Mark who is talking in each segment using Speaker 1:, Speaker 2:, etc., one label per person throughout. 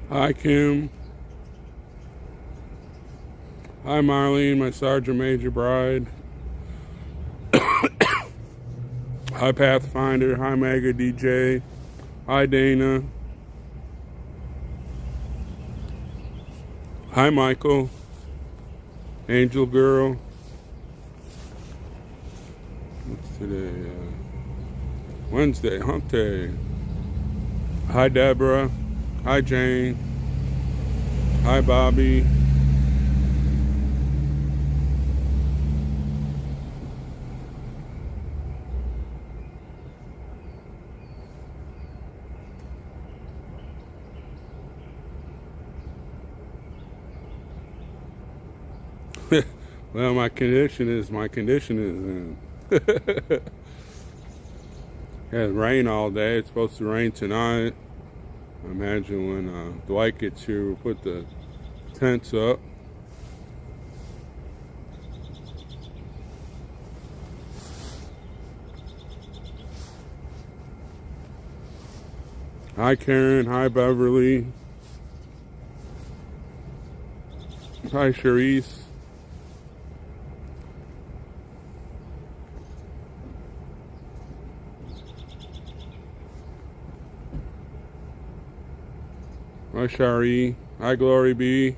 Speaker 1: Hi, Kim. Hi, Marlene, my Sergeant Major bride. Hi, Pathfinder. Hi, Mega DJ. Hi, Dana. Hi, Michael. Angel Girl. What's today? Wednesday, hump day. Hi, Deborah. Hi, Jane. Hi, Bobby. Well, my condition is. It rain all day. It's supposed to rain tonight. I imagine when Dwight gets here, we'll put the tents up. Hi, Karen. Hi, Beverly. Hi, Charisse. Hi, Shari. Hi, Glory B.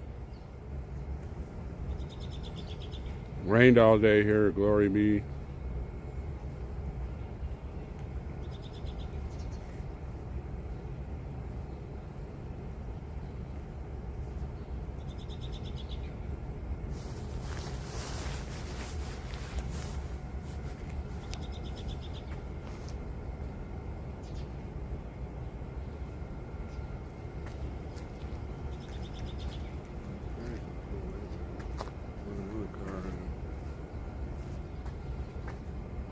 Speaker 1: Rained all day here, Glory B.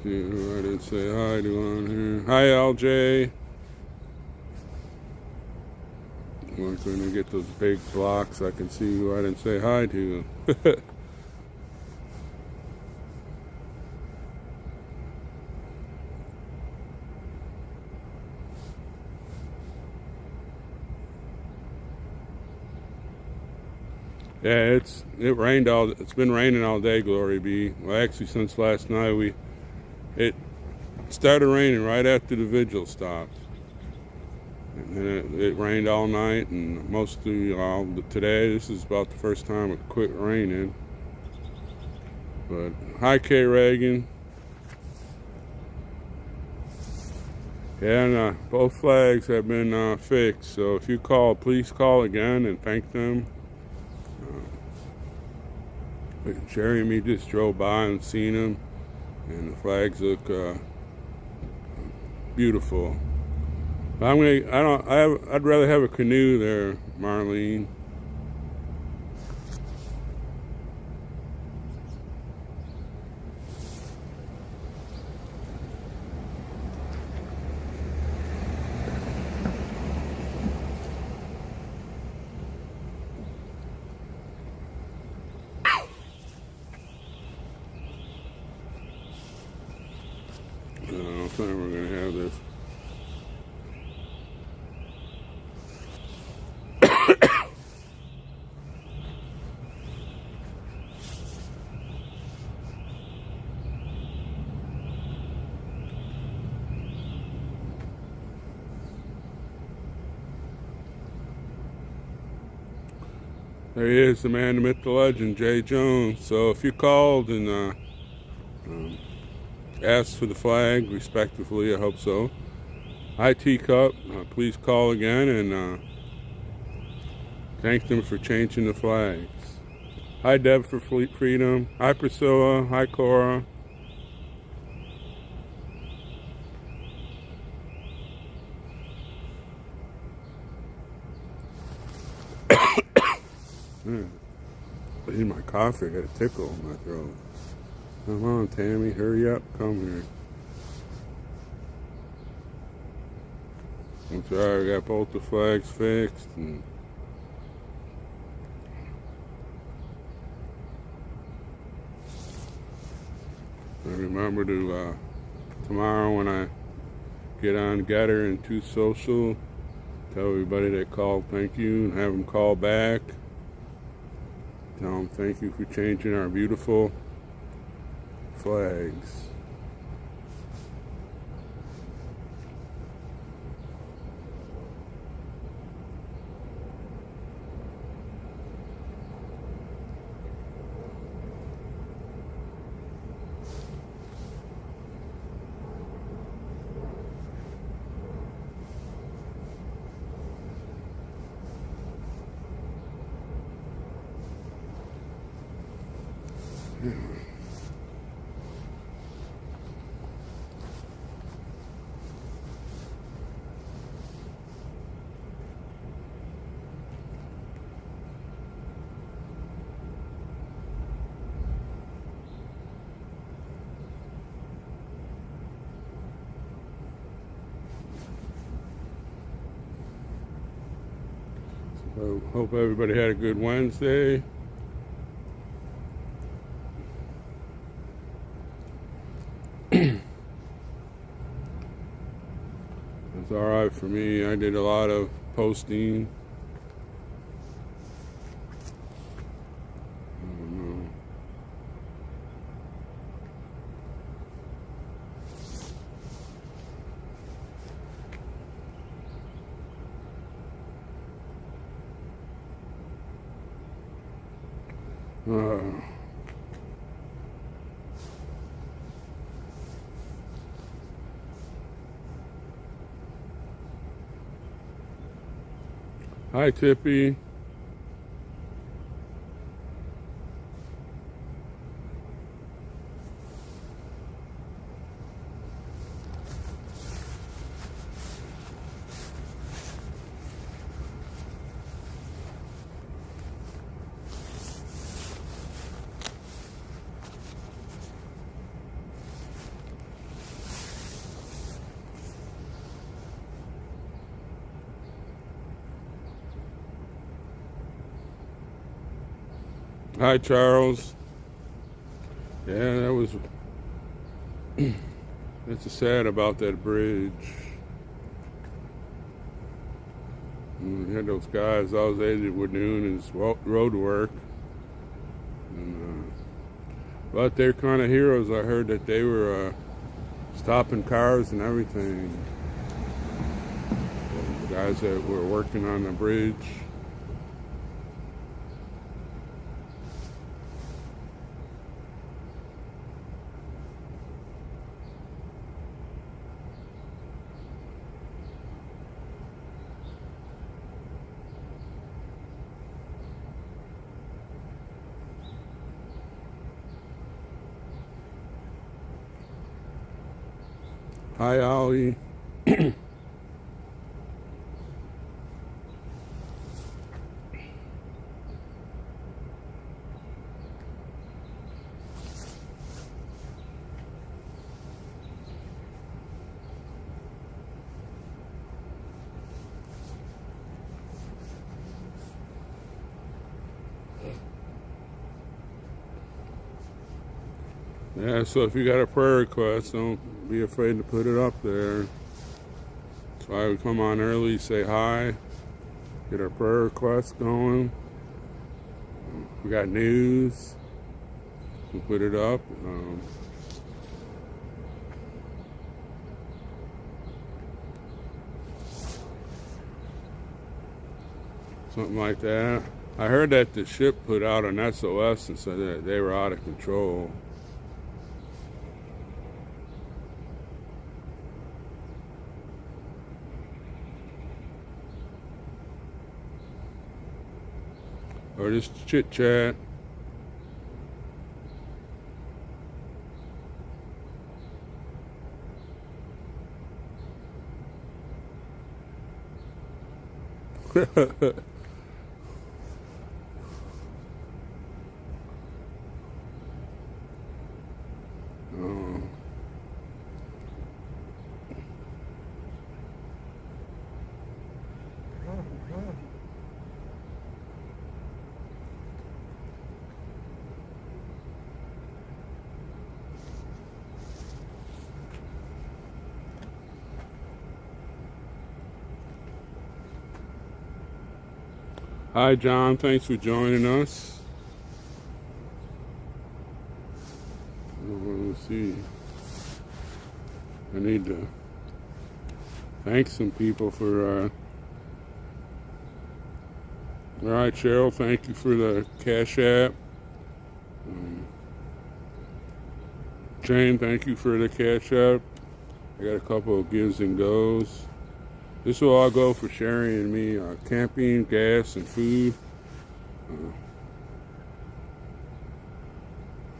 Speaker 1: See who I didn't say hi to on here. Hi, LJ. When I get those big blocks, I can see who I didn't say hi to. Yeah, it's been raining all day, Glory be. Well, actually, since last night, it started raining right after the vigil stopped. And then it rained all night, and mostly today. This is about the first time it quit raining. But hi, K. Reagan. Yeah, and both flags have been fixed. So if you call, please call again and thank them. Jerry and me just drove by and seen them, and the flags look beautiful. I'd rather have a canoe there, Marlene. I don't think we're gonna have this. There he is, the man, the myth, the legend, Jay Jones. So if you called and asked for the flag, respectively, I hope so. Hi, Teacup. Please call again and thank them for changing the flags. Hi, Deb for Fleet Freedom. Hi, Priscilla. Hi, Cora. I need my coffee. I got a tickle in my throat. Come on, Tammy. Hurry up. Come here. I'm sorry. I got both the flags fixed. And I remember to, tomorrow when I get on Getter and Too Social, Tell everybody that called thank you and have them call back. Tell them thank you for changing our beautiful flags. So hope everybody had a good Wednesday. It's all right for me. I did a lot of posting. Hi, Tippy. Hi, Charles. Yeah, that was. It's sad about that bridge. We had those guys all day that were doing his road work, but they're kind of heroes. I heard that they were stopping cars and everything. The guys that were working on the bridge. Hi, Ollie. Yeah, so if you got a prayer request, don't be afraid to put it up there. That's why we come on early, say hi, get our prayer requests going. We got news, we put it up. Something like that. I heard that the ship put out an SOS and said that they were out of control. Or just chit chat. Hi, John. Thanks for joining us. Let's see. I need to thank some people for. All right, Cheryl. Thank you for the Cash App. Jane, thank you for the Cash App. I got a couple of gives and goes. This will all go for Sherry and me, camping, gas, and food.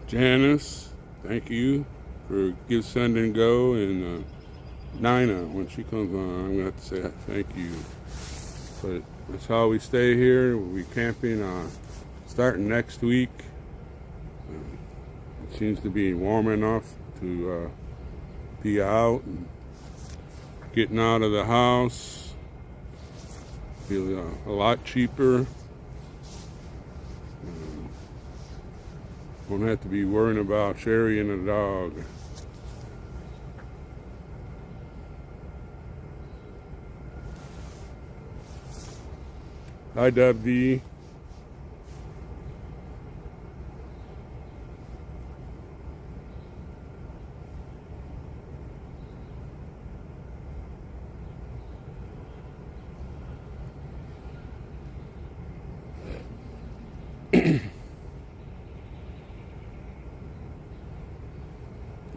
Speaker 1: Janice, thank you for give, send, and go. And Nina, when she comes on, I'm going to have to say thank you. But that's how we stay here. We'll be camping starting next week. It seems to be warm enough to be out and getting out of the house. Be a lot cheaper. Won't have to be worrying about Sherry and the dog. Hi, Deb D.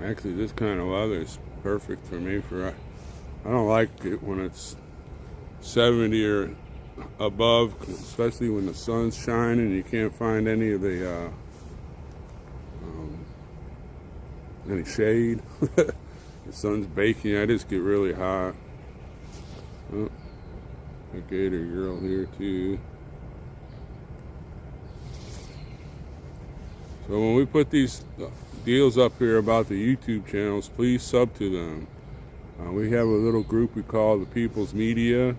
Speaker 1: Actually, this kind of weather is perfect for me. I don't like it when it's 70 or above, especially when the sun's shining and you can't find any of the any shade. The sun's baking. I just get really hot. Oh, a gator girl here too. So when we put these deals up here about the YouTube channels, please sub to them. We have a little group we call the People's Media,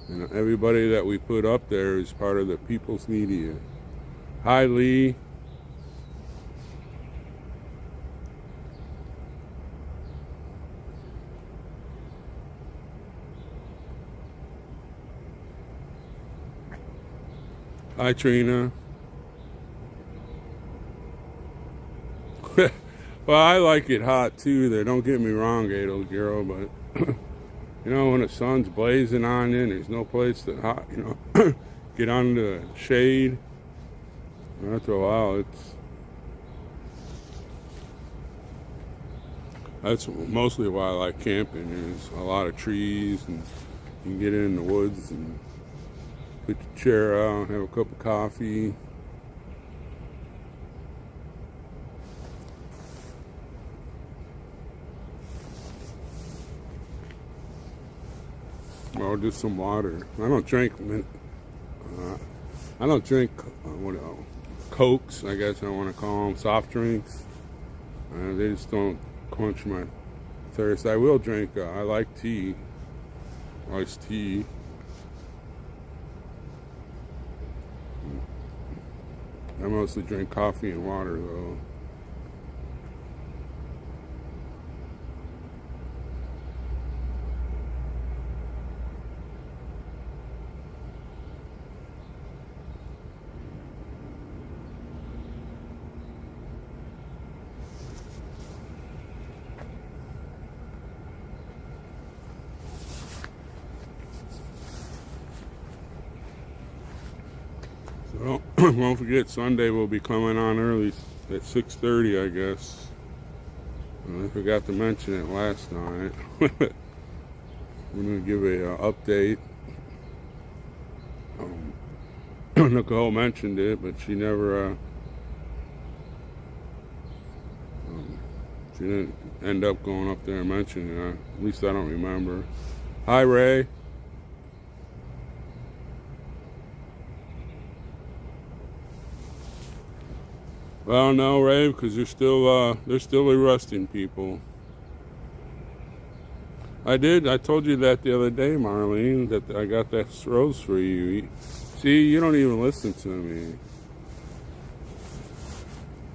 Speaker 1: and everybody that we put up there is part of the People's Media. Hi, Lee. Hi, Trina. Well, I like it hot too there. Don't get me wrong, Gato girl, but you know, when the sun's blazing on you and there's no place to hot, get under the shade. After a while, that's mostly why I like camping. There's a lot of trees and you can get in the woods and put your chair out, have a cup of coffee. Or just some water. I don't drink Cokes, I guess I want to call them, soft drinks. They just don't quench my thirst. I will drink, I like tea, iced tea. I mostly drink coffee and water though. So don't forget, Sunday we'll be coming on early at 6:30, I guess. I forgot to mention it last night. We're going to give a update. Nicole mentioned it, but she never, she didn't end up going up there and mentioning it. At least I don't remember. Hi, Ray. Well, no, Ray, because they're still arresting people. I told you that the other day, Marlene, that I got that rose for you. See, you don't even listen to me.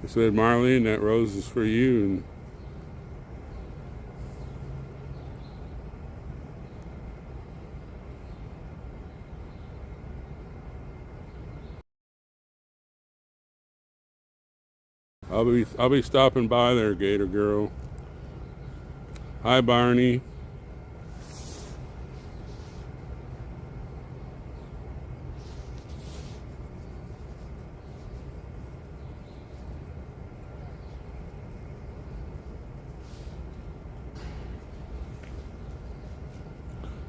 Speaker 1: I said, Marlene, that rose is for you. And I'll be stopping by there, Gator Girl. Hi, Barney.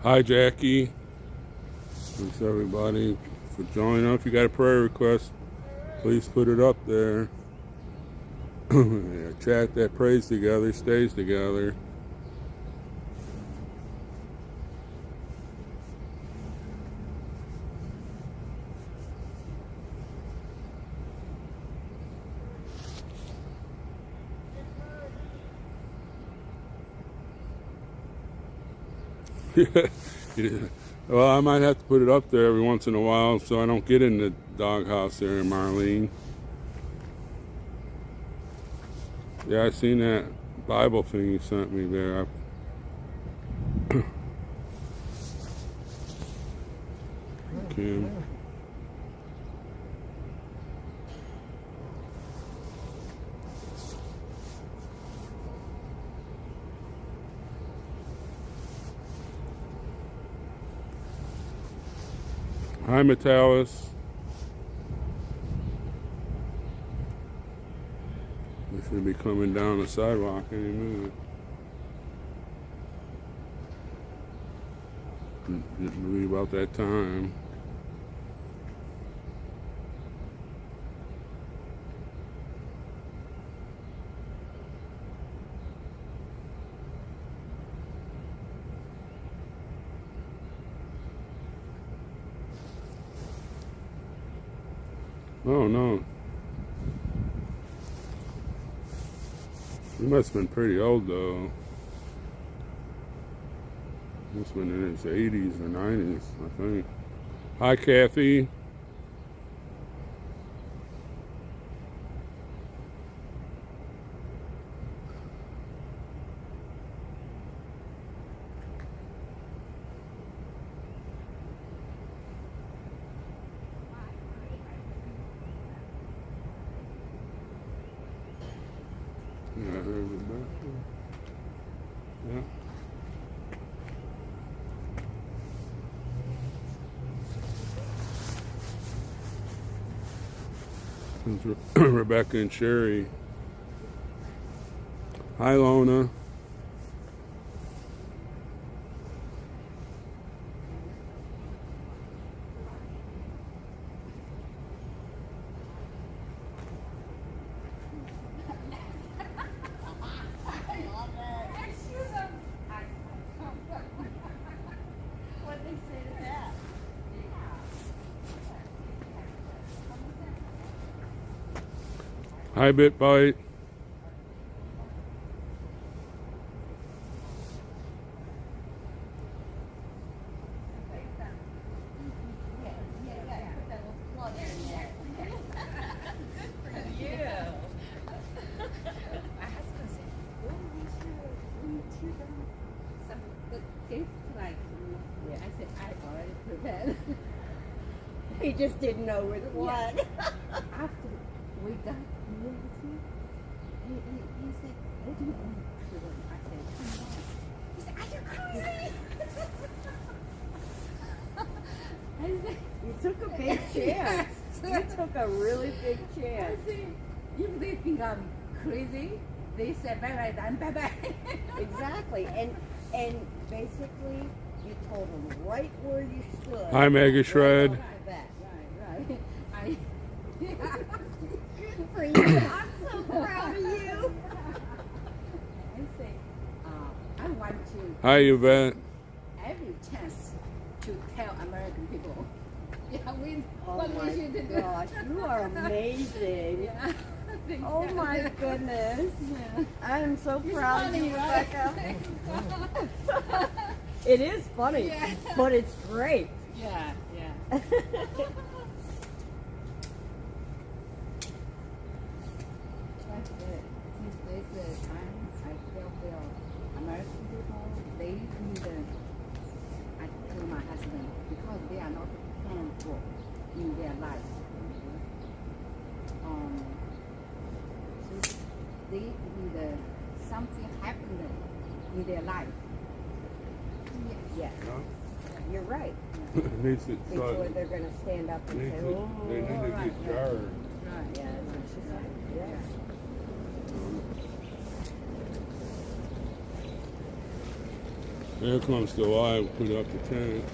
Speaker 1: Hi, Jackie. Thanks everybody for joining up. If you got a prayer request, please put it up there. Yeah, chat that prays together stays together. Yeah. Well, I might have to put it up there every once in a while so I don't get in the doghouse there, Marlene. Yeah, I seen that Bible thing you sent me there. Kim. Hi, Metalis. We should be coming down the sidewalk any minute. It'll be about that time. Oh no. He must have been pretty old though. Must have been in his 80s or 90s, I think. Hi, Kathy. Yeah, there's the bathroom. Yeah. Rebecca and Sherry. Hi, Lona. Hi, BitBite.
Speaker 2: He just didn't know where the one.
Speaker 3: After we got movie, he said, "What do you want to do?" I said, "Come on." He said, "Are you crazy?" I said,
Speaker 2: You took a big chance. You took a really big
Speaker 3: I
Speaker 2: chance.
Speaker 3: said, if they think I'm crazy, they said, "Bye bye, then bye bye."
Speaker 2: Exactly. And basically, you told them right where you stood.
Speaker 1: Hi, Mega Shred.
Speaker 2: Right off the bat.
Speaker 3: Right.
Speaker 2: Good for you. I'm so proud of you.
Speaker 3: I say, I want to
Speaker 1: Hi, Yvette.
Speaker 3: every chance to tell American people, yeah,
Speaker 2: Oh
Speaker 3: what we
Speaker 2: my
Speaker 3: should do.
Speaker 2: gosh, you are amazing.
Speaker 3: Yeah.
Speaker 2: Oh my goodness.
Speaker 3: Yeah.
Speaker 2: I'm so
Speaker 3: It's
Speaker 2: proud
Speaker 3: funny,
Speaker 2: of you,
Speaker 3: right?
Speaker 2: Rebecca. It is funny,
Speaker 3: Yeah.
Speaker 2: but it's great.
Speaker 3: Yeah, yeah.
Speaker 2: That's
Speaker 3: it. Since this time, I still feel American people, they need I tell my husband, because they are not thankful in their life. they need something happened in their life.
Speaker 2: Yes, you're right.
Speaker 1: It needs to,
Speaker 2: Before they're going to stand up and say, oh,
Speaker 1: they need to
Speaker 3: right,
Speaker 1: get jarred.
Speaker 3: Right.
Speaker 2: yeah, that's what she said. Yeah.
Speaker 1: Here comes the line, put up the tents.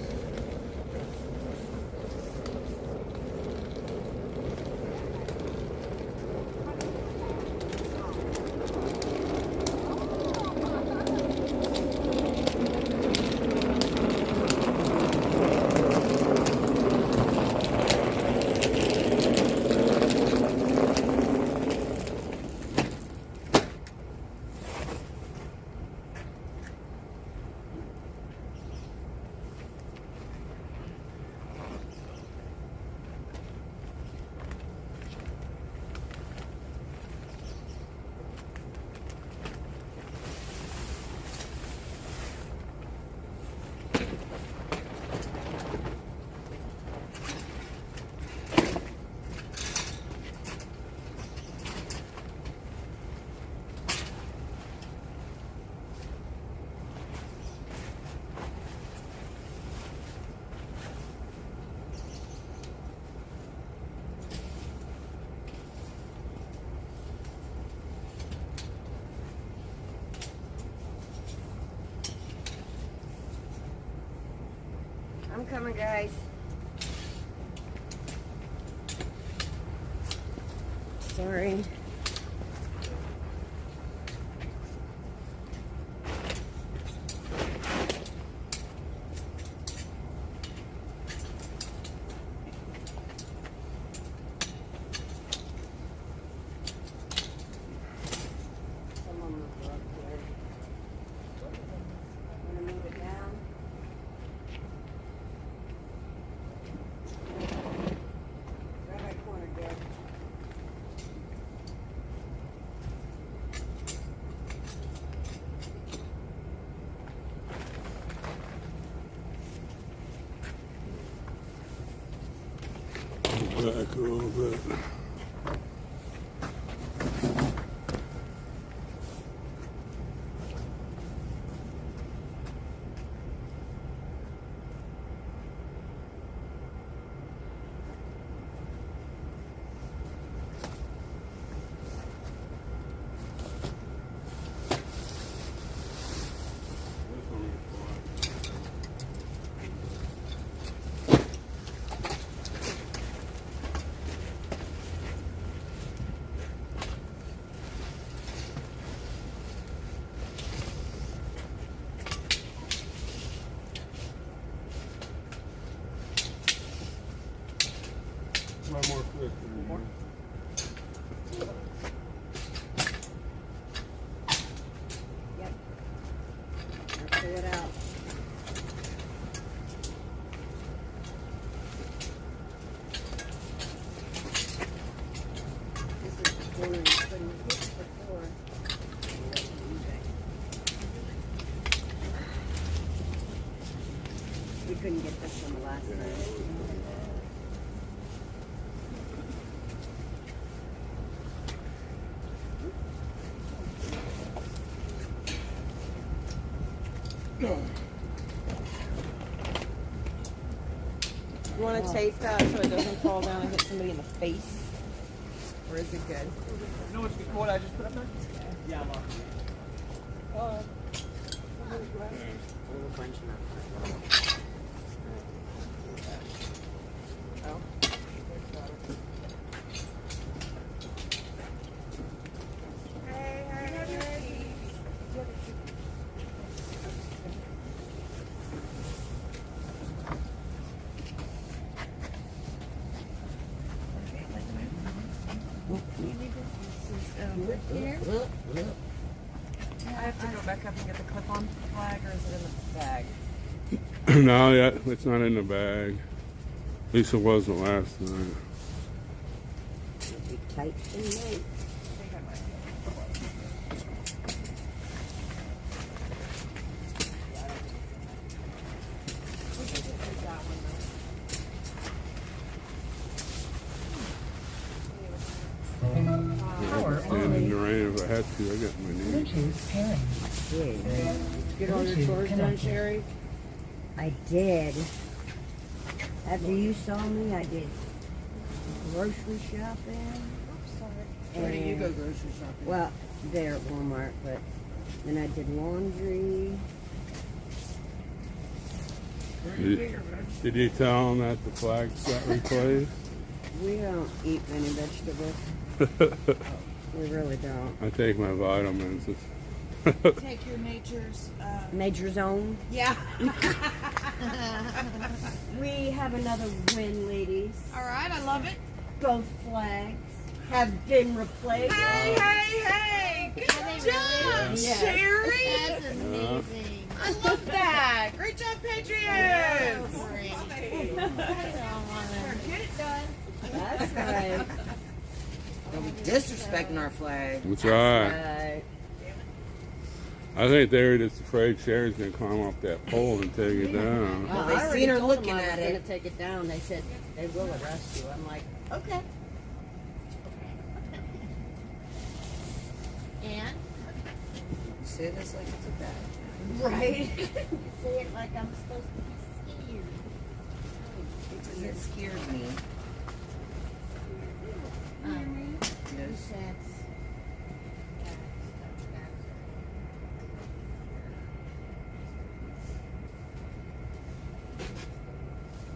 Speaker 2: I'm coming, guys. Sorry. Someone will go up here. I'm gonna move it down. Grab my corner, Dad.
Speaker 1: Back a little bit. One more clip. More?
Speaker 2: Yep. Now pull it out. This is the corner you couldn't hit before. We couldn't get this one the last time.
Speaker 4: You want to tape that so it doesn't fall down and hit somebody in the face? Or is it good?
Speaker 5: You know what I just put up there? Yeah, I'm off.
Speaker 4: Oh. Oh. I have to go back up and get the clip-on flag, or is it in the bag?
Speaker 1: No, yeah, it's not in the bag. At least it wasn't last night.
Speaker 2: It'll be tight tonight.
Speaker 4: I think I might.
Speaker 1: Stand in the rain if I had to. I got my name.
Speaker 6: Bluetooth pairing.
Speaker 2: Get all your chores done, Sherry? I did. After you saw me, I did grocery shopping.
Speaker 3: Where do you go grocery shopping?
Speaker 2: Well, there at Walmart, but then I did laundry.
Speaker 1: Did you tell them that the flags got replaced?
Speaker 2: We don't eat many vegetables. We really don't.
Speaker 1: I take my vitamins.
Speaker 4: Take your nature's.
Speaker 2: Nature's own.
Speaker 4: Yeah.
Speaker 2: We have another win, ladies.
Speaker 4: All right, I love it.
Speaker 2: Both flags have been replaced.
Speaker 4: Hey! Good job,
Speaker 2: Yes.
Speaker 4: Sherry.
Speaker 6: That's amazing.
Speaker 4: I love that. Great job, Patriots. Get it done.
Speaker 2: That's right.
Speaker 3: Don't be disrespecting our flag.
Speaker 1: That's right.
Speaker 2: Right.
Speaker 1: I think they were just afraid Sherry's going to climb up that pole and take it down.
Speaker 3: Well, they
Speaker 2: I already
Speaker 3: seen her
Speaker 2: told them
Speaker 3: looking
Speaker 2: I was
Speaker 3: at
Speaker 2: gonna
Speaker 3: it.
Speaker 2: take it down. They said they will arrest you. I'm like, okay.
Speaker 6: And
Speaker 3: You say this like it's a bad.
Speaker 2: Right.
Speaker 6: you say it like I'm supposed to be scared.
Speaker 3: Because it scared me. Yes.
Speaker 6: That's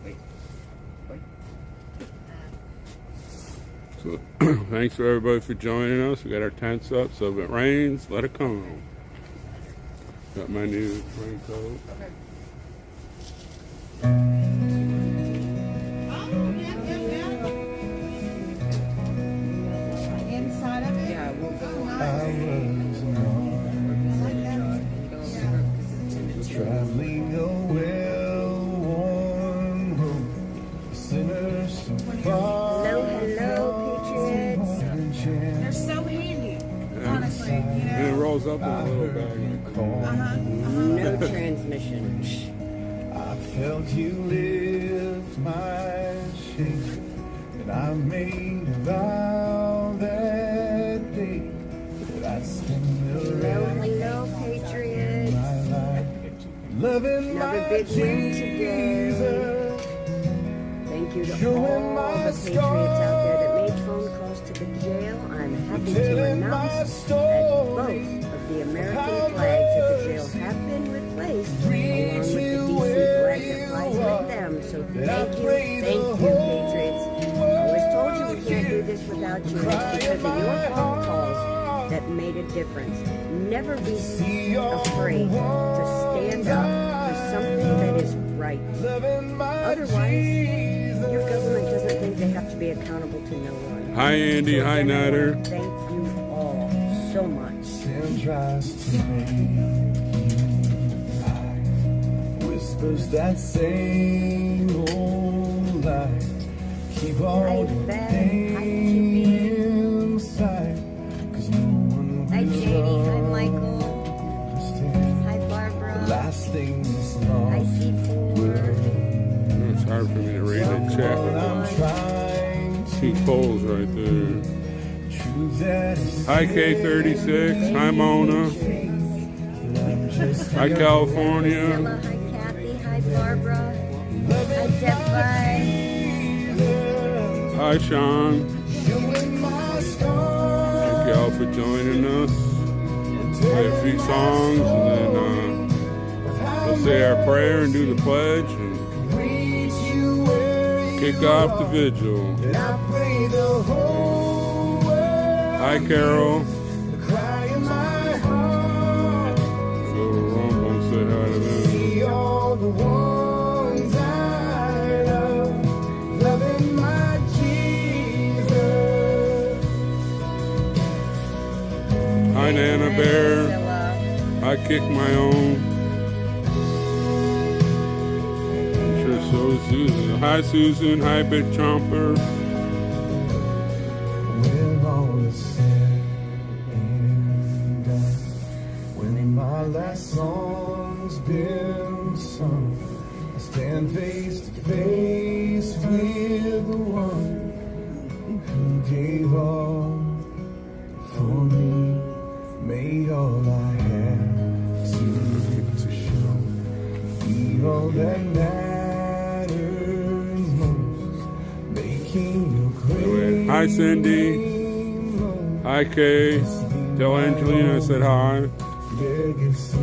Speaker 3: Wait. Wait.
Speaker 1: So thanks for everybody for joining us. We got our tents up, so if it rains, let it come. Got my new raincoat.
Speaker 4: Inside of it.
Speaker 3: Yeah, we'll go.
Speaker 7: Traveling a well-worn road, sinners so far.
Speaker 2: Hello, Patriots.
Speaker 4: They're so handy. Honestly, you
Speaker 1: And it
Speaker 4: know.
Speaker 1: rolls up in a little bag.
Speaker 2: No transmission.
Speaker 7: I felt you lift my shame, and I made a vow that day that I'd spend the rest
Speaker 2: Hello,
Speaker 7: of
Speaker 2: Patriots.
Speaker 7: my life loving
Speaker 2: Another
Speaker 7: my
Speaker 2: big win today.
Speaker 7: Jesus.
Speaker 2: Thank you to
Speaker 7: Showing
Speaker 2: all
Speaker 7: my
Speaker 2: the Patriots out there that made phone calls to the jail. I'm happy to
Speaker 7: Telling my
Speaker 2: announce that both
Speaker 7: story.
Speaker 2: of the American flags at the jail have been replaced, along with the DC flag that flies with them. So thank you, Patriots. I always told you we can't do this without you. It's because of your phone calls that made a difference. Never be afraid to stand up for something that is right. Otherwise, your government doesn't think they have to be accountable to no one.
Speaker 1: Hi, Andy.
Speaker 2: So
Speaker 1: Hi,
Speaker 2: again, I
Speaker 1: Nader.
Speaker 2: wanna thank you all so much.
Speaker 7: Sin tries to make you lie. Whispers that same old lie. Keep all
Speaker 2: Hi,
Speaker 7: your
Speaker 2: Beth.
Speaker 7: pain
Speaker 2: Hi, Jimmy.
Speaker 7: inside. 'Cause no one
Speaker 2: Hi,
Speaker 7: will
Speaker 2: Janie. Hi, Michael.
Speaker 7: understand.
Speaker 2: Hi,
Speaker 7: The
Speaker 2: Barbara.
Speaker 7: last thing this
Speaker 2: Hi,
Speaker 7: long
Speaker 2: C4.
Speaker 1: It's hard for me to read the
Speaker 7: what
Speaker 1: chat.
Speaker 7: I'm trying to
Speaker 1: Two poles right there.
Speaker 7: choose that is
Speaker 1: Hi, K36. Hi, Mona.
Speaker 7: just
Speaker 1: Hi, California.
Speaker 2: Priscilla. Hi, Kathy. Hi, Barbara. Hi, Deborah.
Speaker 1: Hi, Sean.
Speaker 7: showing my scars.
Speaker 1: Thank y'all for joining us. Play a few songs and then we'll say our prayer and do the pledge and kick off the vigil.
Speaker 7: I pray the whole world
Speaker 1: Hi, Carol.
Speaker 7: cry in my heart.
Speaker 1: So Rumble and say hi to them.
Speaker 7: See all the ones I love, loving my Jesus.
Speaker 1: Hi, Nana Bear.
Speaker 2: Priscilla.
Speaker 1: I kick my own. I'm sure so is Susan. Hi, Susan. Hi, Big Chomper.
Speaker 7: When all is said and done, when my last song's been sung, I stand face to face with the one who gave all for me. all I have to show. Be all that matters most. Making your great.
Speaker 1: Hi, Cindy. Hi, Kay. Tell Angelina I said hi.
Speaker 7: Legacy.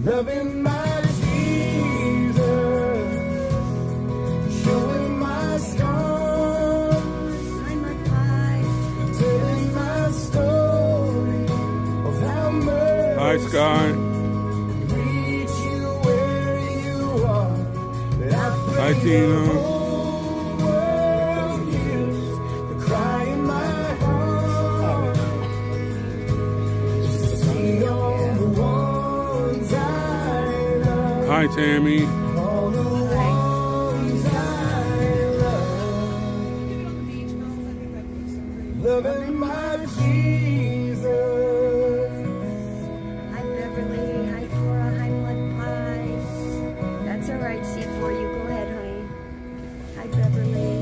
Speaker 7: Loving my Jesus, showing my scars, telling my story of how much
Speaker 1: Hi, Sky.
Speaker 7: reach you where you are. That I pray
Speaker 1: Hi, Tina.
Speaker 7: the whole world hears the cry in my heart. Just to see all the ones I love.
Speaker 1: Hi, Tammy.
Speaker 7: All the ones I love. Loving my Jesus.
Speaker 2: Hi, Beverly. Hi, Cora. Hi, Mud Pie. That's all right, C4. You go ahead, honey. Hi, Beverly.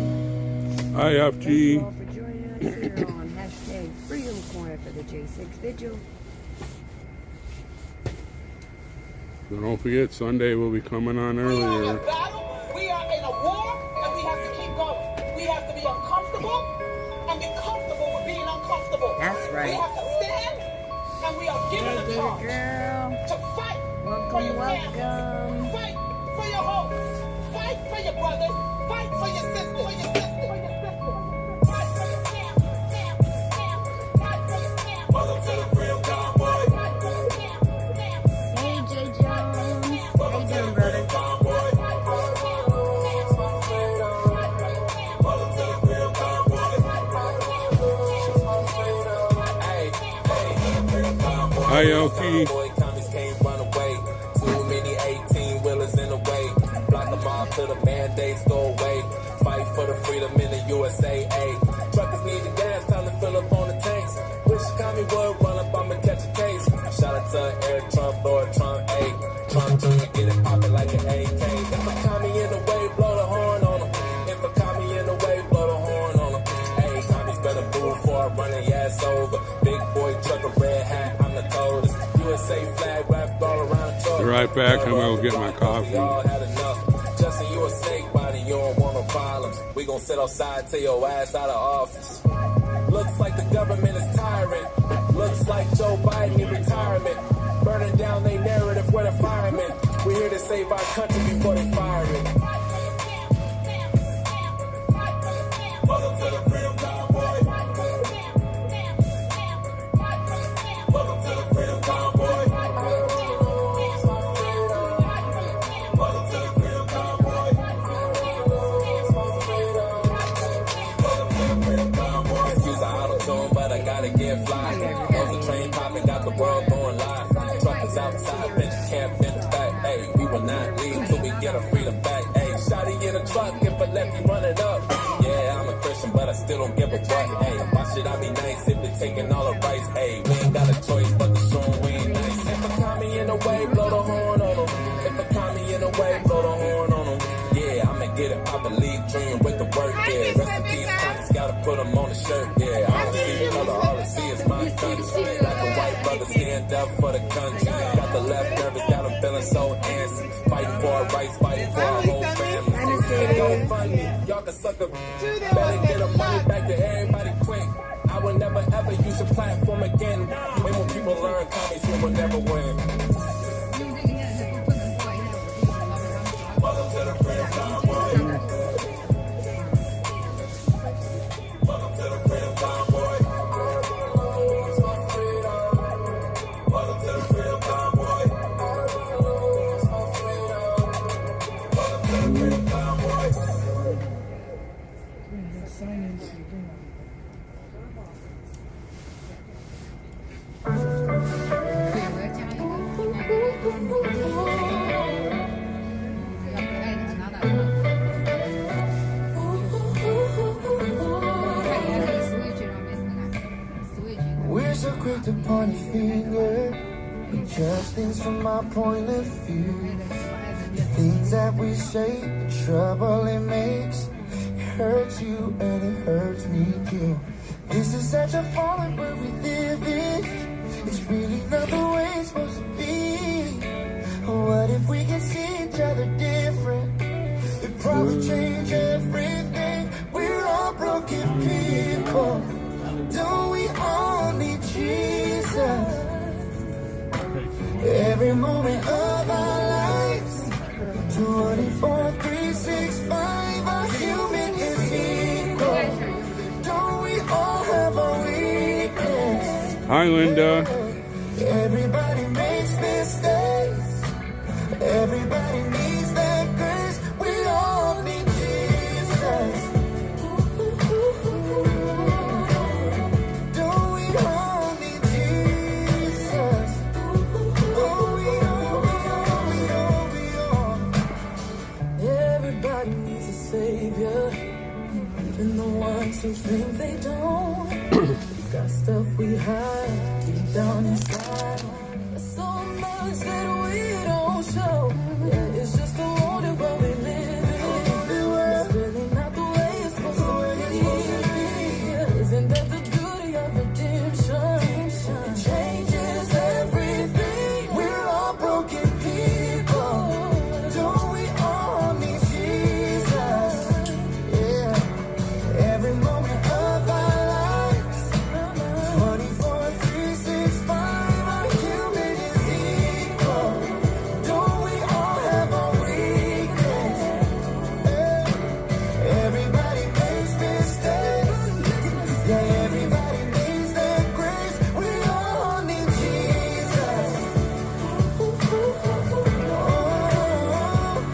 Speaker 1: Hi,
Speaker 2: Thank
Speaker 1: FG.
Speaker 2: you all for joining us here on hashtag Freedom Corner for the J6 Vigil.
Speaker 1: So don't forget, Sunday will be coming on
Speaker 8: We are in a
Speaker 1: earlier.
Speaker 8: battle, we are in a war, and we have to keep going. We have to be uncomfortable and be comfortable with being uncomfortable.
Speaker 2: That's right.
Speaker 8: We have to stand, and we are given
Speaker 2: Hey,
Speaker 8: a
Speaker 2: Gator
Speaker 8: charge
Speaker 2: girl.
Speaker 8: to fight for
Speaker 2: Welcome,
Speaker 8: your family,
Speaker 2: welcome.
Speaker 8: fight for your home, fight for your brothers, fight for your sisters, for your sisters, for your sisters. Fight for your family, family, family. Fight for your family. Welcome to the real cowboy. Fight for your family, family.
Speaker 2: Hey, J. Jones. How you doing, brother?
Speaker 1: Hi, Elkie.
Speaker 9: Commies can't run away. Too many 18-wheelers in the way. Block them all till the mandates go away. Fight for the freedom in the USA. Ay. Truckers need the gas, time to fill up on the tanks. Wish Commie would run up, I'ma catch a case. Shout out to Eric Trump, Lord Trump, ayy. Trump Jr. get it poppin' like an AK. If a commie in the way, blow the horn on him. If a commie in the way, blow the horn on him. Ayy, commies better move before I run their ass over. Big boy trucker, red hat, I'm the coldest. USA flag wrapped all around the truck.
Speaker 1: Be right back. I'm gonna get my coffee.
Speaker 9: We all had enough. Justin, you a snake body, you don't want no problems. We gon' sit outside till your ass out of office. Looks like the government is tyrant. Looks like Joe Biden in retirement. Burning down their narrative where the firemen. We're here to save our country before they fire it. Welcome to the freedom cowboy. Welcome to the freedom cowboy. Welcome to the freedom cowboy. Excuse the auto-tune, but I gotta get fly. Those the train popping, got the world going live. Truckers outside, bitch, camp in the back. Hey, we will not leave till we get our freedom back. Hey, shotty in a truck, if I let me run it up. Yeah, I'm a Christian, but I still don't give a fuck. Hey, why should I be nice if they're taking all the rights? Hey, we ain't got a choice but to show 'em we ain't nice. If a commie in the way, blow the horn on 'em. If a commie in the way, blow the horn on 'em. Yeah, I'ma get it, I believe, dream with the work, yeah. Rest in peace, commies, gotta put 'em on the shirt, yeah. I don't see color, all I see is my country. Like a white brother, stand up for the country. Got the left nervous, got 'em feeling so antsy. Fighting for our rights, fighting for our whole family. Go fund me, y'all can suck up. Better get the money back to everybody quick. I will never ever use your platform again. When will people learn commies who will never win? Welcome to the freedom cowboy. Welcome to the freedom cowboy. Welcome to the freedom cowboy. Welcome to the freedom cowboy.
Speaker 7: We're so quick to point a finger. We judge things from our point of view. The things that we say, the trouble it makes. It hurts you and it hurts me too. This is such a fallen world we live in. It's really not the way it's supposed to be. What if we can see each other different? It probably change everything. We're all broken people. Don't we all need Jesus? Every moment of our lives, 24, 3, 6, 5, our human is equal. Don't we all have a weakness?
Speaker 1: Hi, Linda.
Speaker 7: Everybody makes mistakes. Everybody needs that grace. We all need Jesus. Don't we all need Jesus? Everybody needs a savior, even the ones who think they don't. We've got stuff we hide deep down inside. There's so much that we don't show. Yeah, it's just the world where we live in. It's really not the way it's supposed to be. Isn't that the beauty of redemption? It changes everything. We're all broken people. Don't we all need Jesus? Yeah. Every moment of our lives, 24, 3, 6, 5, our human is equal. Don't we all have our weakness? Everybody makes mistakes. Yeah, everybody needs that grace. We all need Jesus.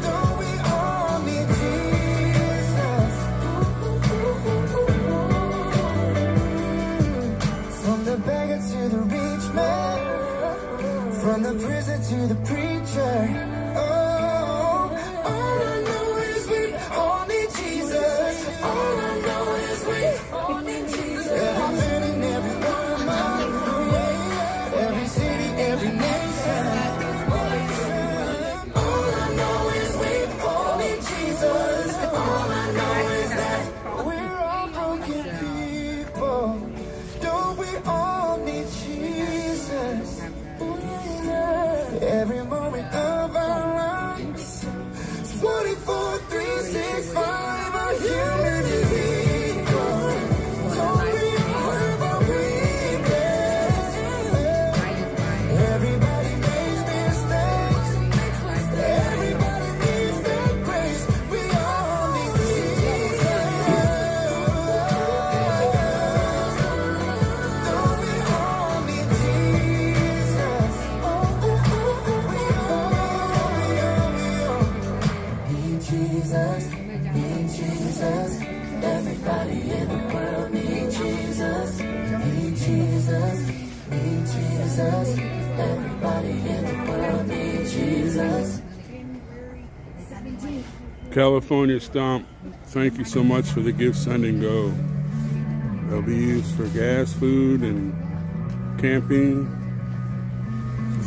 Speaker 7: Don't we all need Jesus? From the beggar to the rich man, from the prison to the preacher. Oh, all I know is we all need Jesus. All I know is we all need Jesus. Every man and every woman, every city, every nation. All I know is we all need Jesus. All I know is that we're all broken people. Don't we all need Jesus? Every moment of our lives, 24, 3, 6, 5, our human is equal. Don't we all have a weakness? Everybody makes mistakes. Everybody needs that grace. We all need Jesus. Don't we all need Jesus? Need Jesus, need Jesus. Everybody in the world need Jesus. Need Jesus, need Jesus. Everybody in the world need Jesus.
Speaker 1: California Stomp, thank you so much for the gift send and go. They'll be used for gas, food, and camping.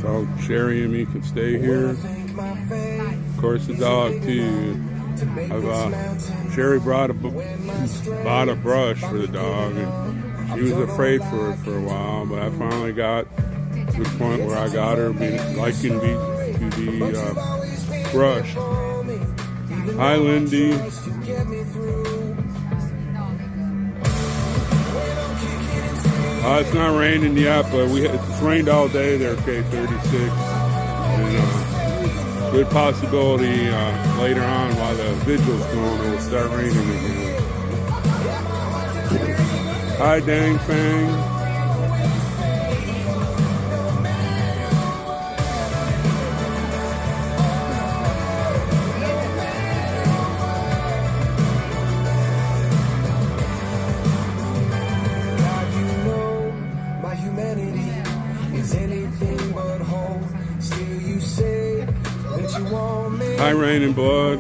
Speaker 1: So Sherry and me can stay here. Of course, the dog too. Sherry bought a brush for the dog, and she was afraid for it for a while. But I finally got to the point where I got her liking to be brushed. Hi, Lindy. It's not raining yet, but it's rained all day there, K36. And, good possibility later on while the Vigil's going, it will start raining again. Hi, Dang Fang. Hi, Rain and Blood.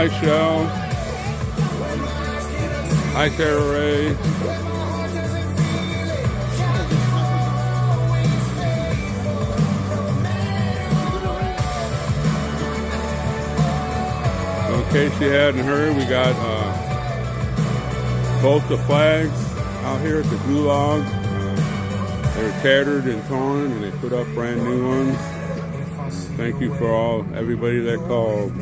Speaker 1: Hi, Shell. Hi, Tara Ray. So in case you hadn't heard, we got both the flags out here at the Gulag. They're tattered and torn, and they put up brand new ones. Thank you for everybody that called.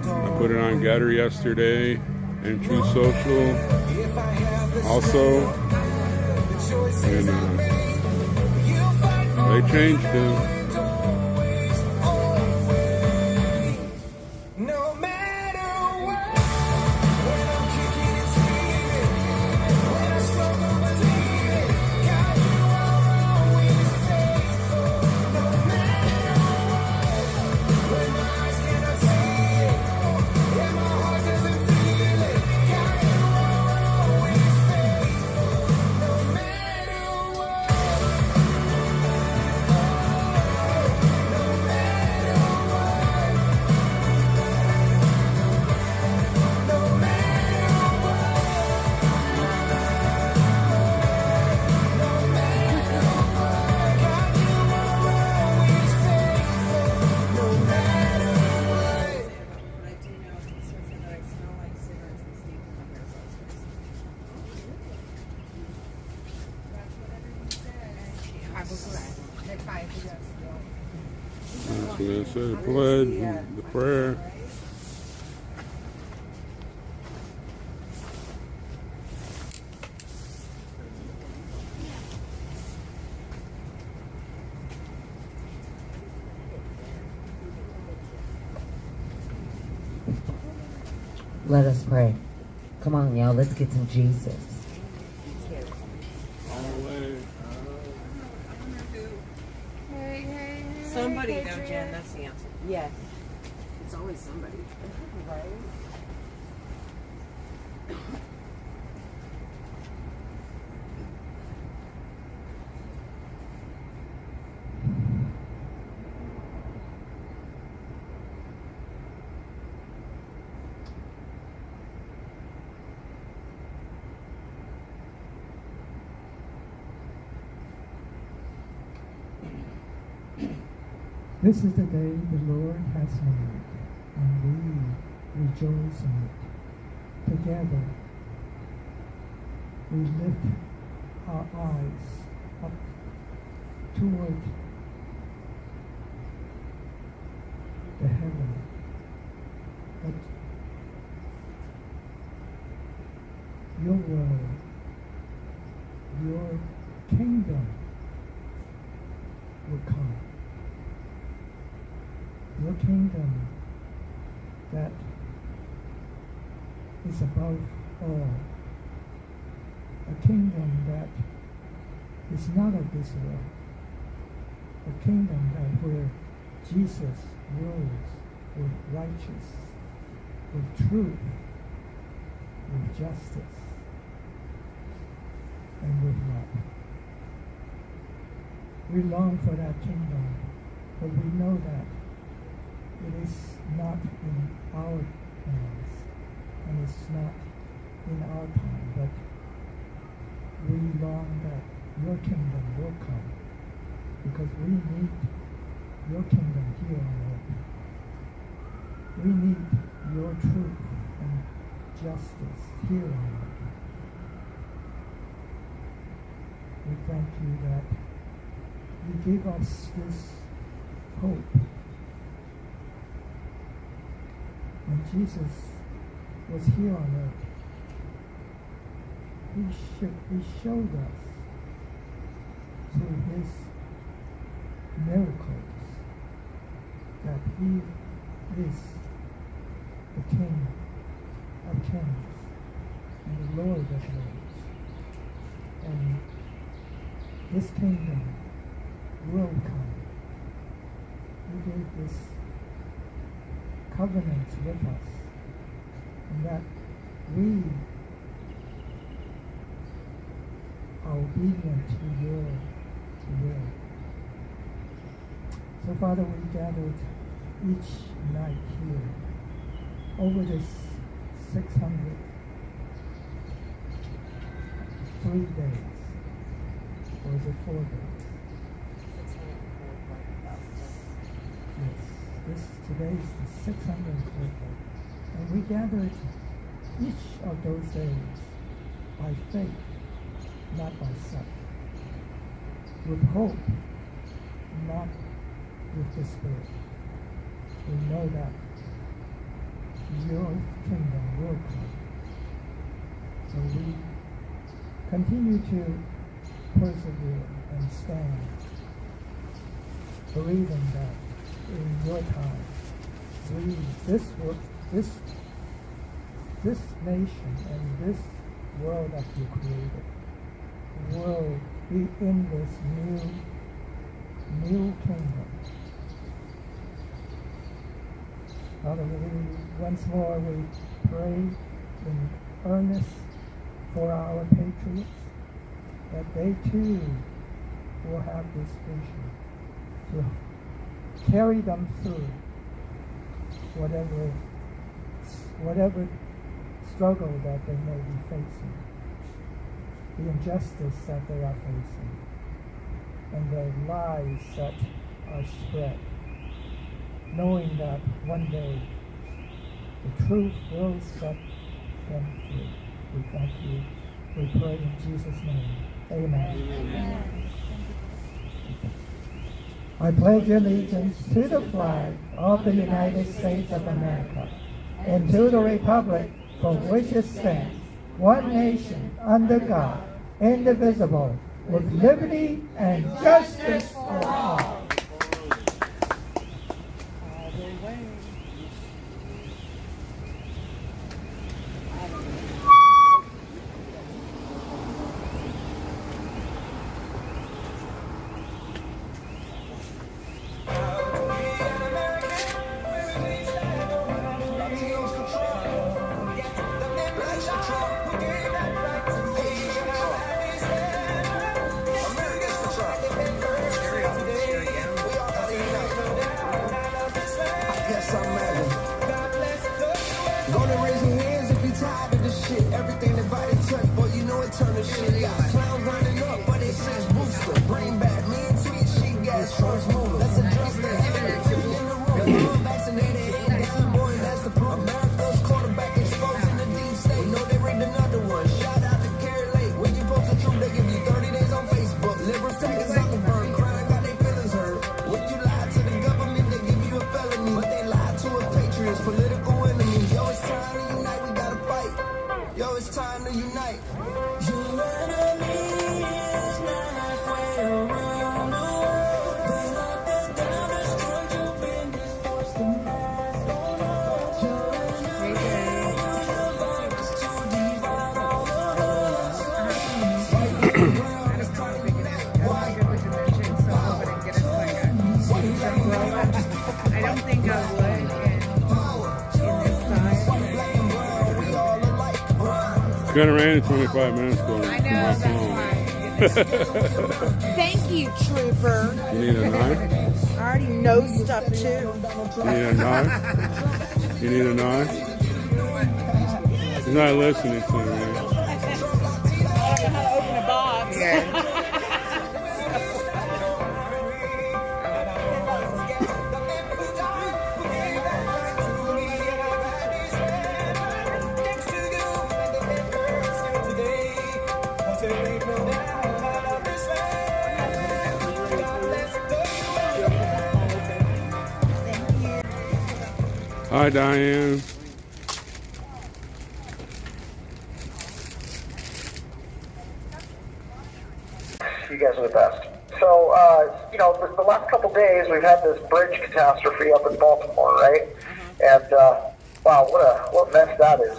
Speaker 1: I put it on Getter yesterday and True Social also, and they changed them. So they say the pledge, the prayer.
Speaker 10: Let us pray. Come on, y'all. Let's get to Jesus.
Speaker 4: Somebody though, Jen, that's the answer.
Speaker 2: Yes. It's always somebody. Right?
Speaker 11: This is the day the Lord has made, and we rejoice in it. Together, we lift our eyes up toward the heaven. That your will, your kingdom will come. Your kingdom that is above all. A kingdom that is not of this world. A kingdom that where Jesus rules with righteousness, with truth, with justice, and with love. We long for that kingdom, but we know that it is not in our hands, and it's not in our time, but we long that your kingdom will come, because we need your kingdom here on earth. We need your truth and justice here on earth. We thank you that you give us this hope. When Jesus was here on earth, he showed us through his miracles that he is the King of kings and the Lord of lords. And this kingdom will come. He gave this covenant with us, and that we are obedient to your will. So Father, we gathered each night here over this 600, 3 days, or is it 4 days? 604. Yes, today is the 604th day. And we gathered each of those days by faith, not by sight, with hope, not with despair. We know that your kingdom will come. So we continue to persevere and stand, believing that in your time, this nation and this world that you created will be in this new kingdom. Father, once more we pray in earnest for our patriots, that they too will have this vision to carry them through whatever struggle that they may be facing, the injustice that they are facing, and the lies that are spread, knowing that one day the truth will set them free. We thank you. We pray in Jesus' name. Amen. Amen. I pledge allegiance to the flag of the United States of America and to the republic for which it stands, one nation, under God, indivisible, with liberty and justice for all.
Speaker 1: It's gonna rain in 25 minutes. I know,
Speaker 4: that's fine. Thank you, Trooper.
Speaker 1: You need a knife?
Speaker 4: I already know stuff too.
Speaker 1: You need a knife? You need a knife? He's not listening to me.
Speaker 4: I don't know how to open a box. Yeah.
Speaker 1: Hi, Diane.
Speaker 12: You guys are the best. So, the last couple days we've had this bridge catastrophe up in Baltimore, right? And wow, what a mess that is.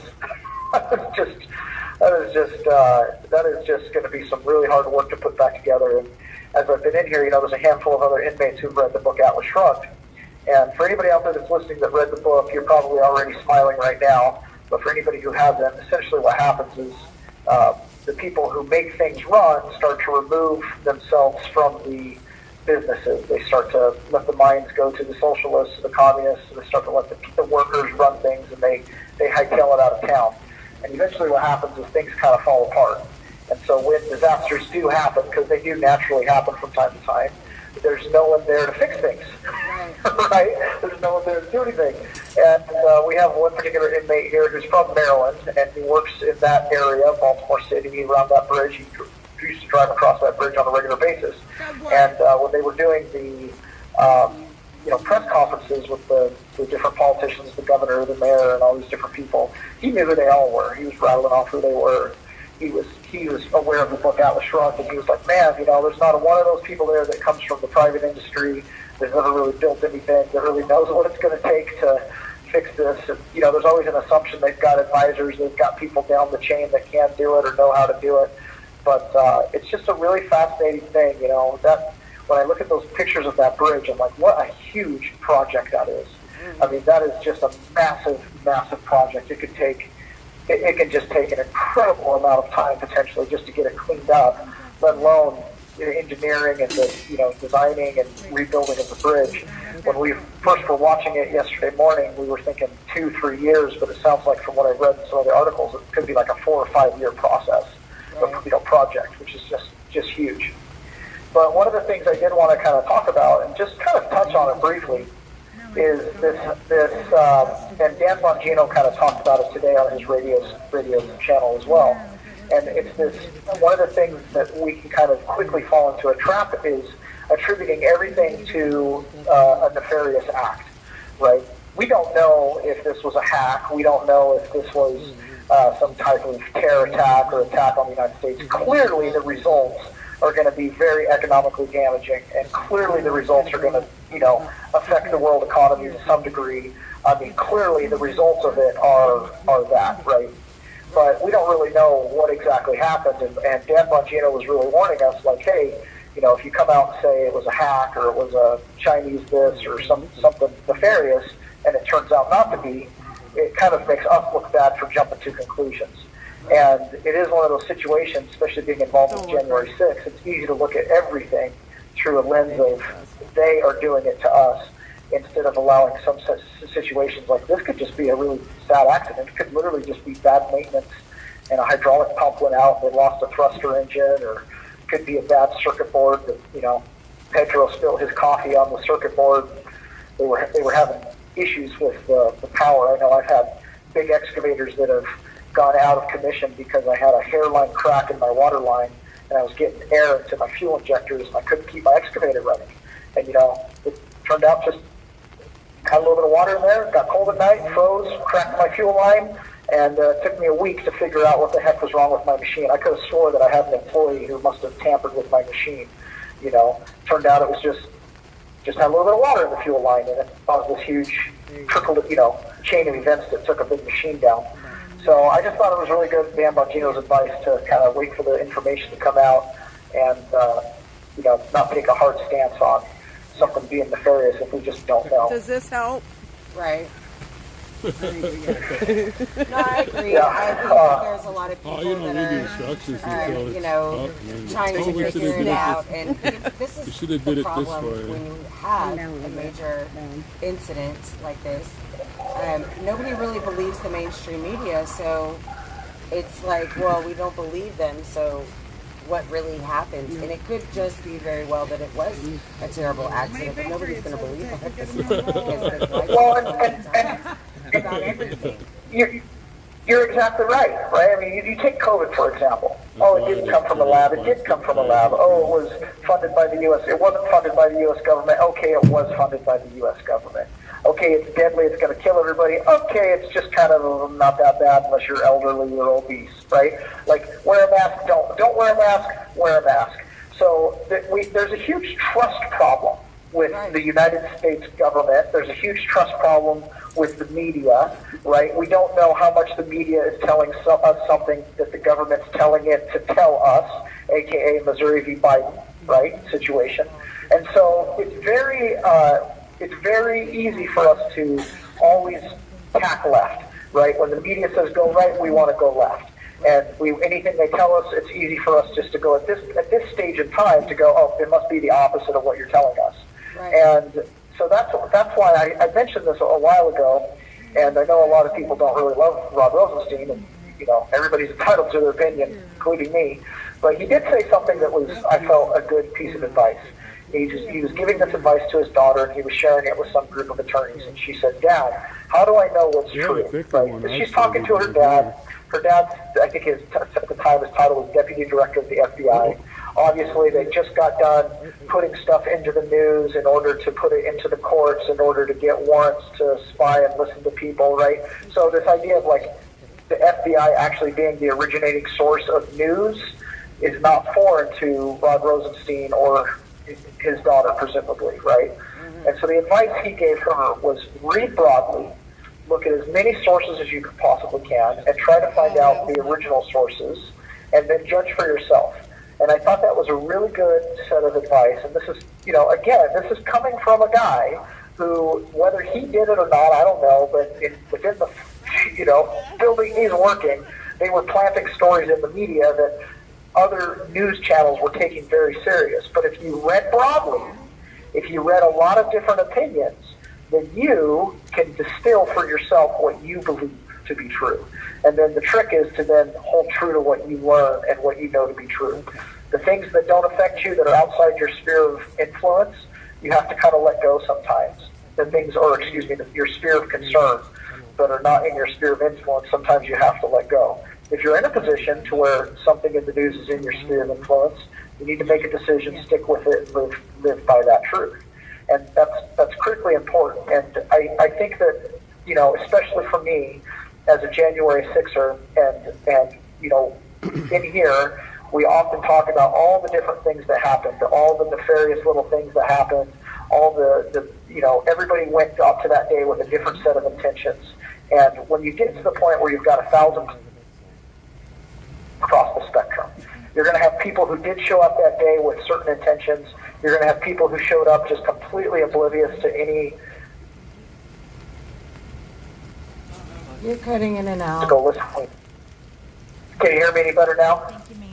Speaker 12: That is just going to be some really hard work to put back together. And as I've been in here, there's a handful of other inmates who've read the book Atlas Shrugged. And for anybody out there that's listening that read the book, you're probably already smiling right now. But for anybody who hasn't, essentially what happens is the people who make things run start to remove themselves from the businesses. They start to let the minds go to the socialists, the communists. They start to let the workers run things, and they hightail it out of town. And eventually what happens is things kind of fall apart. And so when disasters do happen, because they do naturally happen from time to time, there's no one there to fix things, right? There's no one there to do anything. And we have one particular inmate here who's from Maryland, and he works in that area, Baltimore City, around that bridge. He used to drive across that bridge on a regular basis. And when they were doing the press conferences with the different politicians, the governor, the mayor, and all these different people, he knew who they all were. He was rattling off who they were. He was aware of the book Atlas Shrugged, and he was like, man, there's not one of those people there that comes from the private industry, that's never really built anything, that really knows what it's going to take to fix this. And, there's always an assumption they've got advisors, they've got people down the chain that can do it or know how to do it. But it's just a really fascinating thing, that when I look at those pictures of that bridge, I'm like, what a huge project that is. I mean, that is just a massive, massive project. It can just take an incredible amount of time potentially just to get it cleaned up, let alone engineering and the designing and rebuilding of the bridge. When we first were watching it yesterday morning, we were thinking 2-3 years, but it sounds like from what I read in some of the articles, it could be like a 4 or 5 year process, project, which is just huge. But one of the things I did want to kind of talk about and just kind of touch on it briefly is this, and Dan Bongino kind of talked about it today on his radio channel as well. And it's this, one of the things that we can kind of quickly fall into a trap is attributing everything to a nefarious act, right? We don't know if this was a hack. We don't know if this was some type of terror attack or attack on the United States. Clearly the results are going to be very economically damaging, and clearly the results are going to, affect the world economy to some degree. I mean, clearly the results of it are that, right? But we don't really know what exactly happened, and Dan Bongino was really warning us, like, hey, if you come out and say it was a hack or it was a Chinese this or something nefarious, and it turns out not to be, it kind of makes us look bad for jumping to conclusions. And it is one of those situations, especially being involved with January 6th, it's easy to look at everything through a lens of they are doing it to us, instead of allowing some such situations like this could just be a really sad accident. It could literally just be bad maintenance and a hydraulic pump went out and they lost a thruster engine, or it could be a bad circuit board that, Pedro spilled his coffee on the circuit board. They were having issues with the power. I know I've had big excavators that have gone out of commission because I had a hairline crack in my water line and I was getting air into my fuel injectors and I couldn't keep my excavator running. And, it turned out just had a little bit of water in there, got cold at night, froze, cracked my fuel line, and it took me a week to figure out what the heck was wrong with my machine. I could have swore that I had an employee who must have tampered with my machine. Turned out it was just had a little bit of water in the fuel line, and it caused this huge chain of events that took a big machine down. So I just thought it was really good, Dan Bongino's advice, to kind of wait for the information to come out and, not take a hard stance on something being nefarious if we just don't know.
Speaker 4: Does this help?
Speaker 3: Right.
Speaker 4: No, I agree.
Speaker 12: Yeah.
Speaker 4: I think that there's a lot of people
Speaker 1: instructions
Speaker 4: that are, trying to figure it out. And this is the problem when you have a major incident like this. Nobody really believes the mainstream media, so it's like, well, we don't believe them, so what really happened? And it could just be very well that it was a terrible accident, but nobody's going to believe it.
Speaker 12: Well, and
Speaker 4: about everything.
Speaker 12: You're exactly right? I mean, you take COVID, for example. Oh, it didn't come from a lab. It did come from a lab. Oh, it was funded by the U.S. It wasn't funded by the U.S. government. Okay, it was funded by the U.S. government. Okay, it's deadly. It's going to kill everybody. Okay, it's just kind of not that bad unless you're elderly or obese, right? Like, wear a mask. Don't wear a mask. Wear a mask. So there's a huge trust problem with the United States government. There's a huge trust problem with the media, right? We don't know how much the media is telling us something that the government's telling it to tell us, aka Missouri v. Biden, right, situation. And so it's very easy for us to always tack left, right? When the media says go right, we want to go left. And anything they tell us, it's easy for us just to go at this stage in time to go, oh, it must be the opposite of what you're telling us.
Speaker 4: Right.
Speaker 12: And so that's why I mentioned this a while ago, and I know a lot of people don't really love Rod Rosenstein, and everybody's entitled to their opinion, including me. But he did say something that was, I felt, a good piece of advice. He was giving this advice to his daughter, and he was sharing it with some group of attorneys. And she said, "Dad, how do I know what's true?" Right? She's talking to her dad. Her dad, I think at the time, his title was Deputy Director of the FBI. Obviously, they just got done putting stuff into the news in order to put it into the courts, in order to get warrants to spy and listen to people, right? So this idea of like the FBI actually being the originating source of news is not foreign to Rod Rosenstein or his daughter, presumably, right? And so the advice he gave her was read broadly, look at as many sources as you possibly can, and try to find out the original sources, and then judge for yourself. And I thought that was a really good set of advice. And this is, again, this is coming from a guy who, whether he did it or not, I don't know, but within the, building he's working, they were planting stories in the media that other news channels were taking very serious. But if you read broadly, if you read a lot of different opinions, then you can distill for yourself what you believe to be true. And then the trick is to then hold true to what you learn and what you know to be true. The things that don't affect you, that are outside your sphere of influence, you have to kind of let go sometimes. Your sphere of concern that are not in your sphere of influence, sometimes you have to let go. If you're in a position to where something in the news is in your sphere of influence, you need to make a decision, stick with it, and live by that truth. And that's critically important. And I think that, especially for me as a January 6er, and in here, we often talk about all the different things that happened, all the nefarious little things that happened, all the everybody went up to that day with a different set of intentions. And when you get to the point where you've got 1,000 across the spectrum, you're going to have people who did show up that day with certain intentions. You're going to have people who showed up just completely oblivious to any.
Speaker 4: You're cutting in and out.
Speaker 12: Go listen. Can you hear me any better now?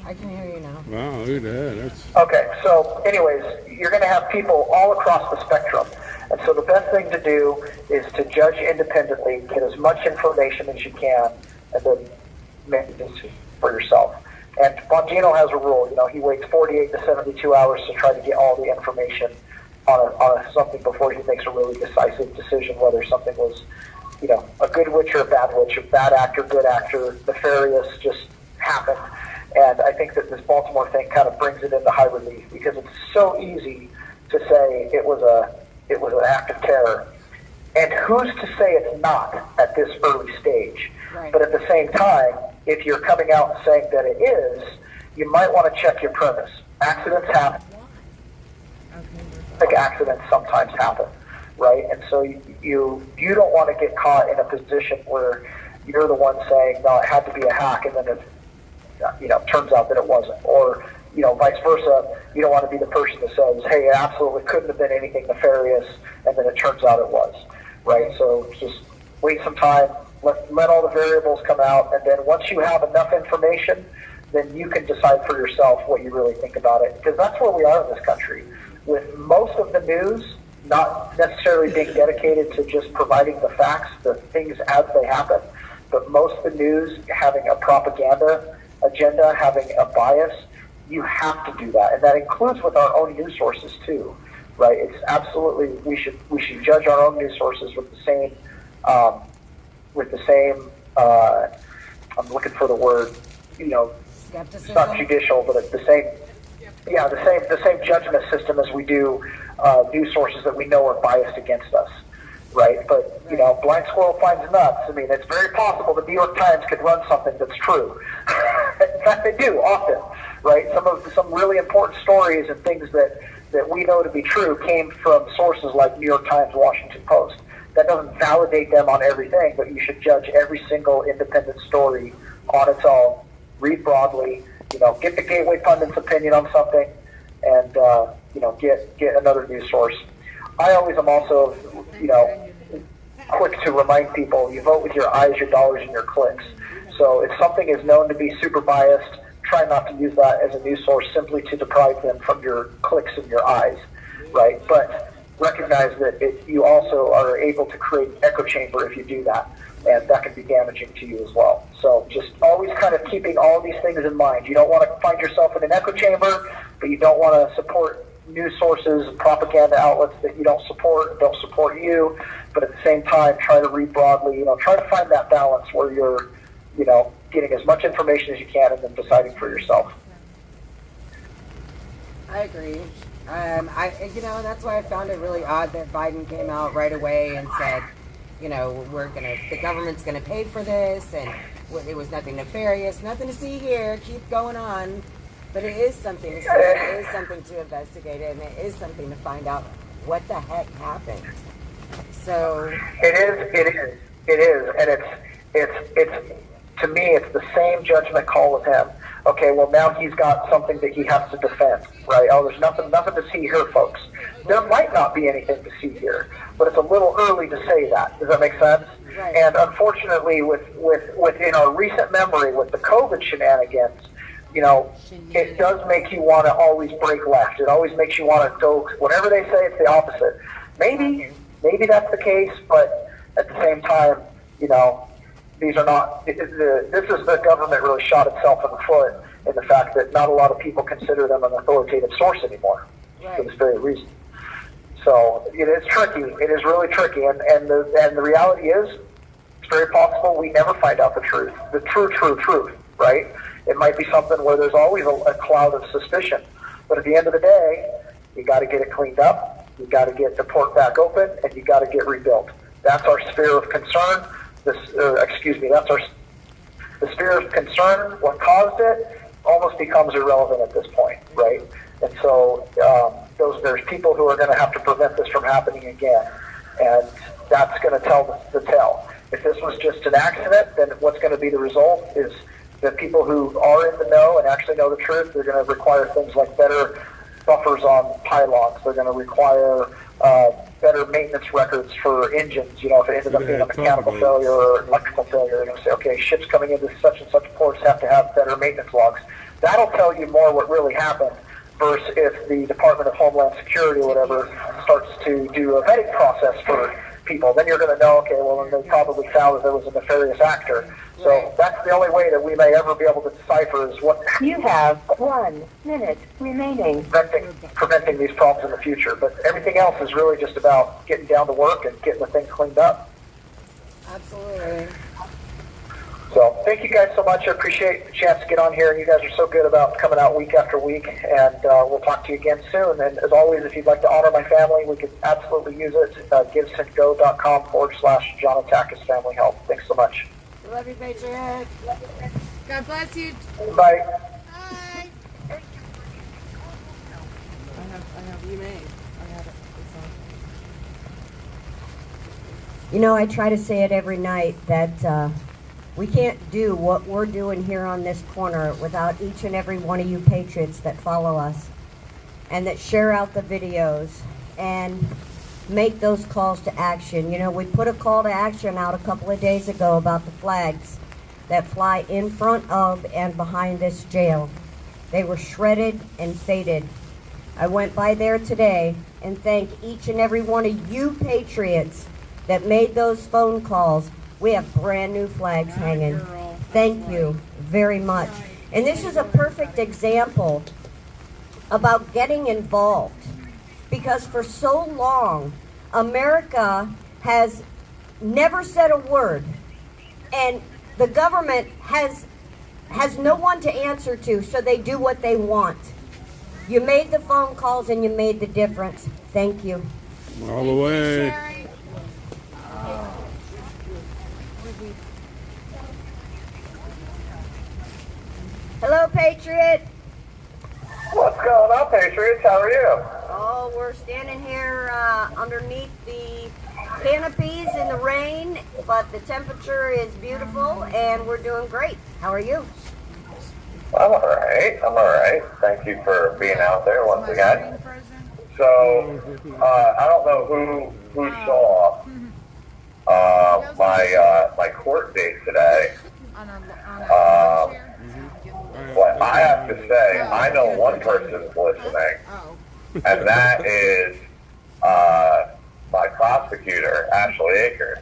Speaker 4: I can hear you now.
Speaker 1: Wow, look at that. That's
Speaker 12: okay. So, anyways, you're going to have people all across the spectrum, and so the best thing to do is to judge independently, get as much information as you can, and then make a decision for yourself. And Bongino has a rule. He waits 48 to 72 hours to try to get all the information on something before he makes a really decisive decision, whether something was, a good witch or a bad actor, good actor, nefarious, just happened. And I think that this Baltimore thing kind of brings it into high relief, because it's so easy to say it was an act of terror. And who's to say it's not at this early stage? Right. But at the same time, if you're coming out and saying that it is, you might want to check your premise. Accidents happen. Like accidents sometimes happen, right? And so you don't want to get caught in a position where you're the one saying, no, it had to be a hack, and then it turns out that it wasn't. Or vice versa. You don't want to be the person that says, hey, it absolutely couldn't have been anything nefarious, and then it turns out it was, right? So just wait some time. Let all the variables come out, and then once you have enough information, then you can decide for yourself what you really think about it. Because that's where we are in this country, with most of the news not necessarily being dedicated to just providing the facts, the things as they happen, but most of the news having a propaganda agenda, having a bias. You have to do that, and that includes with our own news sources too, right? It's absolutely we should judge our own news sources with the same. I'm looking for the word,
Speaker 4: skepticism.
Speaker 12: It's not judicial, but it's the same judgment system as we do news sources that we know are biased against us, right? But, blind squirrel finds nuts. I mean, it's very possible the New York Times could run something that's true. In fact, they do often, right? Some really important stories and things that we know to be true came from sources like New York Times, Washington Post. That doesn't validate them on everything, but you should judge every single independent story on its own. Read broadly, get the Gateway Pundit's opinion on something, and get another news source. I always am also, quick to remind people: you vote with your eyes, your dollars, and your clicks. So if something is known to be super biased, try not to use that as a news source simply to deprive them from your clicks and your eyes, right? But recognize that you also are able to create an echo chamber if you do that, and that can be damaging to you as well. So just always kind of keeping all these things in mind. You don't want to find yourself in an echo chamber, but you don't want to support news sources and propaganda outlets that you don't support you, but at the same time try to read broadly, try to find that balance where you're, getting as much information as you can and then deciding for yourself.
Speaker 4: I agree. That's why I found it really odd that Biden came out right away and said, the government's gonna pay for this, and it was nothing nefarious, nothing to see here, keep going on. But it is something to see, it is something to investigate, and it is something to find out what the heck happened. So
Speaker 12: it is, and it's to me, it's the same judgment call with him. Okay, well now he's got something that he has to defend, right? Oh, there's nothing to see here, folks. There might not be anything to see here, but it's a little early to say that. Does that make sense?
Speaker 4: Right.
Speaker 12: And unfortunately, within our recent memory with the COVID shenanigans, it does make you want to always break left. It always makes you want to go, whatever they say, it's the opposite. Maybe that's the case, but at the same time, these are not, this is the government really shot itself in the foot in the fact that not a lot of people consider them an authoritative source anymore for this very reason. So it is tricky. It is really tricky. And the reality is, it's very possible we never find out the truth, the truth, right? It might be something where there's always a cloud of suspicion. But at the end of the day, you got to get it cleaned up, you got to get the port back open, and you got to get rebuilt. That's our sphere of concern. That's the sphere of concern. What caused it almost becomes irrelevant at this point, right? And so there's people who are going to have to prevent this from happening again, and that's going to tell the tale. If this was just an accident, then what's going to be the result is that people who are in the know and actually know the truth, they're going to require things like better buffers on pylons. They're going to require better maintenance records for engines. If it ended up being a mechanical failure or electrical failure, they're going to say, okay, ships coming into such and such ports have to have better maintenance logs. That'll tell you more what really happened versus if the Department of Homeland Security or whatever starts to do a vetting process for people. Then you're going to know, okay, well, then they probably found that there was a nefarious actor. So that's the only way that we may ever be able to decipher is what
Speaker 2: You have 1 minute remaining.
Speaker 12: preventing these problems in the future. But everything else is really just about getting down to work and getting the thing cleaned up.
Speaker 4: absolutely.
Speaker 12: So thank you guys so much. I appreciate the chance to get on here. And you guys are so good about coming out week after week. And we'll talk to you again soon. And as always, if you'd like to honor my family, we could absolutely use it. GiveSendGo.com/John Attackis Family Help. Thanks so much.
Speaker 4: Love you, Patriot.
Speaker 3: God bless you.
Speaker 12: Bye.
Speaker 6: Bye.
Speaker 5: I have you may. I have it. It's on.
Speaker 2: I try to say it every night that we can't do what we're doing here on this corner without each and every one of you patriots that follow us and that share out the videos and make those calls to action. We put a call to action out a couple of days ago about the flags that fly in front of and behind this jail. They were shredded and faded. I went by there today and thank each and every one of you patriots that made those phone calls. We have brand new flags hanging. Thank you very much. And this is a perfect example about getting involved. Because for so long, America has never said a word, and the government has no one to answer to, so they do what they want. You made the phone calls and you made the difference. Thank you.
Speaker 1: All the way.
Speaker 2: Hello, Patriot.
Speaker 12: What's going on, Patriots? How are you?
Speaker 2: Oh, we're standing here underneath the canopies in the rain, but the temperature is beautiful and we're doing great. How are you?
Speaker 13: I'm all right. Thank you for being out there once again. So, I don't know who saw my court date today, have to say, I know one person's listening, and that is my prosecutor, Ashley Akers,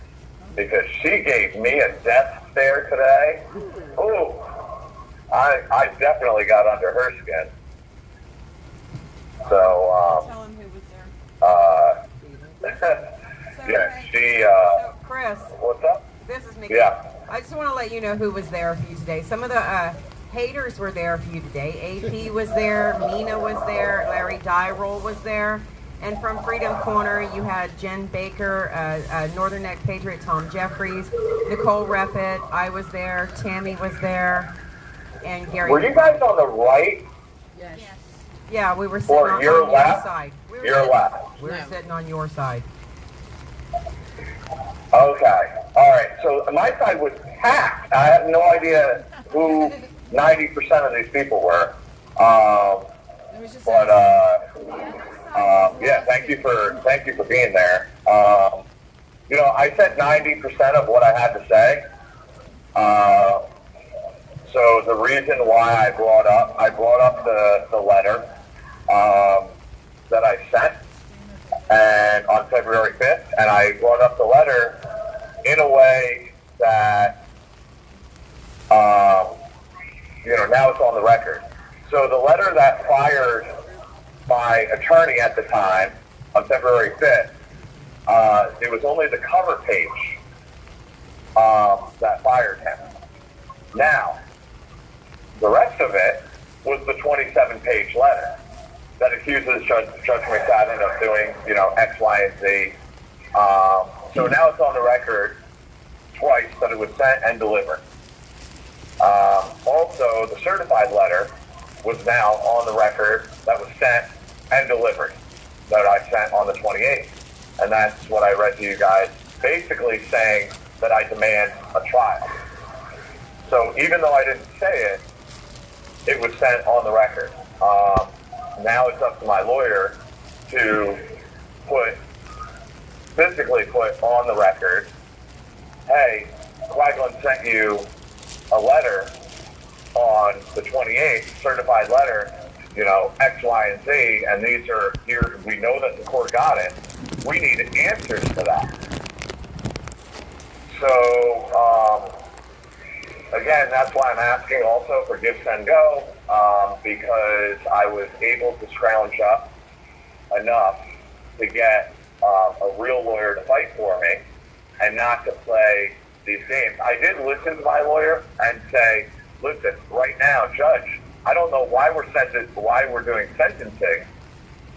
Speaker 13: because she gave me a death stare today. Ooh, I definitely got under her skin. So,
Speaker 4: Tell him who was there.
Speaker 13: yeah, she,
Speaker 4: So, Chris.
Speaker 13: What's up?
Speaker 4: This is Nikki.
Speaker 13: Yeah.
Speaker 4: I just want to let you know who was there for you today. Some of the haters were there for you today. AP was there, Mina was there, Larry Dyrol was there. And from Freedom Corner, you had Jen Baker, Northern Neck Patriot, Tom Jeffries, Nicole Reffitt, I was there, Tammy was there, and Gary.
Speaker 13: Were you guys on the right?
Speaker 4: Yes. Yeah, we were sitting
Speaker 13: Or
Speaker 4: on
Speaker 13: your
Speaker 4: your
Speaker 13: left?
Speaker 4: side.
Speaker 13: Your left.
Speaker 4: We were sitting on your side.
Speaker 13: Okay. All right. So my side was packed. I have no idea who 90% of these people were. Yeah. Thank you for being there. You know, I said 90% of what I had to say. So the reason why I brought up the letter that I sent and on February 5th, and I brought up the letter in a way that, you know, now it's on the record. So the letter that fired my attorney at the time on February 5th, it was only the cover page that fired him. Now, the rest of it was the 27-page letter that accuses Judge McFadden of doing, you know, X, Y, and Z. So now it's on the record twice that it was sent and delivered. Also, the certified letter was now on the record that was sent and delivered that I sent on the 28th. And that's what I read to you guys, basically saying that I demand a trial. So even though I didn't say it, it was sent on the record. Now it's up to my lawyer to physically put on the record, hey, Quagland sent you a letter on the 28th, certified letter, you know, X, Y, and Z, and these are here, we know that the court got it. We need answers to that. So, again, that's why I'm asking also for Give, Send, Go, because I was able to scrounge up enough to get a real lawyer to fight for me and not to play these games. I did listen to my lawyer and say, listen, right now, Judge, I don't know why we're doing sentencing,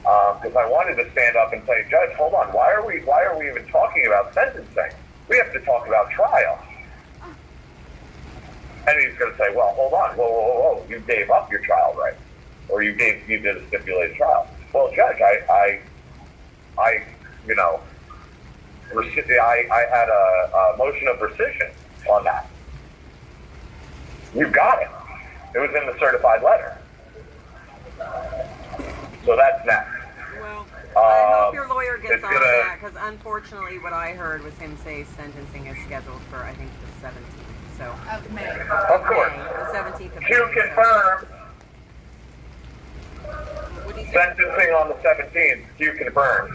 Speaker 13: because I wanted to stand up and say, Judge, hold on, why are we even talking about sentencing? We have to talk about trial. And he's going to say, well, hold on, whoa, you gave up your trial right, or you did a stipulated trial. Well, Judge, I you know, I had a motion of rescission on that. You got it. It was in the certified letter. So that's next.
Speaker 4: Well, I hope your lawyer gets on that, because unfortunately what I heard was him say sentencing is scheduled for, I think, the 17th. So,
Speaker 6: Of May.
Speaker 13: Of course.
Speaker 4: The 17th of May.
Speaker 13: To confirm, sentencing on the 17th, Q confirmed.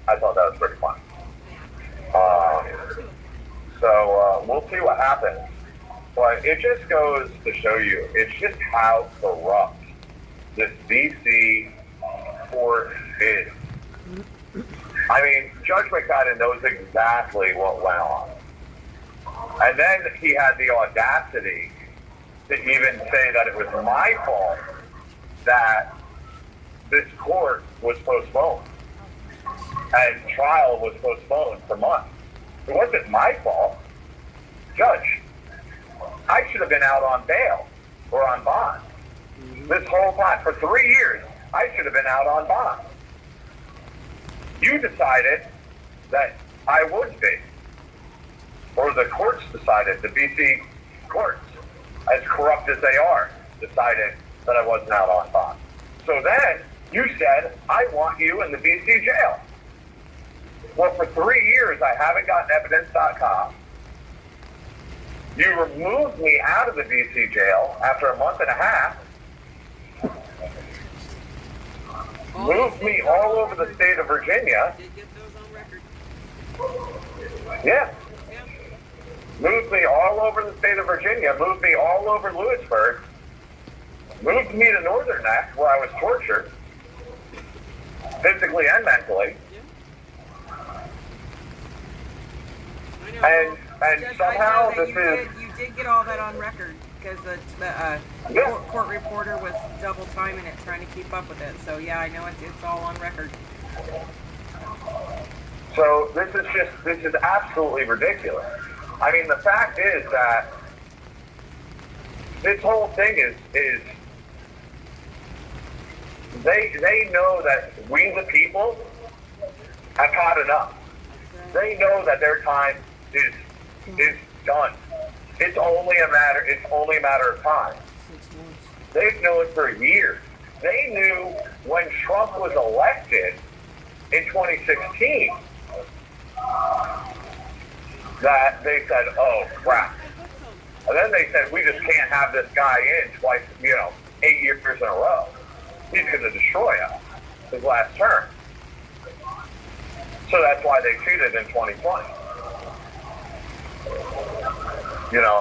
Speaker 13: I thought that was pretty fun. So we'll see what happens. But it just goes to show you, it's just how corrupt this D.C. court is. I mean, Judge McFadden knows exactly what went on. And then he had the audacity to even say that it was my fault that this court was postponed and trial was postponed for months. It wasn't my fault. Judge, I should have been out on bail or on bond. This whole time, for 3 years, I should have been out on bond. You decided that I would be. Or the courts decided, the BC courts, as corrupt as they are, decided that I wasn't out on bond. So then, you said, I want you in the BC jail. Well, for 3 years, I haven't gotten evidence.com. You removed me out of the BC jail after a month and a half. moved me all over the state of Virginia.
Speaker 5: Did get those on record.
Speaker 13: Yeah. Moved me all over the state of Virginia, moved me all over Lewisburg, moved me to Northern Neck, where I was tortured, physically and mentally. And
Speaker 4: Judge,
Speaker 13: somehow
Speaker 4: I know
Speaker 13: this
Speaker 4: that
Speaker 13: is...
Speaker 4: you did get all that on record, because the
Speaker 13: Yeah.
Speaker 4: court reporter was double timing it, trying to keep up with it. So yeah, I know it's all on record.
Speaker 13: So this is absolutely ridiculous. I mean, the fact is that this whole thing is they know that we the people have had enough. They know that their time is done. It's only a matter of time. They've known for years. They knew when Trump was elected in 2016 that they said, oh, crap. And then they said, we just can't have this guy in twice, 8 years in a row. He's going to destroy us, his last term. So that's why they cheated in 2020.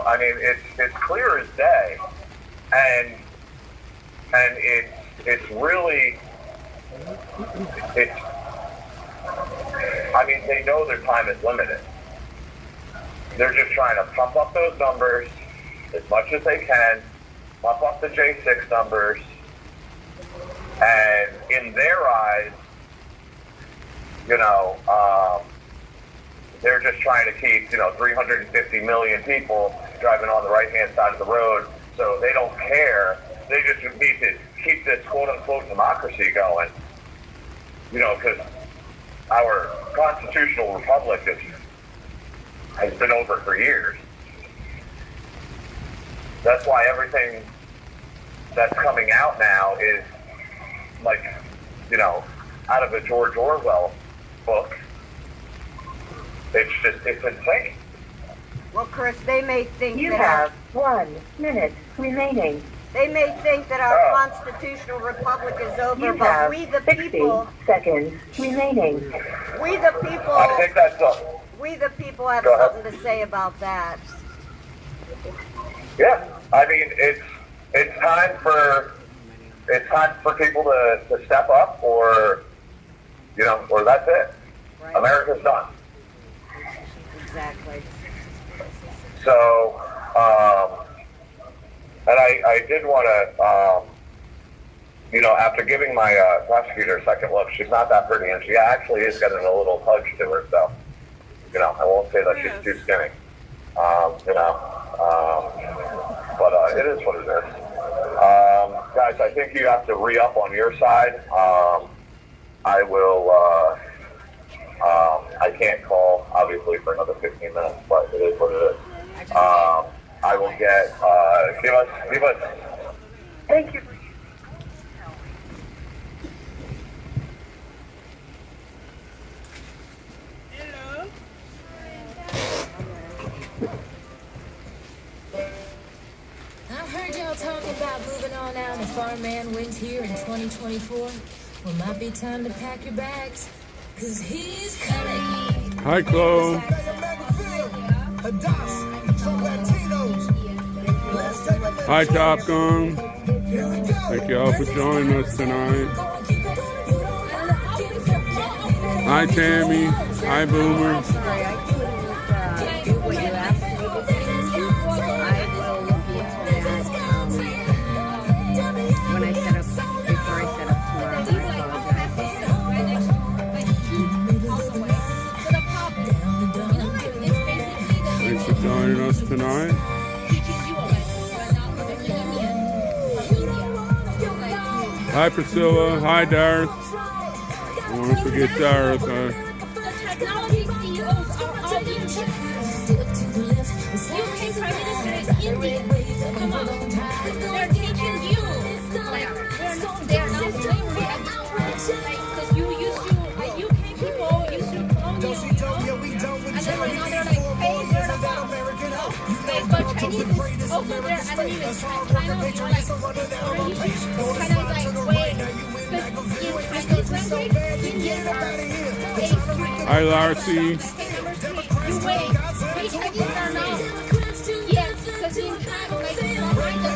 Speaker 13: I mean, it's clear as day. And it's really, I mean, they know their time is limited. They're just trying to pump up those numbers as much as they can, pump up the J6 numbers, and in their eyes, they're just trying to keep, 350 million people driving on the right-hand side of the road, so they don't care. They just need to keep this quote-unquote democracy going, because our constitutional republic has been over for years. That's why everything that's coming out now is like, out of a George Orwell book. It's insane.
Speaker 2: Well, Chris, they may think
Speaker 10: You
Speaker 2: that
Speaker 10: have 1 minute remaining.
Speaker 2: they may think that our constitutional republic is over,
Speaker 10: You
Speaker 2: but
Speaker 10: have
Speaker 2: we the
Speaker 10: 60
Speaker 2: people,
Speaker 10: seconds remaining.
Speaker 2: we the people,
Speaker 13: I think that's all.
Speaker 2: we the people have
Speaker 13: Go ahead.
Speaker 2: something to say about that.
Speaker 13: Yeah, I mean, it's time for people to step up, or or that's it.
Speaker 2: Right.
Speaker 13: America's done.
Speaker 2: Exactly.
Speaker 13: So, and I did want to, after giving my prosecutor a second look, she's not that pretty, and she actually is getting a little pudge to her. So, I won't say that she's too skinny. But it is what it is. Guys, I think you have to re-up on your side. I will, I can't call, obviously, for another 15 minutes, but it is what it is. I will get, give us, thank you.
Speaker 14: I heard y'all talking about moving on out and Farm Man wins here in 2024. Well, might be time to pack your bags, cause he's coming.
Speaker 1: Hi, Chloe. Hi, Top Gun. Thank you all for joining us tonight. Hi, Tammy. Hi, Boomer.
Speaker 2: Sorry, I couldn't do what you asked me to do. I will look into that when I set up, before I set up tomorrow.
Speaker 1: Thanks for joining us tonight. Hi, Priscilla. Hi, Darth. I don't want to forget Darth.
Speaker 14: Technology CEOs are all Indian. UK Prime Minister is Indian. Come on. They're teaching you. They are not slavery and because you used to, UK people used to clone you, and then right now they're like, hey, they're the boss. But Chinese is also there. I don't even China is like, China is like way, because in Chinese language, Indians are A3.
Speaker 1: Hi, Larcy.
Speaker 14: You wait, we Chinese are now. Yes, because in China, like, behind the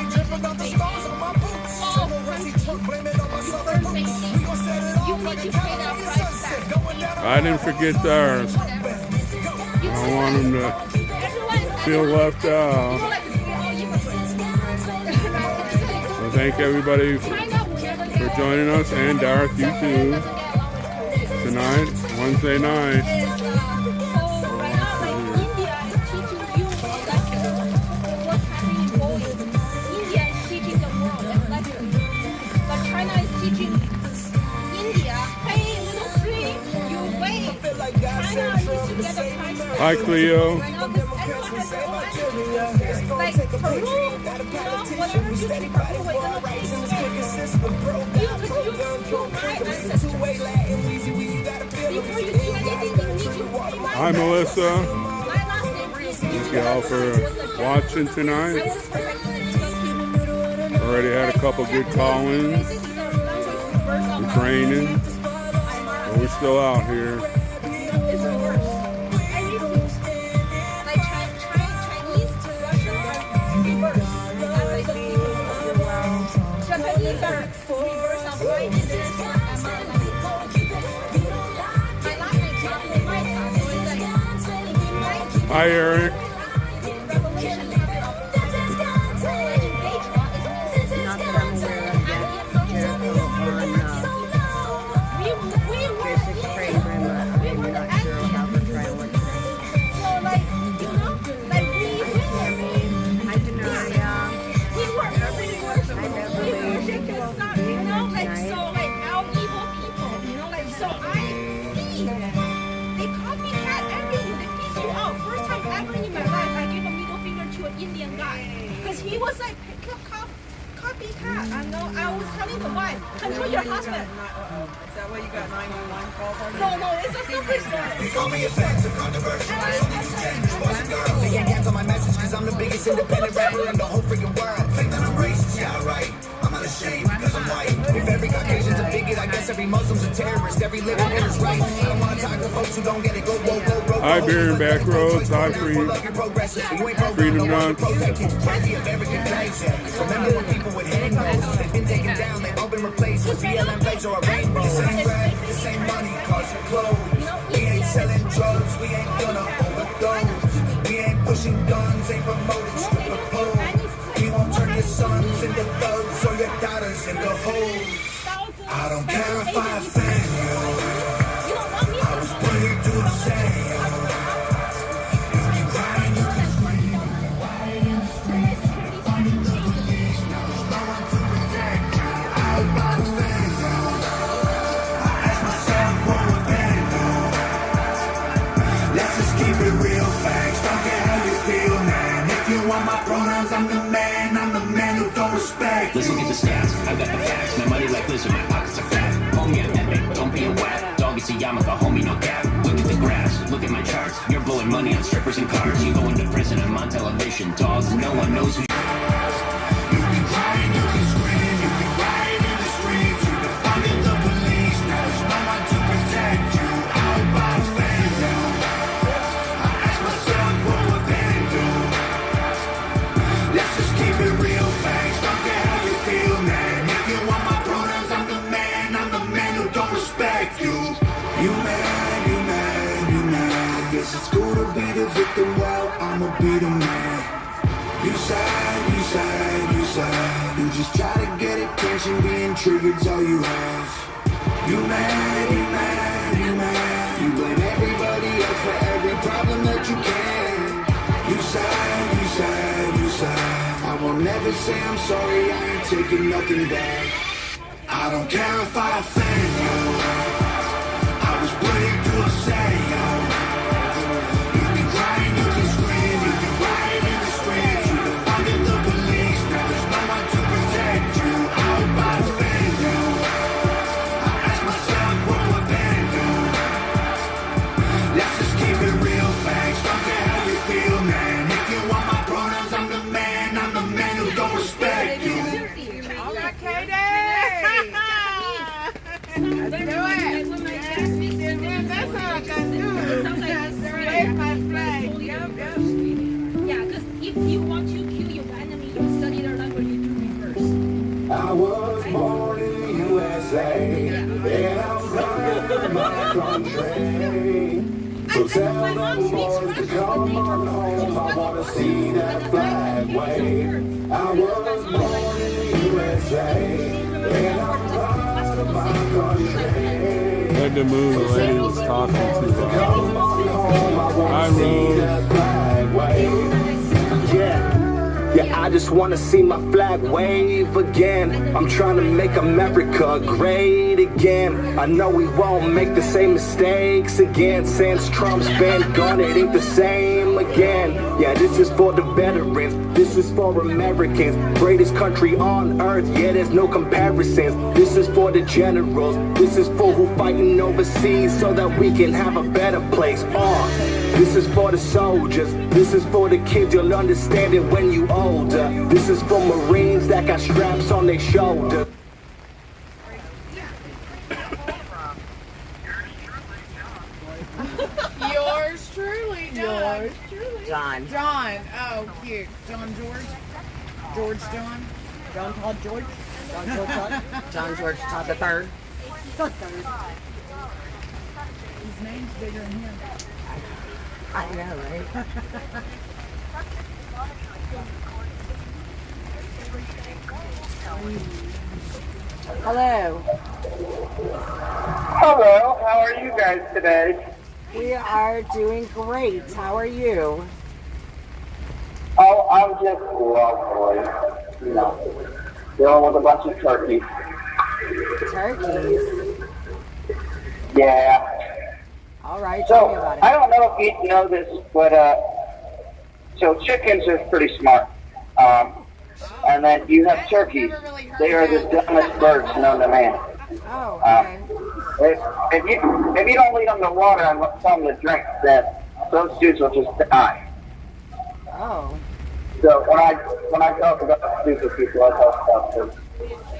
Speaker 14: you need to pay that price back.
Speaker 1: I didn't forget theirs. I don't want them to feel left out. So thank everybody for joining us, and Darth, you too. Tonight, Wednesday night. Hi, Cleo.
Speaker 14: Like Peru, you know, whatever you do, Peru, we're gonna take you my ancestors. Before you do anything, you need to pay my
Speaker 1: Hi, Melissa.
Speaker 14: My last name is
Speaker 1: Thank you all for watching tonight. Already had a couple good call-ins. It's raining, but we're still out here.
Speaker 14: It's the worst. Like Chinese, Russian are reverse. Japanese are reverse of my business. My last name is my time, so it's like
Speaker 1: Hi, Eric.
Speaker 14: Revelation
Speaker 2: Not that I'm aware of yet. Jericho on J6 program. I'm not sure about the trial.
Speaker 14: So like, you know, like we
Speaker 2: I deny,
Speaker 14: we were ridiculous, you know, like so like our evil people, you know, like so I see they copycat everything, they piece you out. First time ever in my life I gave a middle finger to an Indian guy because he was like copycat. I know. I was telling the wife, control your husband.
Speaker 5: Is that why you got 911 call for me?
Speaker 14: No, it's a separate story.
Speaker 7: Call me offensive, controversial. Boys and girls, they can't cancel my message because I'm the biggest independent rapper in the whole freaking world. Think that I'm racist, yeah, right. I'm unashamed because I'm white. If every Caucasian's a bigot, I guess every Muslim's a terrorist. Every living here is right. I don't want to talk to folks who don't get it. Go, go, go, go.
Speaker 1: Hi, Beer and Back Roads. Hi, Freedom Nuts.
Speaker 7: Remember when people would hang those? They've been taken down, they've all been replaced with BLM flags or a rainbow. Same bread, the same money, cause you clothes. We ain't selling drugs, we ain't gonna overdose. We ain't pushing guns, ain't promoting stripper poles. We won't turn your sons into thugs or your daughters into hoes. I don't care if I offend you. I was put here to say you. You can cry and you can scream. You can riot in the streets. Under the police, now there's no one to protect you. Out by the fence. I ask myself what would Ben do? Let's just keep it real facts. Don't care how you feel, man. If you want my pronouns, I'm the man. I'm the man who don't respect.
Speaker 15: Let's look at the stats. I got the facts. My money like lizard, my pockets are fat. Homie, I'm epic. Don't be a whack. Dog, it's a yarmulke, homie, no cap. Look at the graphs. Look at my charts. You're blowing money on strippers and cars. You going to prison. I'm on television. Dogs, no one knows who.
Speaker 7: You can cry and you can scream. You can riot in the streets. You can find in the police. Now there's no one to protect you. Out by the fence. I ask myself what would Ben do? Let's just keep it real facts. Don't care how you feel, man. If you want my pronouns, I'm the man. I'm the man who don't respect you. You mad, you mad, you mad. Guess it's cool to be the victim while I'ma be the man. You sad, you sad, you sad. You just try to get attention, being triggered's all you have. You mad, you mad, you mad. You blame everybody else for every problem that you can. You sad, you sad, you sad. I will never say I'm sorry, I ain't taking nothing back. I don't care if I offend you. I was put here to say you. You can cry and you can scream. You can riot in the streets. You can find in the police. Now there's no one to protect you. Out by the fence. I ask myself what would Ben do? Let's just keep it real facts. Don't care how you feel, man. If you want my pronouns, I'm the I was born in the USA, and I'm proud of my country. So tell them boys to come on home. I wanna see that flag wave. I was born in the USA, and I'm proud of my country.
Speaker 1: Like the moon, the lady was talking to I rose.
Speaker 16: Yeah, I just wanna see my flag wave again. I'm trying to make America great again. I know we won't make the same mistakes again. Since Trump's been gone, it ain't the same again. Yeah, this is for the veterans, this is for Americans. Greatest country on earth, yeah, there's no comparisons. This is for the generals, this is for who fighting overseas so that we can have a better place. This is for the soldiers, this is for the kids, you'll understand it when you older. This is for Marines that got straps on their shoulders.
Speaker 17: Yours truly, John.
Speaker 2: Yours truly. John.
Speaker 17: John. Oh, cute. John George. George John.
Speaker 2: John Todd George. John George Todd. John George Todd the third.
Speaker 17: His name's bigger than him.
Speaker 2: I know, right? Hello.
Speaker 18: Hello, how are you guys today?
Speaker 2: We are doing great. How are you?
Speaker 18: Oh, I'm just lovely. You know, dealing with a bunch of turkeys.
Speaker 2: Turkeys?
Speaker 18: Yeah.
Speaker 2: All right, tell me about it.
Speaker 18: I don't know if you know this, but so chickens are pretty smart. And then you have turkeys. They are the dumbest birds known to man.
Speaker 2: Oh, okay.
Speaker 18: If you don't lead them to water and tell them to drink, then those dudes will just die.
Speaker 2: Oh.
Speaker 18: So when I talk about stupid people, I talk about them.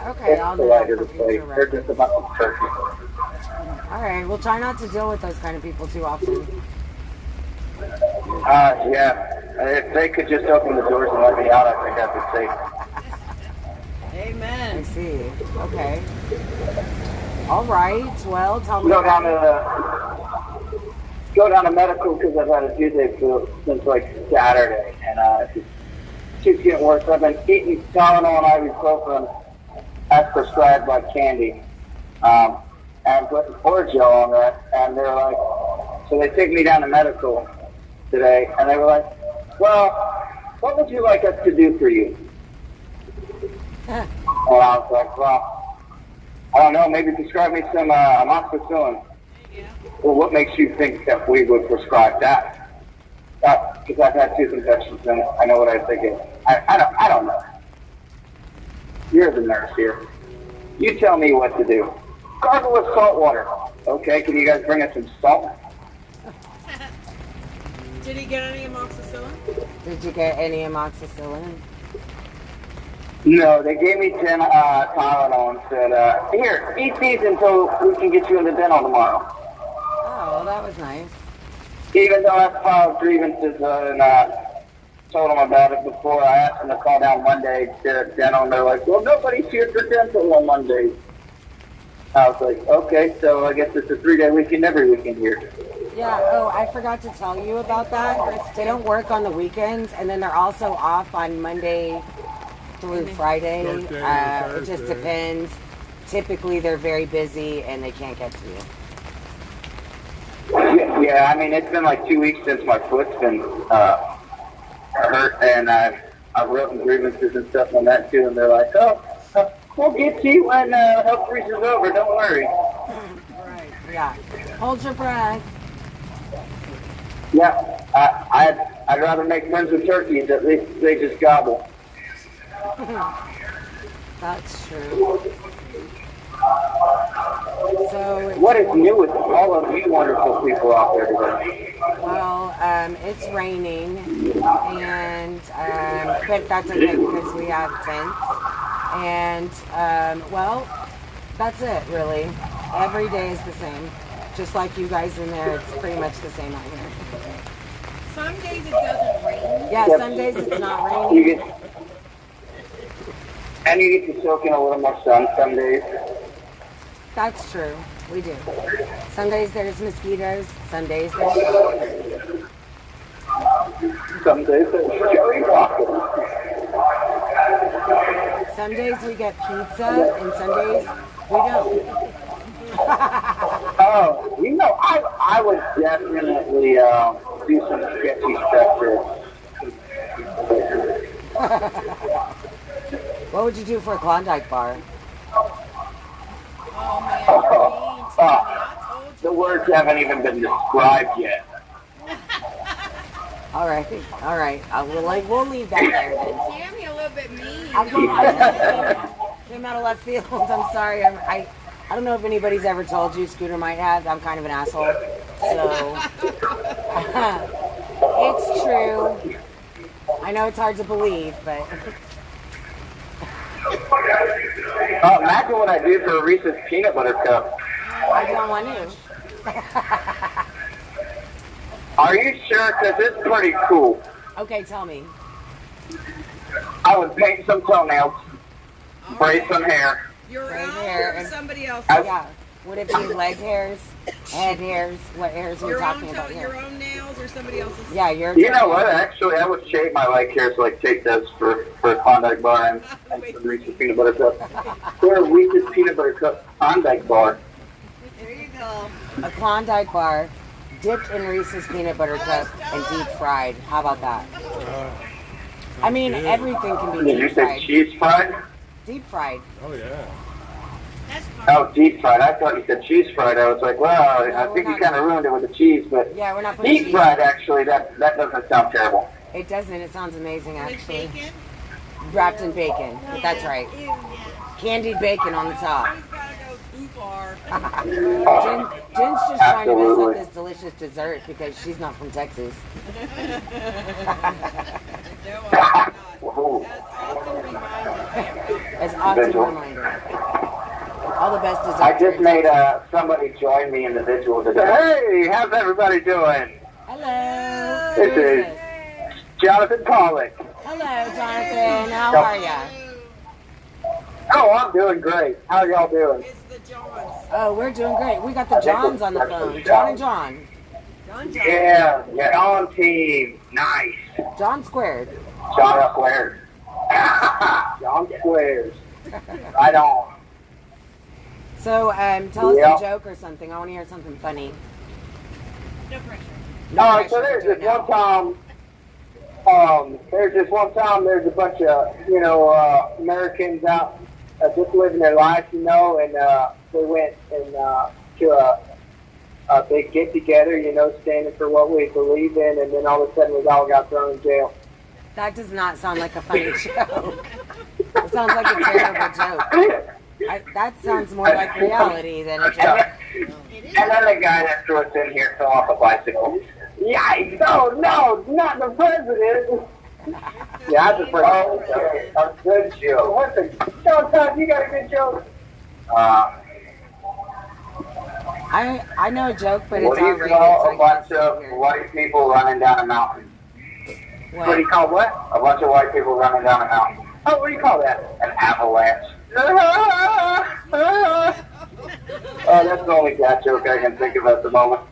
Speaker 2: Okay,
Speaker 18: it's
Speaker 2: I'll
Speaker 18: the
Speaker 2: do
Speaker 18: light
Speaker 2: that
Speaker 18: of the
Speaker 2: for
Speaker 18: plate.
Speaker 2: future
Speaker 18: They're
Speaker 2: reference.
Speaker 18: just a bunch of turkeys.
Speaker 2: All right, we'll try not to deal with those kind of people too often.
Speaker 18: Yeah. If they could just open the doors and let me out, I think I'd be safe.
Speaker 2: Amen. I see. Okay. All right. Well, tell me.
Speaker 18: Go down to medical because I've had a toothache since like Saturday, and it keeps getting worse. I've been eating Tylenol and ibuprofen as prescribed by Candy, and putting Vigil on that, and they're like, so they take me down to medical today, and they were like, well, what would you like us to do for you? And I was like, well, I don't know, maybe prescribe me some amoxicillin. Well, what makes you think that we would prescribe that? Because I've had tooth infections and I know what I'm thinking. I don't know. You're the nurse here. You tell me what to do. Gargle with salt water. Okay, can you guys bring us some salt?
Speaker 17: Did he get any amoxicillin?
Speaker 2: Did you get any amoxicillin?
Speaker 18: No, they gave me 10 Tylenol and said, here, eat these until we can get you in the dental tomorrow.
Speaker 2: Oh, well, that was nice.
Speaker 18: Even though I filed grievances and told them about it before, I asked them to call down Monday to dental, and they're like, well, nobody's here for dental on Mondays. I was like, okay, so I guess it's a 3-day weekend every weekend here.
Speaker 2: Yeah, oh, I forgot to tell you about that. They don't work on the weekends, and then they're also off on Monday through Friday. It just depends. Typically, they're very busy, and they can't get to you.
Speaker 18: Yeah, I mean, it's been like 2 weeks since my foot's been hurt, and I've written grievances and stuff on that too, and they're like, oh, we'll get to you when health freeze is over, don't worry.
Speaker 2: Right, yeah. Hold your breath.
Speaker 18: Yeah, I'd rather make friends with turkeys, at least they just gobble.
Speaker 2: That's true. So
Speaker 18: what is new with all of you wonderful people out there today?
Speaker 2: Well, it's raining, and but that's okay because we have tents. And well, that's it really. Every day is the same. Just like you guys in there, it's pretty much the same out here.
Speaker 17: Some days it doesn't rain.
Speaker 2: Yeah, some days it's not raining.
Speaker 18: And you get to soak in a little more sun some days.
Speaker 4: That's true. We do. Some days there's mosquitoes. Some days there's bugs.
Speaker 18: Some days there's cherry blossom.
Speaker 4: Some days we get pizza, and some days we don't.
Speaker 18: Oh, you know, I would definitely do some sketchy stuff here.
Speaker 4: What would you do for a Klondike bar?
Speaker 18: The words haven't even been described yet.
Speaker 4: All right. We'll leave that there then.
Speaker 6: Tammy a little bit mean.
Speaker 4: Came out of left field. I'm sorry. I don't know if anybody's ever told you. Scooter might have. I'm kind of an asshole. So it's true. I know it's hard to believe, but.
Speaker 18: Imagine what I do for a Reese's peanut butter cup.
Speaker 4: I don't want to.
Speaker 18: Are you sure? Because it's pretty cool.
Speaker 4: Okay, tell me.
Speaker 18: I would paint some toenails, braid some hair.
Speaker 6: Your
Speaker 4: Braid
Speaker 6: own
Speaker 4: hair
Speaker 6: or
Speaker 4: and-
Speaker 6: somebody else?
Speaker 4: Yeah. Would it be leg hairs, head hairs? What hairs are we
Speaker 6: Your
Speaker 4: talking
Speaker 6: own,
Speaker 4: about
Speaker 6: your
Speaker 4: here?
Speaker 6: own nails or somebody else's?
Speaker 4: Yeah,
Speaker 18: You know what? Actually, I would shave my leg hairs like Tate does for a Klondike bar and some Reese's peanut butter cup. Or a Reese's peanut butter cup Klondike bar.
Speaker 6: There you go.
Speaker 4: A Klondike bar dipped in Reese's peanut butter cup and deep fried. How about that? I mean, everything can be
Speaker 18: Did you
Speaker 4: deep
Speaker 18: say
Speaker 4: fried.
Speaker 18: cheese fried?
Speaker 4: Deep fried.
Speaker 1: Oh, yeah.
Speaker 18: Oh, deep fried. I thought you said cheese fried. I was like, well, I think you kind of ruined it with the cheese, but
Speaker 4: Yeah, we're not putting
Speaker 18: deep
Speaker 4: cheese.
Speaker 18: fried, actually, that doesn't sound terrible.
Speaker 4: It doesn't. It sounds amazing, actually. Wrapped in bacon. But that's right. Candied bacon on the top. Jen's just trying to mess up this delicious dessert because she's not from Texas. As often
Speaker 18: Vigil.
Speaker 4: reminder. All the best desserts.
Speaker 18: I just made somebody join me in the Vigil today. Hey, how's everybody doing?
Speaker 4: Hello.
Speaker 18: This is Jonathan Pollock.
Speaker 4: Hello, Jonathan. How are ya?
Speaker 18: Oh, I'm doing great. How are y'all doing?
Speaker 4: Oh, we're doing great. We got the Johns on the phone. John and John.
Speaker 18: Yeah, on team. Nice.
Speaker 4: John squared.
Speaker 18: John squared. John squares. Right on.
Speaker 4: So, tell us
Speaker 18: Yeah.
Speaker 4: a joke or something. I want to hear something funny.
Speaker 6: No pressure.
Speaker 18: So there's this one time. There's a bunch of Americans out just living their life, and they went to a big get together, standing for what we believe in, and then all of a sudden we all got thrown in jail.
Speaker 4: That does not sound like a funny joke. It sounds like a terrible joke. That sounds more like reality than a joke.
Speaker 18: And then the guy that threw us in here fell off a bicycle. Yikes! No, not the president. Yeah, that's a good joke. What's a you got a good joke?
Speaker 4: I know a joke, but it's
Speaker 18: What do you
Speaker 4: outrageous.
Speaker 18: call a bunch of white people running down a mountain? What do you call what? A bunch of white people running down a mountain. Oh, what do you call that? An avalanche. Oh, that's the only dad joke I can think of at the moment.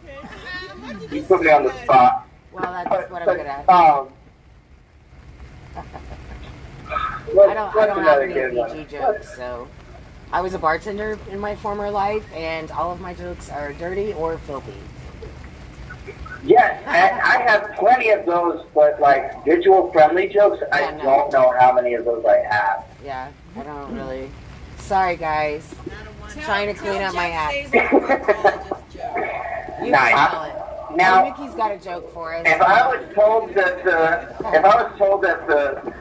Speaker 18: You put me on the spot.
Speaker 4: Well, that's what I'm good at.
Speaker 18: I
Speaker 4: I don't have any PG jokes, so I was a bartender in my former life, and all of my jokes are dirty or filthy.
Speaker 18: Yes, and I have plenty of those, but like visual-friendly jokes, I don't know how many of those I have.
Speaker 4: Yeah, I don't really. Sorry, guys. Trying to clean up my act. You
Speaker 18: Nice.
Speaker 4: can tell it.
Speaker 18: Now,
Speaker 4: Mickey's got a joke for us.
Speaker 18: If I was told that the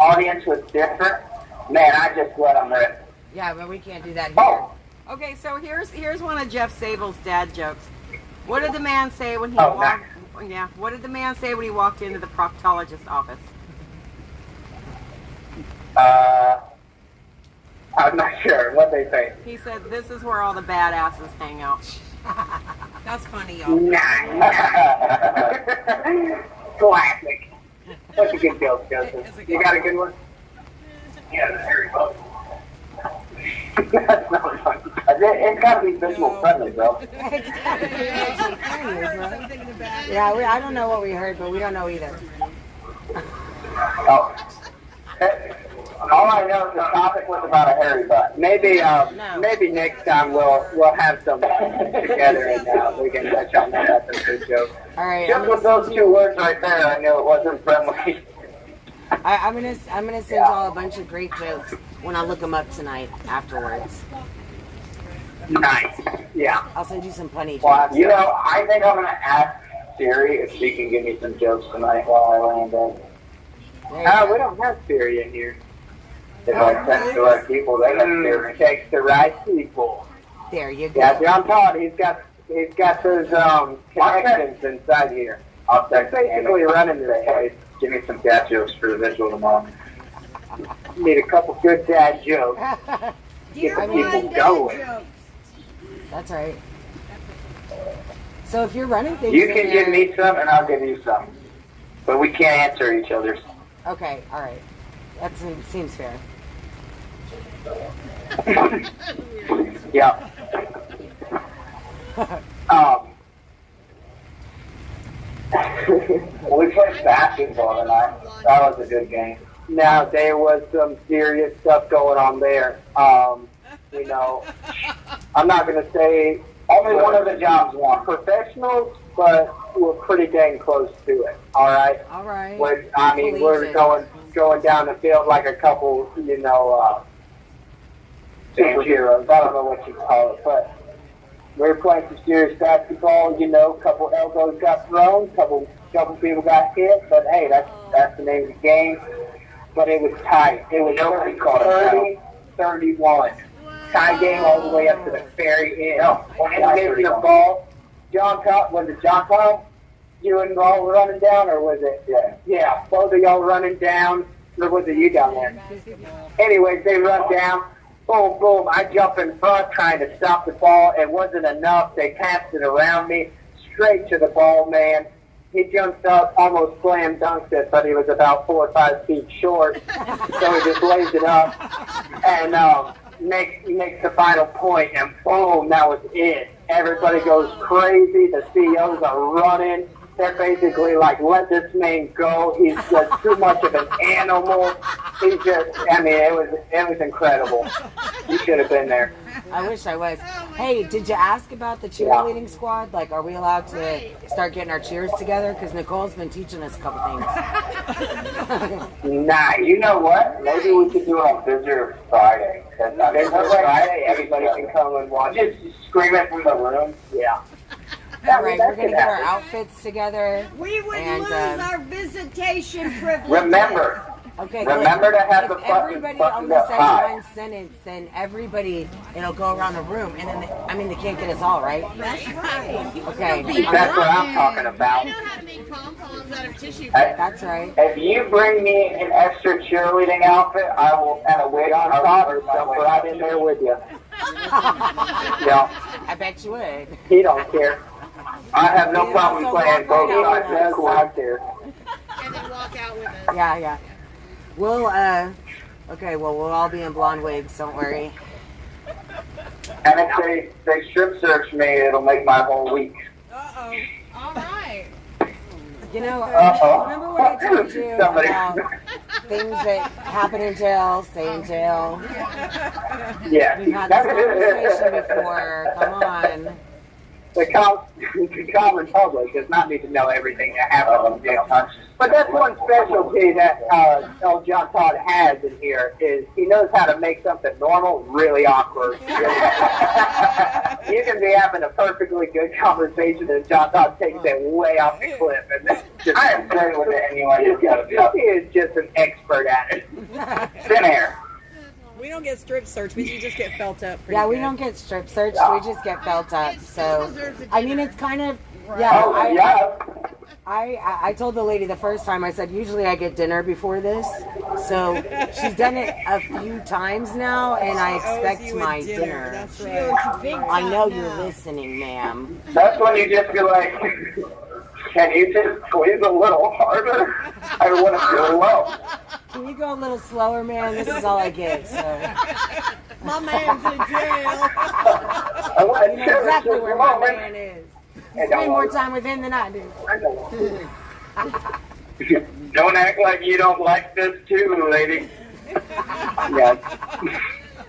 Speaker 18: audience was different, man, I just let them rip.
Speaker 4: Yeah, but we can't do that here.
Speaker 18: Oh.
Speaker 19: Okay, so here's one of Jeff Sable's dad jokes. What did the man say when he walked? Yeah, what did the man say when he walked into the proctologist office?
Speaker 18: I'm not sure what they say.
Speaker 19: He said, "This is where all the badasses hang out."
Speaker 6: That's funny, y'all.
Speaker 18: Classic. That's a good joke, Joseph. You got a good one? Yeah, there you go. That's not funny. It's got to be visual friendly, bro.
Speaker 19: Yeah, I don't know what we heard, but we don't know either.
Speaker 18: Oh. All I know is the topic was about a hairy butt. Maybe next time we'll have some together and we can touch on that. That's a good joke.
Speaker 19: All right.
Speaker 18: Just with those 2 words right there, I knew it wasn't friendly.
Speaker 19: I'm gonna send y'all a bunch of great jokes when I look them up tonight afterwards.
Speaker 18: Nice. Yeah.
Speaker 19: I'll send you some funny jokes.
Speaker 18: Well, you know, I think I'm gonna ask Siri if she can give me some jokes tonight while I lay in bed. We don't have Siri in here. If I text the right people, they got Siri. Text the right people.
Speaker 19: There you go.
Speaker 18: Yeah, John Todd, he's got those connections inside here. I'll text basically running this place. Give me some dad jokes for the Vigil tomorrow. Need a couple good dad jokes. Get the people going.
Speaker 19: That's right. So if you're running things,
Speaker 18: you can give me some and I'll give you some, but we can't answer each other's.
Speaker 19: Okay, all right. That seems fair.
Speaker 18: Yeah. Well, we played basketball tonight. That was a good game. Now, there was some serious stuff going on there. You know, I'm not going to say only one of the jobs won. Professionals, but we're pretty dang close to it. All right?
Speaker 19: All right.
Speaker 18: We're going down the field like a couple, superheroes. I don't know what you call it, but we were playing some serious basketball. You know, a couple elbows got thrown, couple people got hit, but hey, that's the name of the game. But it was tight. It was 30-31. Tie game all the way up to the very end. And getting the ball. Was it John Todd? You and all running down, or was it? Yeah, both of y'all running down. Or was it you down there? Anyways, they run down. Boom, boom. I jump in front trying to stop the ball. It wasn't enough. They passed it around me. Straight to the ball, man. He jumps up, almost slam dunks it, but he was about 4 or 5 feet short. So he just lays it up and makes the final point, and boom, that was it. Everybody goes crazy. The CEOs are running. They're basically like, let this man go. He's just too much of an animal. He's just, it was incredible. You should have been there.
Speaker 19: I wish I was. Hey, did you ask about the cheerleading squad? Like, are we allowed to start getting our cheers together? Because Nicole's been teaching us a couple things.
Speaker 18: Nah, you know what? Maybe we could do it on Visitor Friday. Because on Visitor Friday, everybody can come and watch. Just scream it from the room. Yeah.
Speaker 19: All right, we're going to get our outfits together.
Speaker 2: We would lose our visitation privilege.
Speaker 18: Remember
Speaker 19: to
Speaker 18: have the
Speaker 19: everybody
Speaker 18: button
Speaker 19: only
Speaker 18: up
Speaker 19: says
Speaker 18: high.
Speaker 19: one sentence, then everybody, it'll go around the room. And then, they can't get us all, right?
Speaker 2: That's right.
Speaker 19: Okay.
Speaker 18: That's what I'm talking about.
Speaker 19: That's right.
Speaker 18: If you bring me an extra cheerleading outfit, I will, and a wig on top, jump right in there with you. Yeah.
Speaker 19: I bet you would.
Speaker 18: He don't care. I have no problem playing both sides of the court out there.
Speaker 6: And then walk out with us.
Speaker 19: Yeah. We'll, we'll all be in blonde wigs, don't worry.
Speaker 18: And if they strip search me, it'll make my whole week.
Speaker 6: Uh-oh. All right.
Speaker 19: You know, remember what I told you about things that happen in jail, stay in jail?
Speaker 18: Yeah.
Speaker 19: We've had this conversation before. Come on.
Speaker 18: The common public does not need to know everything that happens in jail. But that's one specialty that old John Todd has in here, is he knows how to make something normal really awkward. You can be having a perfectly good conversation and John Todd takes it way off the cliff. And I am great with it anyway. He is just an expert at it. Thin air.
Speaker 6: We don't get strip searched, we just get felt up.
Speaker 19: Yeah, we don't get strip searched, we just get felt up. So, it's kind of, I told the lady the first time, I said, usually I get dinner before this. So she's done it a few times now, and I expect my dinner.
Speaker 6: That's right.
Speaker 19: I know you're listening, ma'am.
Speaker 18: That's when you just be like, can you just squeeze a little harder? I want to feel low.
Speaker 19: Can you go a little slower, man? This is all I get. So.
Speaker 6: My man's in jail.
Speaker 19: You know exactly where my man is. You spend more time with him than I do.
Speaker 18: Don't act like you don't like this too, lady. Yeah.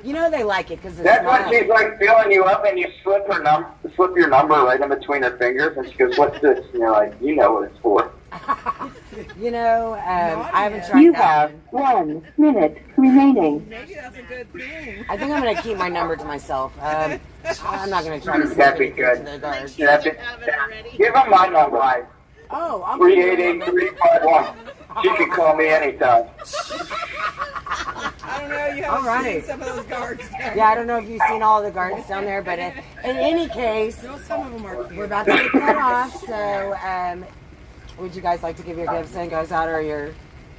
Speaker 19: You know they like it because
Speaker 18: that's why she's like filling you up, and you slip your number right in between her fingers, and she goes, "What's this?" And you're like, "You know what it's for."
Speaker 19: You know, I haven't tried
Speaker 18: You
Speaker 19: that
Speaker 18: have 1 minute remaining.
Speaker 6: Maybe that's a good thing.
Speaker 19: I think I'm going to keep my number to myself. I'm not going to try to send
Speaker 18: That'd be
Speaker 19: anything
Speaker 18: good.
Speaker 19: to the guards.
Speaker 18: Give them my number.
Speaker 19: Oh, I'm
Speaker 18: 388-351. She can call me anytime.
Speaker 6: I don't know. You haven't seen some of those guards down
Speaker 19: Yeah, I don't know if you've seen all the guards down there, but in any case,
Speaker 6: some of them are cute.
Speaker 19: we're about to get cut off. So, would you guys like to give your gifts and goes out or your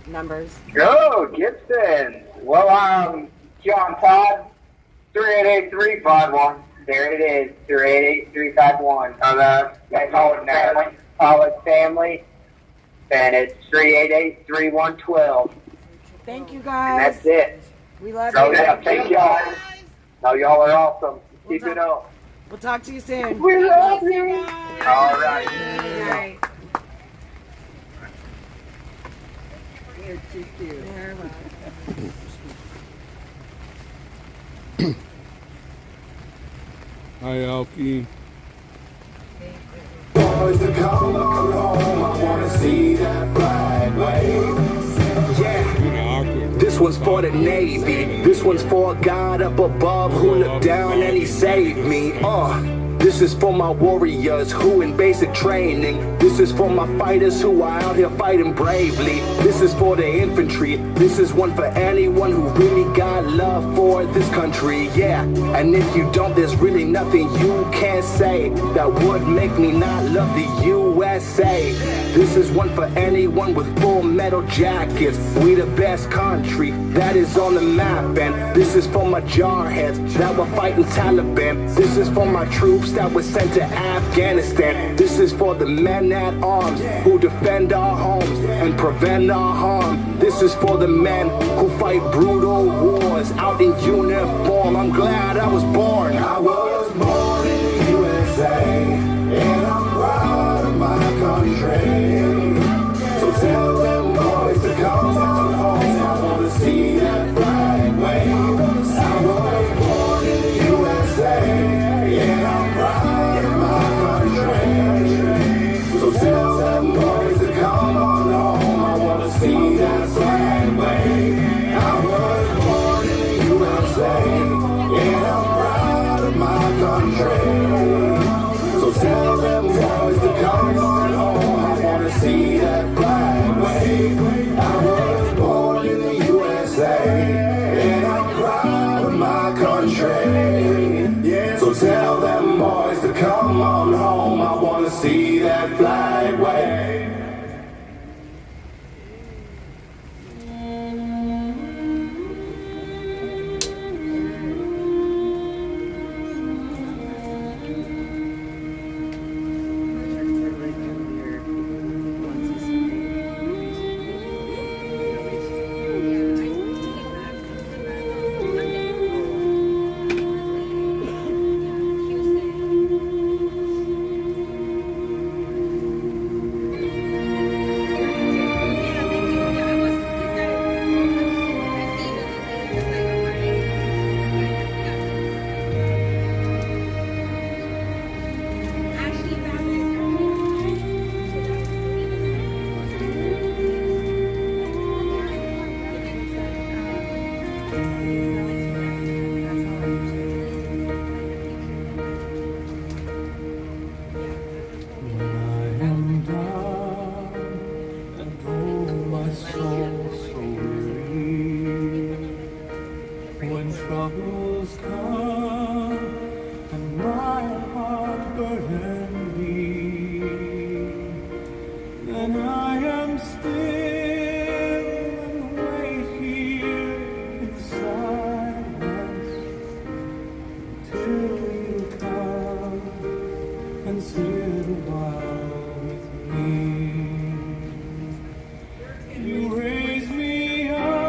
Speaker 19: numbers?
Speaker 18: Go, Gibson. Well, John Todd, 388-351. There it is, 388-351. Call it family. And it's 388-3112.
Speaker 19: Thank you,
Speaker 18: And
Speaker 19: guys.
Speaker 18: that's it.
Speaker 19: We love
Speaker 18: So,
Speaker 19: you.
Speaker 18: yeah, thank y'all. No, y'all are awesome. Keep it up.
Speaker 19: We'll talk to you soon.
Speaker 18: We love you. All right.
Speaker 19: Good night.
Speaker 6: You're too cute.
Speaker 1: Hi, Alki.
Speaker 7: Boys to come on home, I wanna see that flag wave.
Speaker 16: This one's for the Navy. This one's for a God up above who looked down and he saved me. This is for my warriors who in basic training. This is for my fighters who are out here fighting bravely. This is for the infantry. This is one for anyone who really got love for this country, yeah. And if you don't, there's really nothing you can say that would make me not love the USA. This is one for anyone with full metal jackets. We the best country that is on the map. And this is for my jarheads that were fighting Taliban. This is for my troops that were sent to Afghanistan. This is for the men at arms who defend our homes and prevent our harm. This is for the men who fight brutal wars out in uniform. I'm glad I was born.
Speaker 7: I was born in the USA, and I'm proud of my country. So tell them boys to come on home. I wanna see that flag wave. I was born in the USA, and I'm proud of my country. So tell them boys to come on home. I wanna see that flag wave. I was born in the USA, and I'm proud of my country. So tell them boys to come on home. I wanna see that flag wave. I was born in the USA, and I'm proud of my country. Yeah. So tell them boys to come on home. I wanna see that flag wave. Troubles come and my heart burden me, then I am still and wait here in silence till you come and sit a while with me. You raise me up.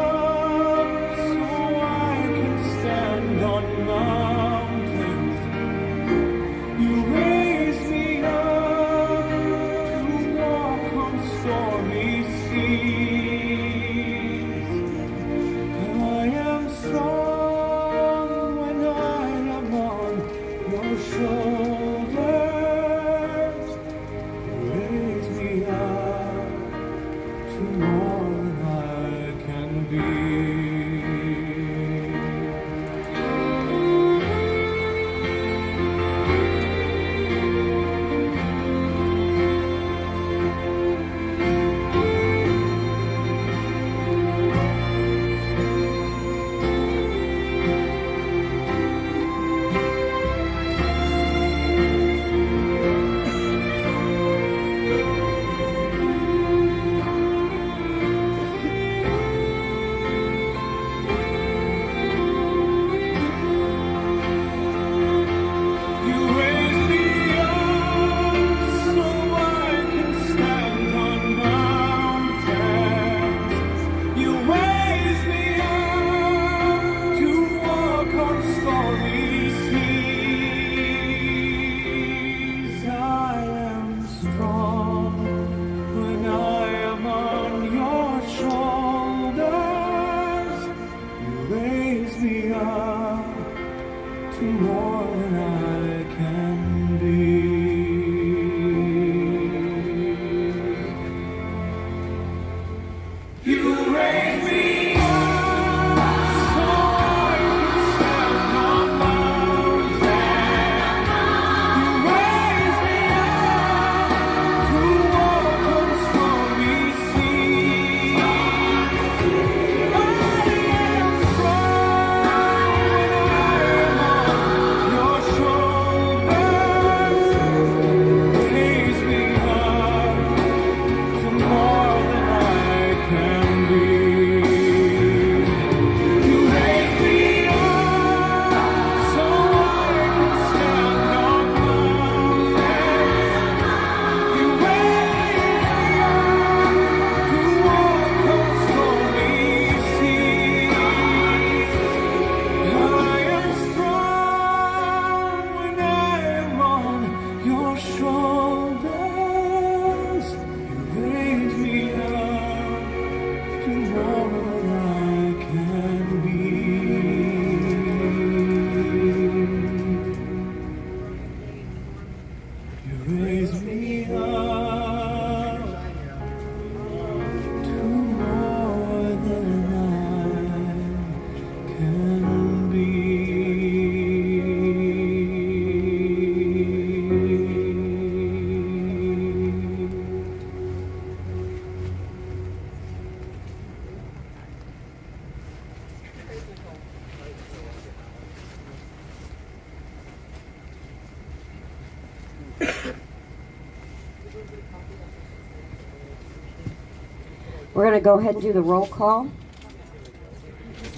Speaker 2: We're going to go ahead and do the roll call.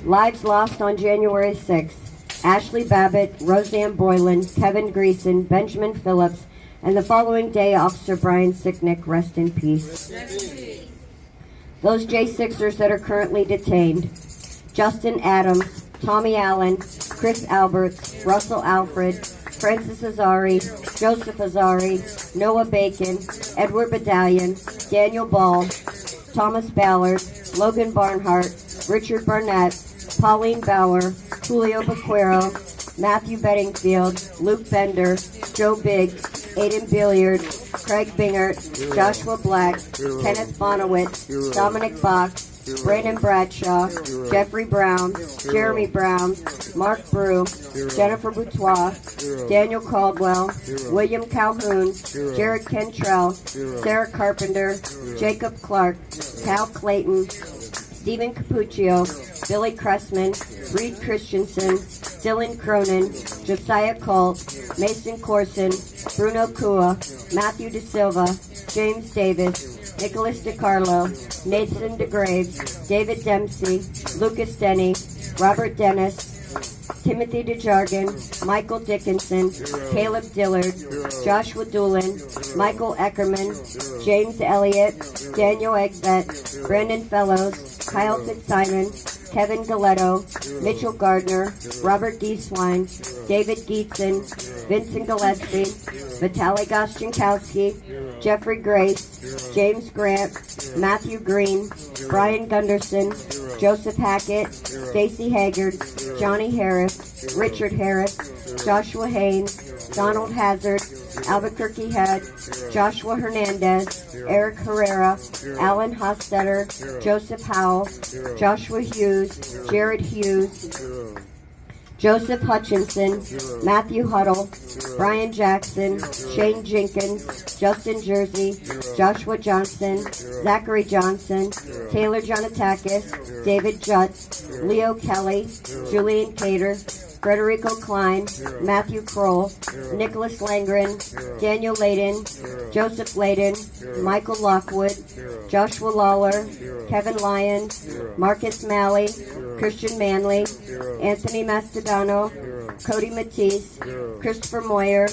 Speaker 2: Lives lost on January 6th. Ashley Babbitt, Roseanne Boylan, Kevin Greason, Benjamin Phillips, and the following day, Officer Brian Sicknick, rest in peace. Those J6ers that are currently detained: Justin Adams, Tommy Allen, Chris Alberts, Russell Alfred, Francis Azari, Joseph Azari, Noah Bacon, Edward Badalion, Daniel Ball, Thomas Ballard, Logan Barnhart, Richard Barnett, Pauline Bauer, Julio Bequero, Matthew Bedingfield, Luke Bender, Joe Biggs, Aiden Billiard, Craig Bingert, Joshua Black, Kenneth Bonowitz, Dominic Bach, Brandon Bradshaw, Jeffrey Brown, Jeremy Brown, Mark Brew, Jennifer Boutois, Daniel Caldwell, William Calhoun, Jared Kentrell, Sarah Carpenter, Jacob Clark, Cal Clayton, Stephen Capuccio, Billy Cressman, Reed Christensen, Dylan Cronin, Josiah Colt, Mason Corson, Bruno Kua, Matthew De Silva, James Davis, Nicholas DiCarlo, Nathan DeGraves, David Dempsey, Lucas Denny, Robert Dennis, Timothy DeJargan, Michael Dickinson, Caleb Dillard, Joshua Doolin, Michael Eckerman, James Elliott, Daniel Egvet, Brandon Fellows, Kyle Fitzsimon, Kevin Galetto, Mitchell Gardner, Robert Gieswein, David Geetson, Vincent Gillespie, Vitaly Goszczynkowski, Jeffrey Grace, James Grant, Matthew Green, Brian Gunderson, Joseph Hackett, Stacy Haggard, Johnny Harris, Richard Harris, Joshua Haynes, Donald Hazard, Albuquerque Head, Joshua Hernandez, Eric Herrera, Alan Hostetter, Joseph Howell, Joshua Hughes, Jared Hughes, Joseph Hutchinson, Matthew Huddle, Brian Jackson, Shane Jenkins, Justin Jersey, Joshua Johnson, Zachary Johnson, Taylor Jonatakis, David Jutt, Leo Kelly, Julian Cater, Frederico Klein, Matthew Kroll, Nicholas Langren, Daniel Layden, Joseph Layden, Michael Lockwood, Joshua Lawler, Kevin Lyon, Marcus Malley, Christian Manley, Anthony Mastodano, Cody Matisse, Christopher Moyer,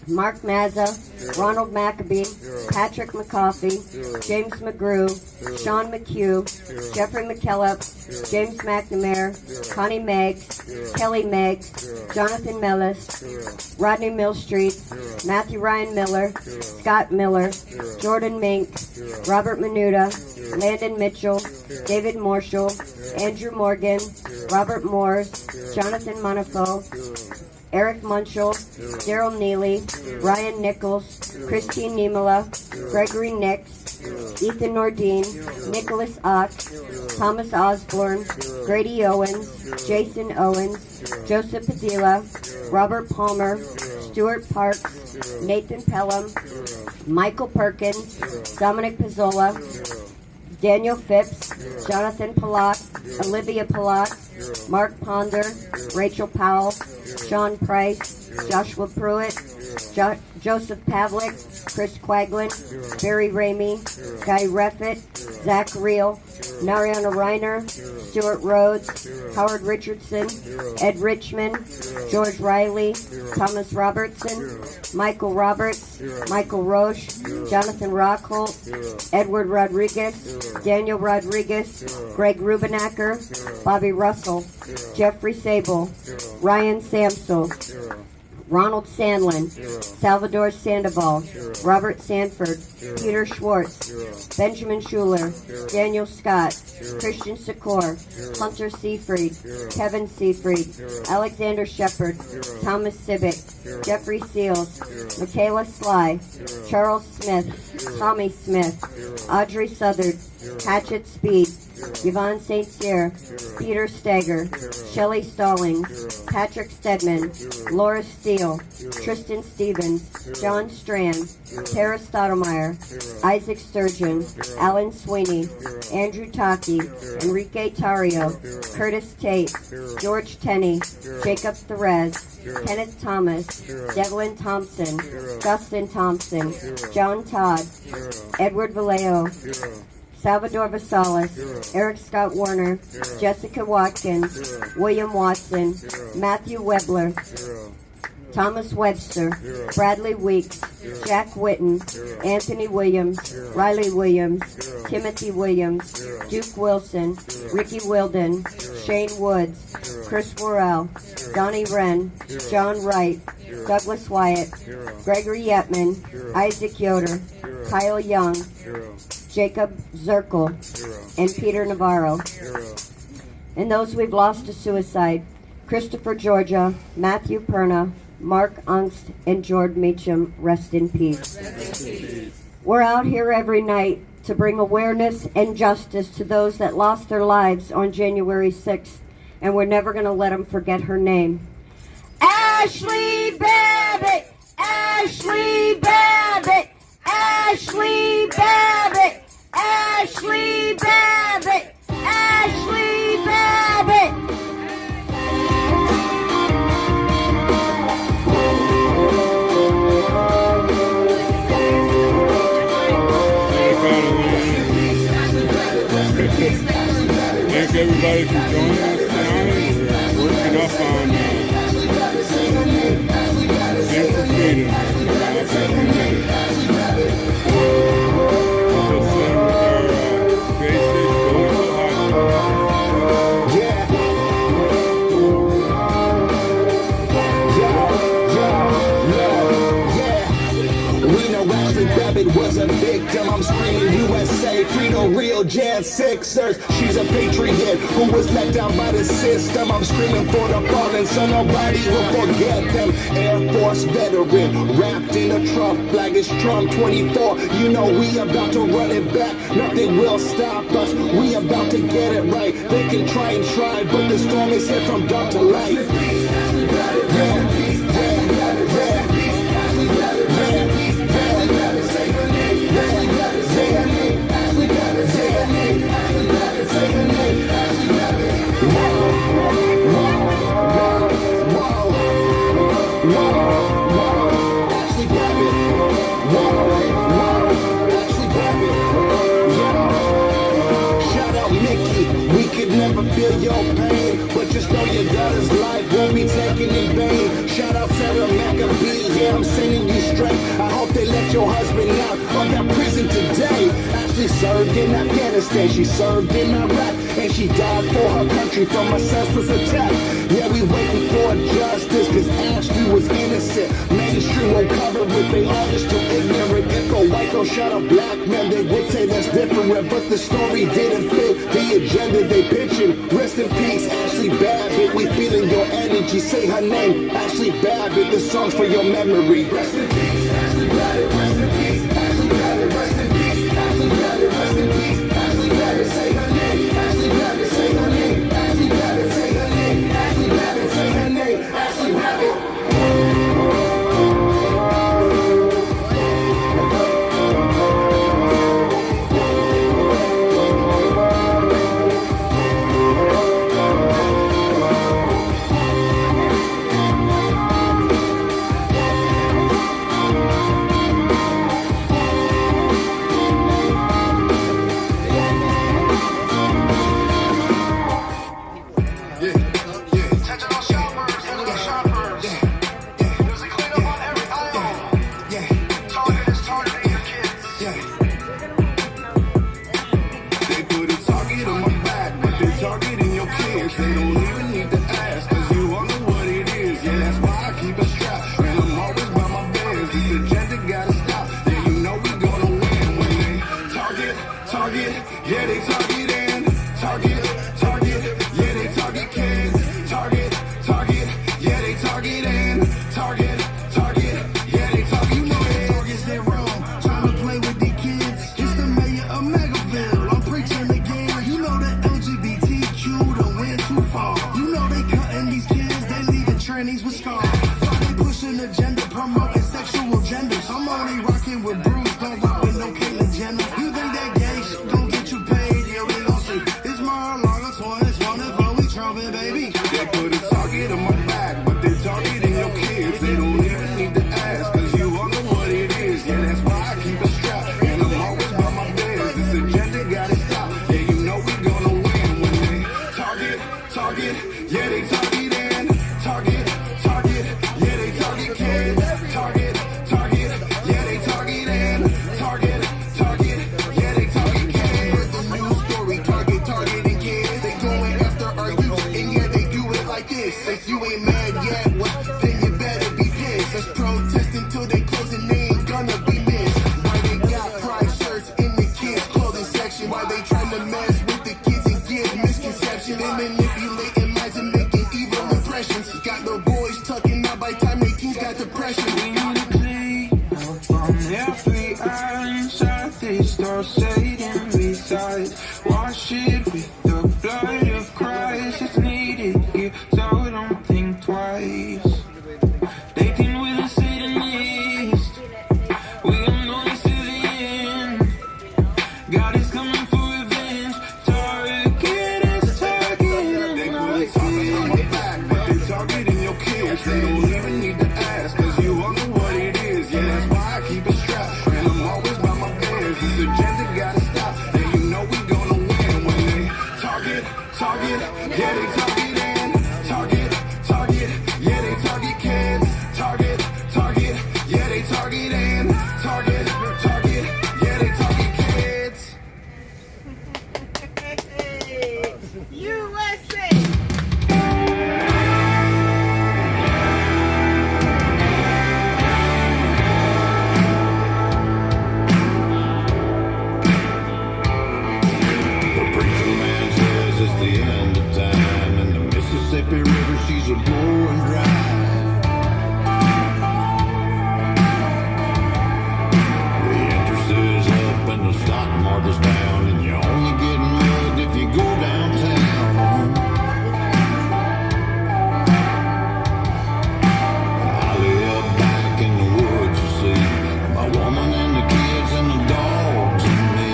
Speaker 2: Mark Mazza, Ronald Maccabee, Patrick McCoffey, James McGrew, Sean McHugh, Jeffrey McKellop, James McNamara, Connie Meggs, Kelly Meggs, Jonathan Mellis, Rodney Millstreet, Matthew Ryan Miller, Scott Miller, Jordan Mink, Robert Menuda, Landon Mitchell, David Marshall, Andrew Morgan, Robert Moores, Jonathan Monifo, Eric Munchell, Daryl Neely, Ryan Nichols, Christine Niemela, Gregory Nix, Ethan Nordine, Nicholas Ock, Thomas Osborne, Grady Owens, Jason Owens, Joseph Padilla, Robert Palmer, Stuart Parks, Nathan Pelham, Michael Perkins, Dominic Pizzola, Daniel Phipps, Jonathan Pollock, Olivia Pollock, Mark Ponder, Rachel Powell, Sean Price, Joshua Pruitt, Joseph Pavlik, Chris Quaglin, Barry Ramey, Guy Reffitt, Zach Reel, Nariana Reiner, Stuart Rhodes, Howard Richardson, Ed Richmond, George Riley, Thomas Robertson, Michael Roberts, Michael Roche, Jonathan Rockholt, Edward Rodriguez, Daniel Rodriguez, Greg Rubenacker, Bobby Russell, Jeffrey Sable, Ryan Samsel, Ronald Sandlin, Salvador Sandoval, Robert Sanford, Peter Schwartz, Benjamin Schuler, Daniel Scott, Christian Secor, Hunter Seafried, Kevin Seafried, Alexander Shepard, Thomas Sibick, Jeffrey Seals, Michaela Sly, Charles Smith, Tommy Smith, Audrey Southard, Hatchet Speed, Yvonne St. Cyr, Peter Steger, Shelley Stallings, Patrick Stedman, Laura Steele, Tristan Stevens, John Strand, Tara Stottlemyre, Isaac Sturgeon, Alan Sweeney, Andrew Taki, Enrique Tario, Curtis Tate, George Tenney, Jacob Therese, Kenneth Thomas, Devlin Thompson, Dustin Thompson, John Todd, Edward Vallejo, Salvador Vasalis, Eric Scott Warner, Jessica Watkins, William Watson, Matthew Webler, Thomas Webster, Bradley Weeks, Jack Witten, Anthony Williams, Riley Williams, Timothy Williams, Duke Wilson, Ricky Wilden, Shane Woods, Chris Worrell, Donnie Wren, John Wright, Douglas Wyatt, Gregory Yetman, Isaac Yoder, Kyle Young, Jacob Zirkel, and Peter Navarro. And those we've lost to suicide: Christopher Georgia, Matthew Perna, Mark Angst, and George Meacham. Rest in peace. We're out here every night to bring awareness and justice to those that lost their lives on January 6th, and we're never going to let them forget her name. Ashley Babbitt! Ashley Babbitt! Ashley Babbitt! Ashley Babbitt! Ashley Babbitt!
Speaker 1: Thank everybody for joining us tonight. We're working up on Stand for Freedom.
Speaker 16: Was a victim, I'm screaming USA, freedom, real J6ers. She's a patriot who was let down by the system. I'm screaming for the fallen so nobody will forget them. Air Force veteran, wrapped in a Trump flag. It's Trump 24, you know we about to run it back. Nothing will stop us, we about to get it right. They can try and try, but the storm is here from dark to light. Never feel your pain, but just know your daughter's life won't be taken in vain. Shout out Sarah McAbee, yeah, I'm sending you straight. I hope they let your husband out of that prison today. Ashley served in Afghanistan, she served in Iraq, and she died for her country from a senseless attack. Yeah, we waiting for justice, cause Ashley was innocent. Mainstream won't cover it, they all just too ignorant. If a white girl shot a black man, they would say that's different, but the story didn't fit the agenda they pitching. Rest in peace, Ashley Babbitt, we feeling your energy. Say her name, Ashley Babbitt, this song's for your memory. Rest in peace, Ashley Babbitt, rest in peace, Ashley Babbitt, rest in peace, Ashley Babbitt, rest in peace, Ashley Babbitt, say her name, Ashley Babbitt, say her name, Ashley Babbitt, say her name, Ashley Babbitt, say her name, Ashley Babbitt.
Speaker 7: Trying to play with the kids. It's the mayor of Megaville. I'm preaching again. You know that
Speaker 20: trannies with scars. They push an agenda, promoting sexual genders. I'm only rocking with Bruce, don't rock with no Caitlyn Jenner. You think that gay shit gon' get you paid? Yeah, we gon' see. It's Mar-a-Lago, it's wonderful, we trumpet, baby.
Speaker 7: They put a target on my back, but they're targeting your kids. They don't even need to ask, cause you all know what it is. Yeah, that's why I keep a strap, and I'm always by my biz. This agenda gotta stop. Yeah, you know we gonna win when they target, yeah, they target and target, yeah, they target kids. Target, yeah, they target and target, yeah, they target kids. The news story, targeting kids. They going after our youth, and yeah, they do it like this. If you ain't mad yet, well, then you better be pissed. Let's protest until they close and they ain't gonna be missed. Why they got pride shirts in the kids' clothing section? Why they trying to mess with the kids and give misconception and manipulating minds and making evil impressions? Got the boys tucking out by time they teens got depression.
Speaker 21: We need to clean up from every eye inside this door. Satan resides. Wash it with the blood of Christ. It's needed here, so don't think twice. They think we're the Satanists. We are noise to the end. God is coming for revenge. Target is targeting.
Speaker 7: They put a target on my back, but they're targeting your kids. They don't even need to ask, cause you all know what it is. Yeah, that's why I keep a strap, and I'm always by my biz. This agenda gotta stop, and you know we gonna win when they target, yeah, they target and target, yeah, they target kids. Target, yeah, they target and target, yeah, they target kids.
Speaker 17: USA!
Speaker 22: The preacher man says it's the end of time, and the Mississippi River, she's a blowing dry. The interest is up and the stock market's down, and you're only getting mugged if you go downtown. I live back in the woods, you see, my woman and the kids and the dogs and me.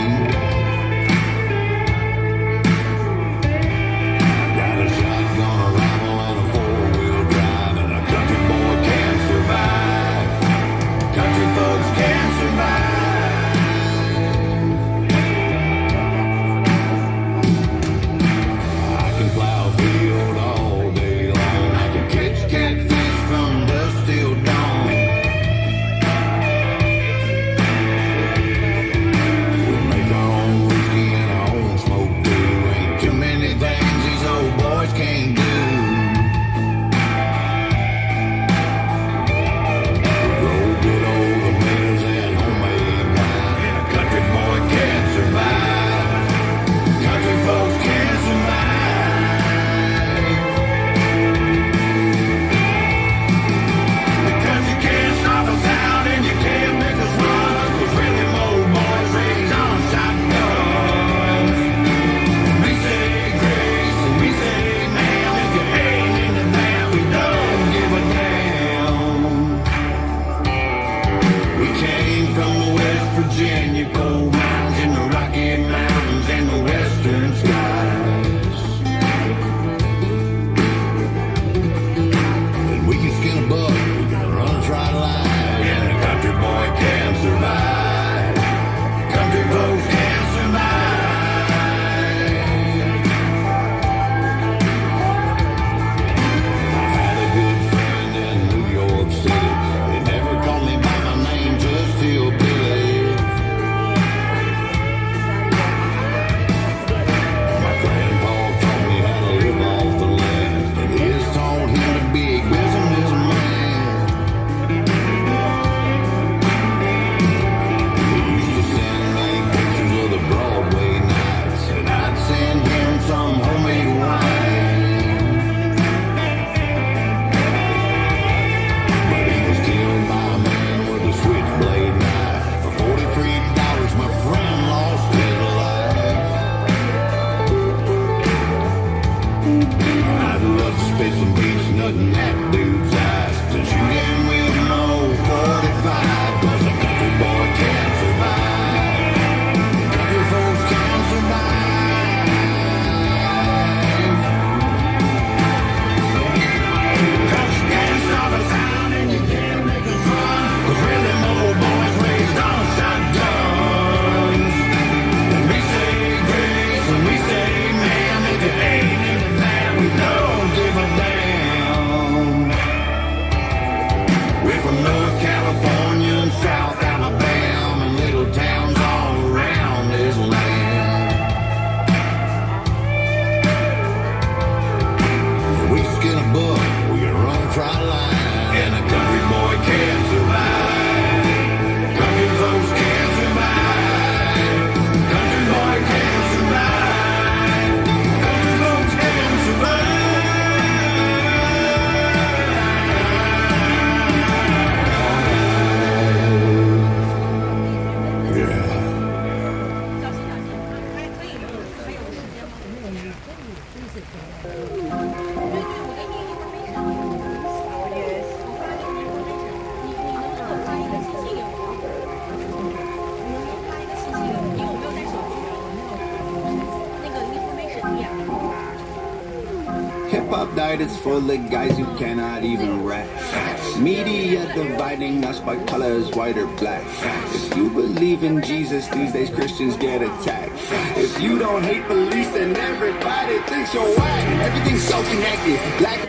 Speaker 22: Got a shotgun, a rifle, and a four-wheel drive, and diet is full of guys who cannot even rap. Media dividing us by colors, white or black. If you believe in Jesus, these days Christians get attacked. If you don't hate police, then everybody thinks you're whack. Everything's so connected. Black.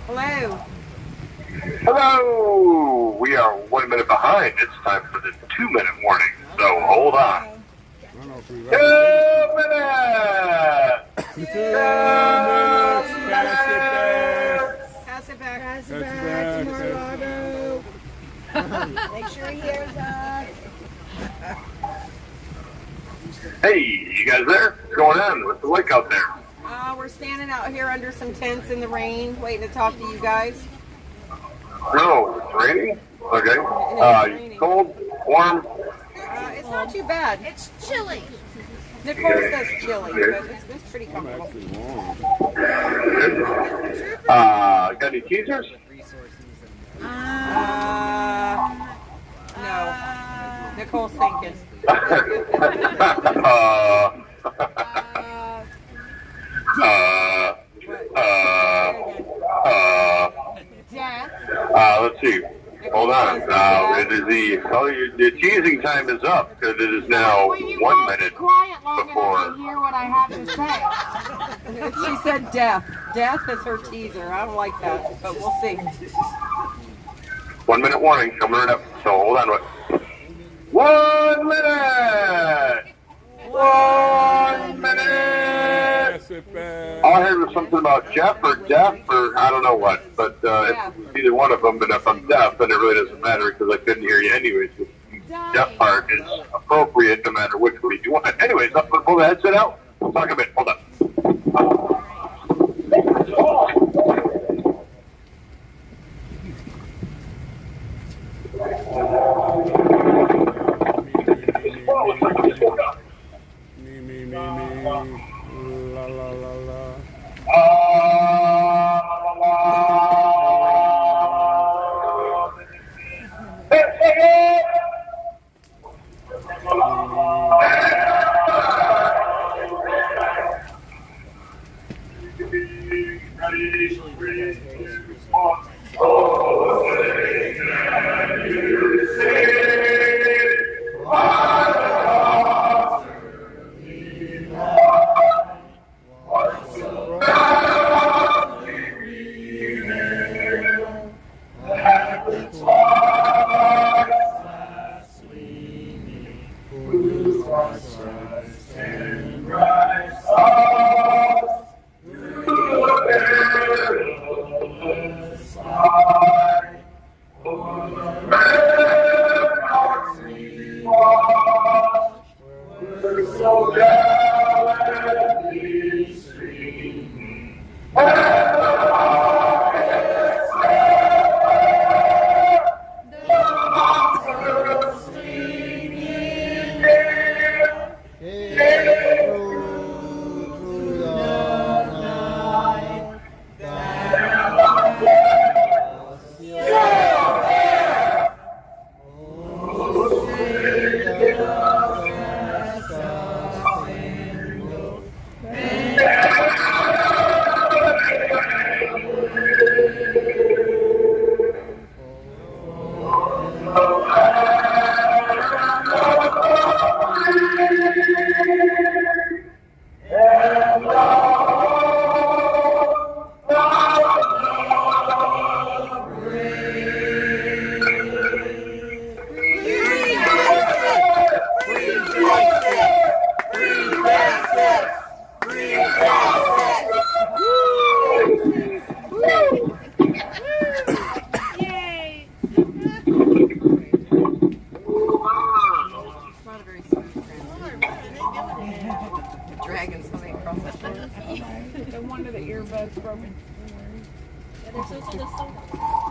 Speaker 19: Hello.
Speaker 13: Hello! We are 1 minute behind. It's time for the 2-minute warning, so hold on. 2 minutes! 2 minutes!
Speaker 19: Pass it back.
Speaker 2: Pass it back to Mar-a-Lago. Make sure he hears us.
Speaker 13: Hey, you guys there? What's going on? What's the like out there?
Speaker 19: We're standing out here under some tents in the rain, waiting to talk to you guys.
Speaker 13: No, it's raining? Okay. Cold? Warm?
Speaker 19: It's not too bad.
Speaker 14: It's chilly.
Speaker 19: Nicole says chilly, but it's pretty comfortable.
Speaker 13: Got any teasers?
Speaker 19: No. Nicole's thinking.
Speaker 13: Let's see. Hold on. It is the teasing time is up because it is now 1 minute before.
Speaker 19: Hear what I have to say. She said death. Death is her teaser. I don't like that, but we'll see.
Speaker 13: 1 minute warning coming right up. So hold on. 1 minute. 1 minute. All I heard was something about Jeff or deaf or I don't know what, but it's either one of them. And if I'm deaf, then it really doesn't matter because I couldn't hear you anyways. The deaf part is appropriate no matter which way you want. Anyways, pull the headset out. We'll talk a bit. Hold on.
Speaker 1: La la la la.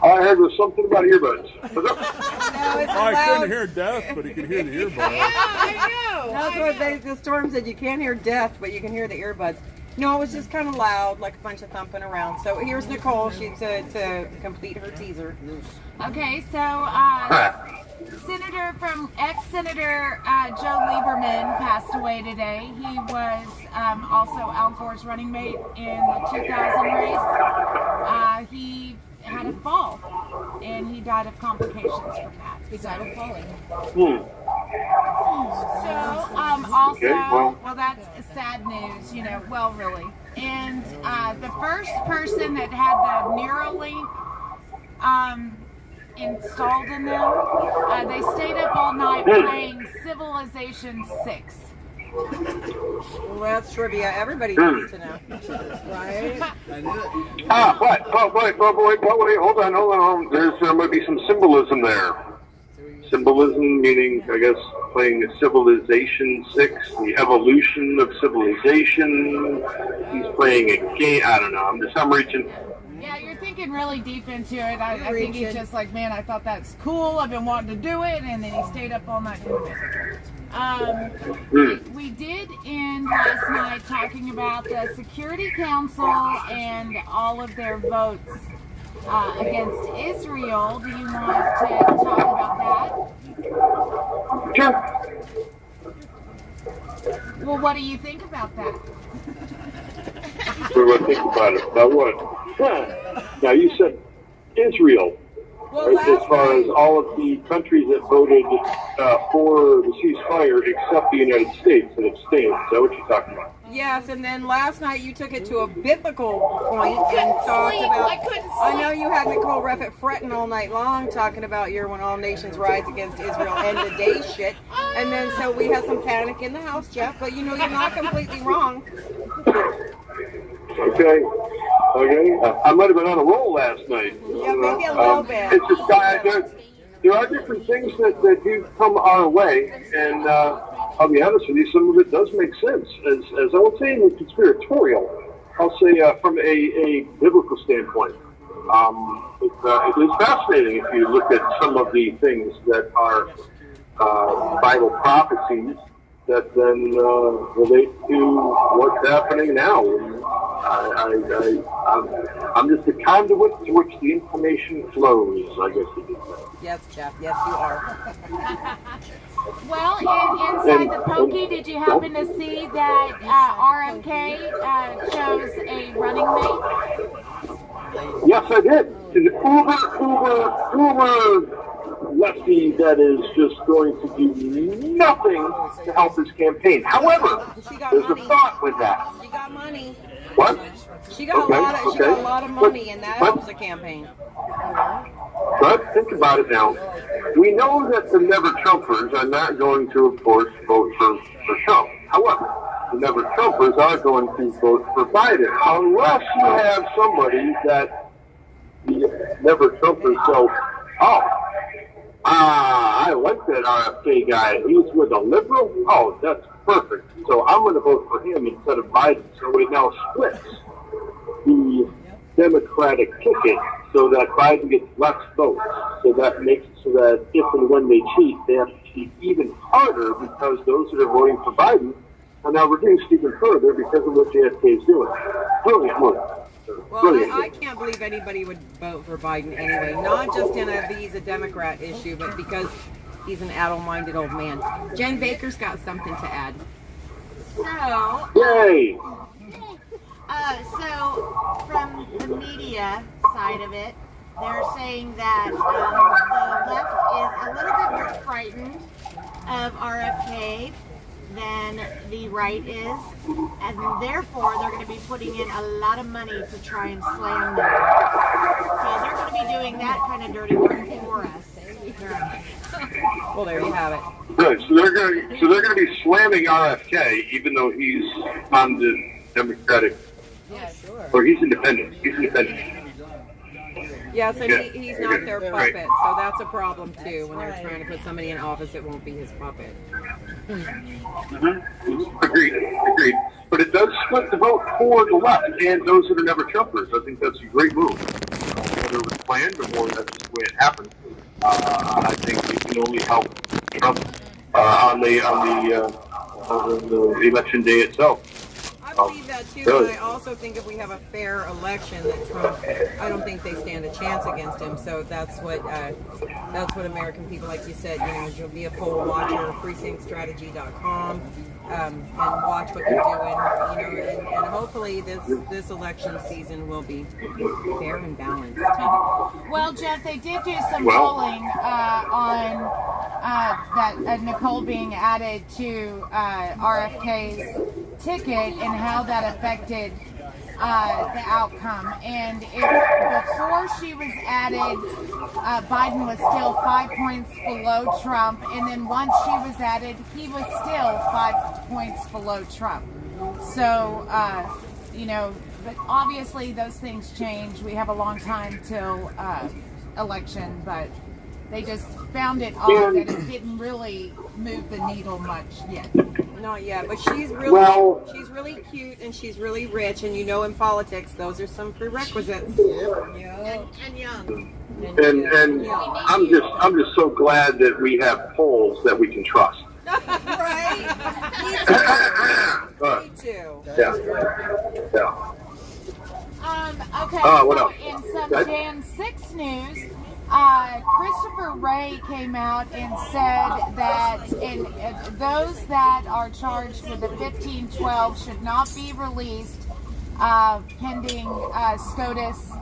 Speaker 13: All I heard was something about earbuds.
Speaker 1: I couldn't hear death, but he could hear the earbuds.
Speaker 19: I know. That's what the storm said. You can't hear death, but you can hear the earbuds. No, it was just kind of loud, like a bunch of thumping around. So here's Nicole. She to complete her teaser.
Speaker 14: Okay, so
Speaker 17: Ex-Senator Joe Lieberman passed away today. He was also Al Gore's running mate in the 2000 race. He had a fall, and he died of complications from that. He died of falling. So, also, well, that's sad news, you know, well, really. And the first person that had the Neuralink installed in them, they stayed up all night playing Civilization 6.
Speaker 19: Well, that's trivia. Everybody needs to know. Right?
Speaker 8: What? Oh, wait, hold on. There might be some symbolism there. Symbolism meaning, I guess, playing Civilization 6, the evolution of civilization. He's playing a game. I don't know. I'm reaching.
Speaker 17: Yeah, you're thinking really deep into it. I think he's just like, man, I thought that's cool. I've been wanting to do it, and then he stayed up all night doing it. We did end last night talking about the Security Council and all of their votes against Israel. Do you want to talk about that?
Speaker 8: Sure.
Speaker 17: Well, what do you think about that?
Speaker 8: What do I think about it? About what? Now, you said Israel.
Speaker 19: Well,
Speaker 8: right, as far as all of the countries that voted for the ceasefire except the United States that abstained. Is that what you're talking about?
Speaker 19: Yes, and then last night you took it to a biblical point and talked about. I know you had Nicole Reffitt fretting all night long talking about your "When All Nations Rise Against Israel" end of day shit, and then so we had some panic in the house, Jeff. But you know you're not completely wrong.
Speaker 8: Okay. I might have been on a roll last night.
Speaker 19: Yeah, maybe a little bit.
Speaker 8: It's just there are different things that do come our way, and I'll be honest with you, some of it does make sense. As I won't say in conspiratorial, I'll say from a biblical standpoint. It is fascinating if you look at some of the things that are Bible prophecies that then relate to what's happening now. I'm just a conduit to which the information flows, I guess you could say.
Speaker 19: Yes, Jeff. Yes, you are.
Speaker 17: Well, inside the Pokey, did you happen to see that RFK chose a running mate?
Speaker 8: Yes, I did. An uber lefty that is just going to do nothing to help his campaign. However, there's a thought with that.
Speaker 19: She got money.
Speaker 8: What?
Speaker 19: She got a lot of money, and that helps the campaign.
Speaker 8: But think about it now. We know that the never-Trumpers are not going to, of course, vote for Trump. However, the never-Trumpers are going to vote for Biden, unless you have somebody that the never-Trumpers go, I like that RFK guy. He's with a liberal? Oh, that's perfect. So I'm going to vote for him instead of Biden. So it now splits the Democratic ticket so that Biden gets less votes. So that makes it so that if and when they cheat, they have to cheat even harder because those that are voting for Biden are now reduced even further because of what JFK is doing. Brilliant move.
Speaker 19: Well, I can't believe anybody would vote for Biden anyway. Not just in he's a Democrat issue, but because he's an adult-minded old man. Jen Baker's got something to add.
Speaker 17: So,
Speaker 8: yay!
Speaker 17: So from the media side of it, they're saying that the left is a little bit more frightened of RFK than the right is, and therefore they're going to be putting in a lot of money to try and slam them. So they're going to be doing that kind of dirty work for us.
Speaker 19: Well, there you have it.
Speaker 8: Good. So they're going to be slamming RFK, even though he's on the Democratic.
Speaker 19: Yeah, sure.
Speaker 8: Or he's independent.
Speaker 19: Yes, and he's not their puppet, so that's a problem too. When they're trying to put somebody in office, it won't be his puppet.
Speaker 8: Agreed. But it does split the vote for the left and those that are never Trumpers. I think that's a great move. Whether it was planned or more, that's just the way it happened. I think it can only help Trump on the election day itself.
Speaker 19: believe that too,
Speaker 8: Really?
Speaker 19: and I also think if we have a fair election, that Trump, I don't think they stand a chance against him. So that's what American people, like you said, you'll be a poll watcher, precinctstrategy.com, and watch what you're doing, and hopefully this election season will be fair and balanced.
Speaker 17: Well, Jeff, they did do some polling on that Nicole being added to RFK's ticket and how that affected the outcome. And before she was added, Biden was still 5 points below Trump, and then once she was added, he was still 5 points below Trump. So, but obviously those things change. We have a long time till election, but they just found it odd that it didn't really move the needle much yet.
Speaker 19: Not yet, but she's really cute and she's really rich, and in politics those are some prerequisites.
Speaker 17: And young.
Speaker 8: And I'm just so glad that we have polls that we can trust.
Speaker 19: Right? Me too.
Speaker 8: Yeah.
Speaker 17: Okay,
Speaker 8: what
Speaker 17: so
Speaker 8: else?
Speaker 17: in some Jan 6 news, Christopher Wray came out and said that those that are charged with the 1512 should not be released pending SCOTUS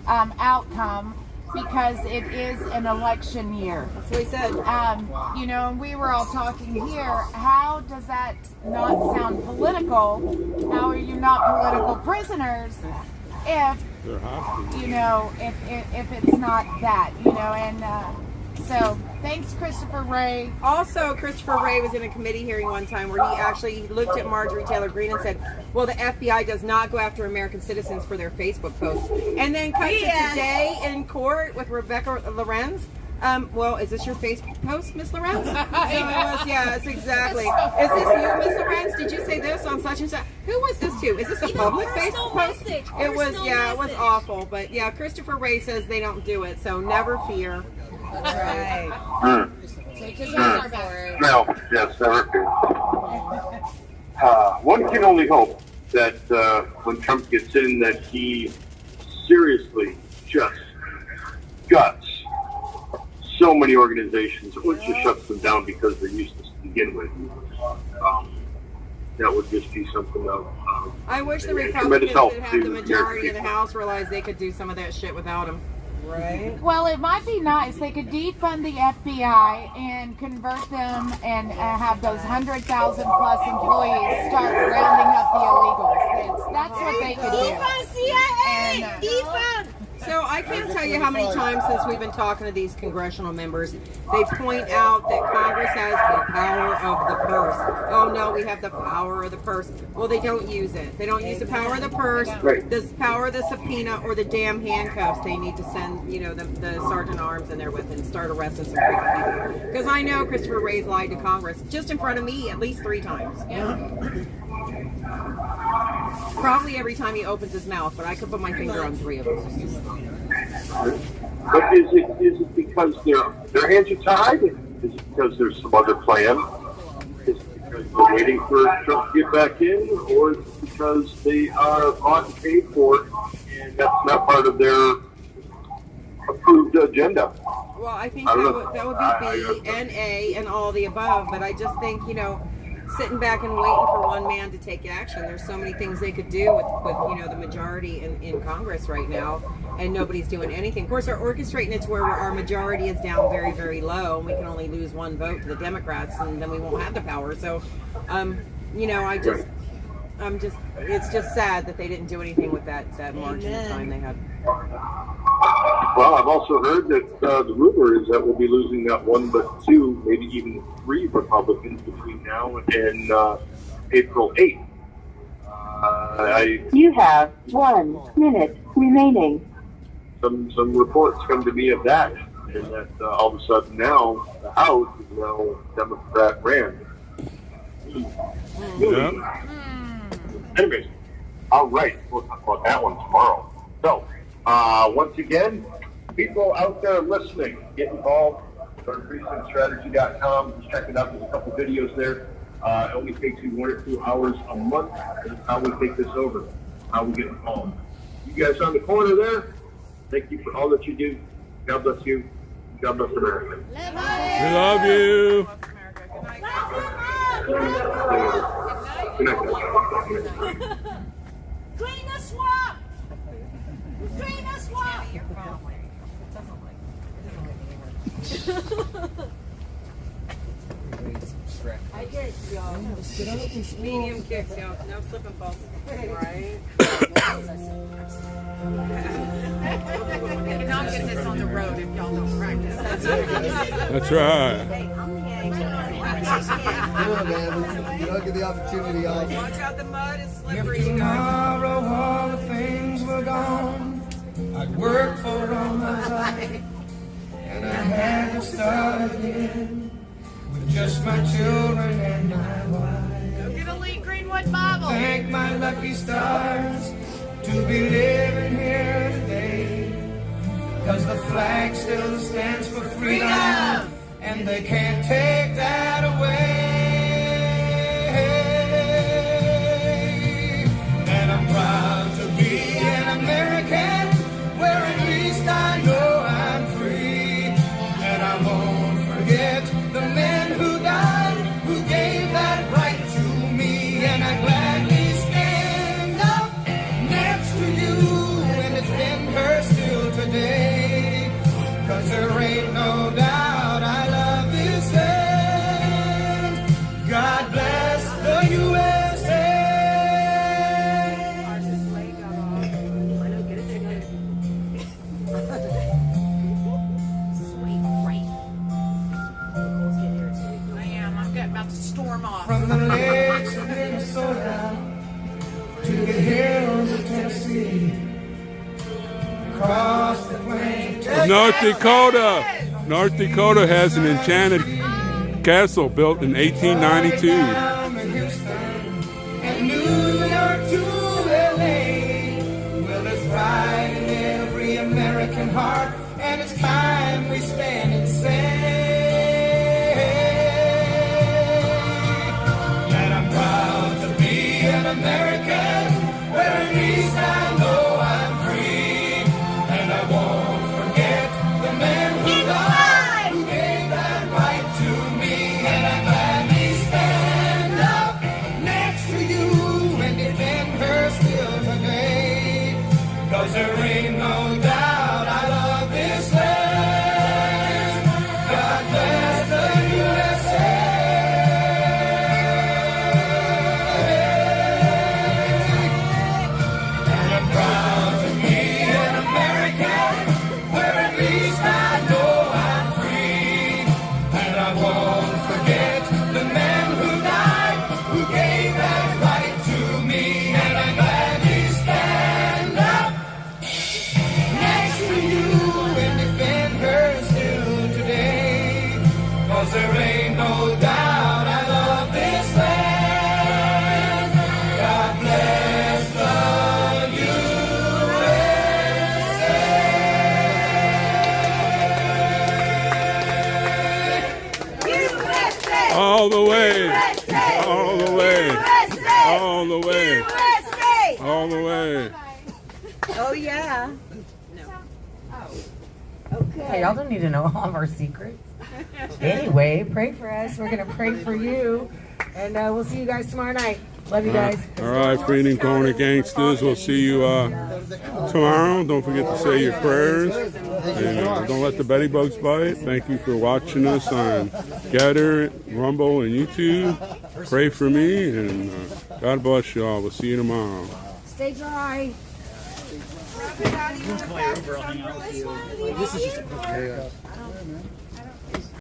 Speaker 17: outcome, because it is an election year.
Speaker 19: That's what he said.
Speaker 17: And we were all talking here, how does that not sound political? How are you not political prisoners if if it's not that, and so thanks, Christopher Wray.
Speaker 19: Also, Christopher Wray was in a committee hearing one time where he actually looked at Marjorie Taylor Greene and said, well, the FBI does not go after American citizens for their Facebook posts. And then cuts it today in court with Rebecca Lorenz. Well, is this your Facebook post, Miss Lorenz? So it was, yes, exactly. Is this you, Miss Lorenz? Did you say this on such and such? Who was this to? Is this a public Facebook post? It was, it was awful. But yeah, Christopher Wray says they don't do it, so never fear.
Speaker 17: Right. Take his arm back.
Speaker 8: No, yes, never fear. One can only hope that when Trump gets in, that he seriously just guts so many organizations, or just shuts them down because they're useless to begin with. That would just be something of
Speaker 19: I wish the Republicans that have the majority of the House realized they could do some of that shit without him.
Speaker 17: Right. Well, it might be nice. They could defund the FBI and convert them and have those 100,000 plus employees start rounding up the illegals. That's what they could do.
Speaker 14: Defund CIA!
Speaker 17: And,
Speaker 14: defund!
Speaker 19: So I can't tell you how many times since we've been talking to these congressional members, they point out that Congress has the power of the purse. Oh no, we have the power of the purse. Well, they don't use it. They don't use the power of the purse, the power of the subpoena, or the damn handcuffs. They need to send, the sergeant arms in there with and start arresting some freaking people. Because I know Christopher Wray's lied to Congress just in front of me at least 3 times. Probably every time he opens his mouth, but I could put my finger on 3 of them.
Speaker 8: But is it because their hands are tied? Is it because there's some other plan? Is it because they're waiting for Trump to get back in, or is it because they are bought and paid for, and that's not part of their approved agenda?
Speaker 19: Well, I think that would be B and A and all the above, but I just think, sitting back and waiting for one man to take action. There's so many things they could do with the majority in Congress right now, and nobody's doing anything. Of course, they're orchestrating it to where our majority is down very, very low, and we can only lose 1 vote to the Democrats, and then we won't have the power. So, it's just sad that they didn't do anything with that margin of time they had.
Speaker 8: Well, I've also heard that the rumor is that we'll be losing not 1 but 2, maybe even 3 Republicans between now and April 8th.
Speaker 9: You have 1 minute remaining.
Speaker 8: Some reports come to me of that, and that all of a sudden now the House is now Democrat ran.
Speaker 1: Yeah.
Speaker 8: Anyways, all right, we'll talk about that one tomorrow. So, once again, people out there listening, get involved. Go to precinctstrategy.com. Just check it out. There's a couple videos there. It only takes you 1 or 2 hours a month. This is how we take this over, how we get involved. You guys on the corner there, thank you for all that you do. God bless you. God bless America.
Speaker 1: We love you.
Speaker 8: Good night, guys.
Speaker 14: Drain the swamp! Drain the swamp!
Speaker 19: I get y'all. Medium kicks, y'all. No slip and falls. Right? You cannot get this on the road if y'all don't practice.
Speaker 1: That's right.
Speaker 5: You don't get the opportunity.
Speaker 19: Watch out, the mud is slippery.
Speaker 21: If tomorrow all the things were gone, I'd work for all my life, and I had to start again with just my children and my wife.
Speaker 14: Go get a Lee Greenwood Bible.
Speaker 21: Thank my lucky stars to be living here today, 'cause the flag still stands for freedom, and they can't take that away. And I'm proud to be an American, where at least I know I'm free. And I won't forget the men who died, who gave that right to me. And I gladly stand up next to you and defend her still today. 'Cause there ain't no doubt I love this land. God bless the USA.
Speaker 14: I'm about to storm off.
Speaker 21: From the lakes of Minnesota to the hills of Tennessee, across the plains of
Speaker 1: North Dakota. North Dakota has an enchanted castle built in 1892.
Speaker 21: and New York to LA. Well, there's pride in every American heart, and it's time we stand and say that I'm proud to be an American, where at least I know I'm free, and I won't forget the men who died, who gave that right to me, and I gladly stand up next to you and defend her still today, 'cause there ain't no doubt I love this land. God bless the USA. And I'm proud to be an American, where at least I know I'm free, and I won't forget the men who died, who gave that right to me, and I gladly stand up next to you and defend her still today, 'cause there ain't no doubt I love this land. God bless the USA.
Speaker 1: All the way. All the way. All the way. All the way.
Speaker 2: Oh, yeah.
Speaker 10: Hey, y'all don't need to know all of our secrets. Anyway, pray for us. We're going to pray for you. And we'll see you guys tomorrow night. Love you guys.
Speaker 1: All right, Freedom Corner gangsters. We'll see you tomorrow. Don't forget to say your prayers. And don't let the Betty Bugs bite. Thank you for watching us on Gather, Rumble, and YouTube. Pray for me, and God bless you all. We'll see you tomorrow.
Speaker 2: Stay dry.
Speaker 5: This is just a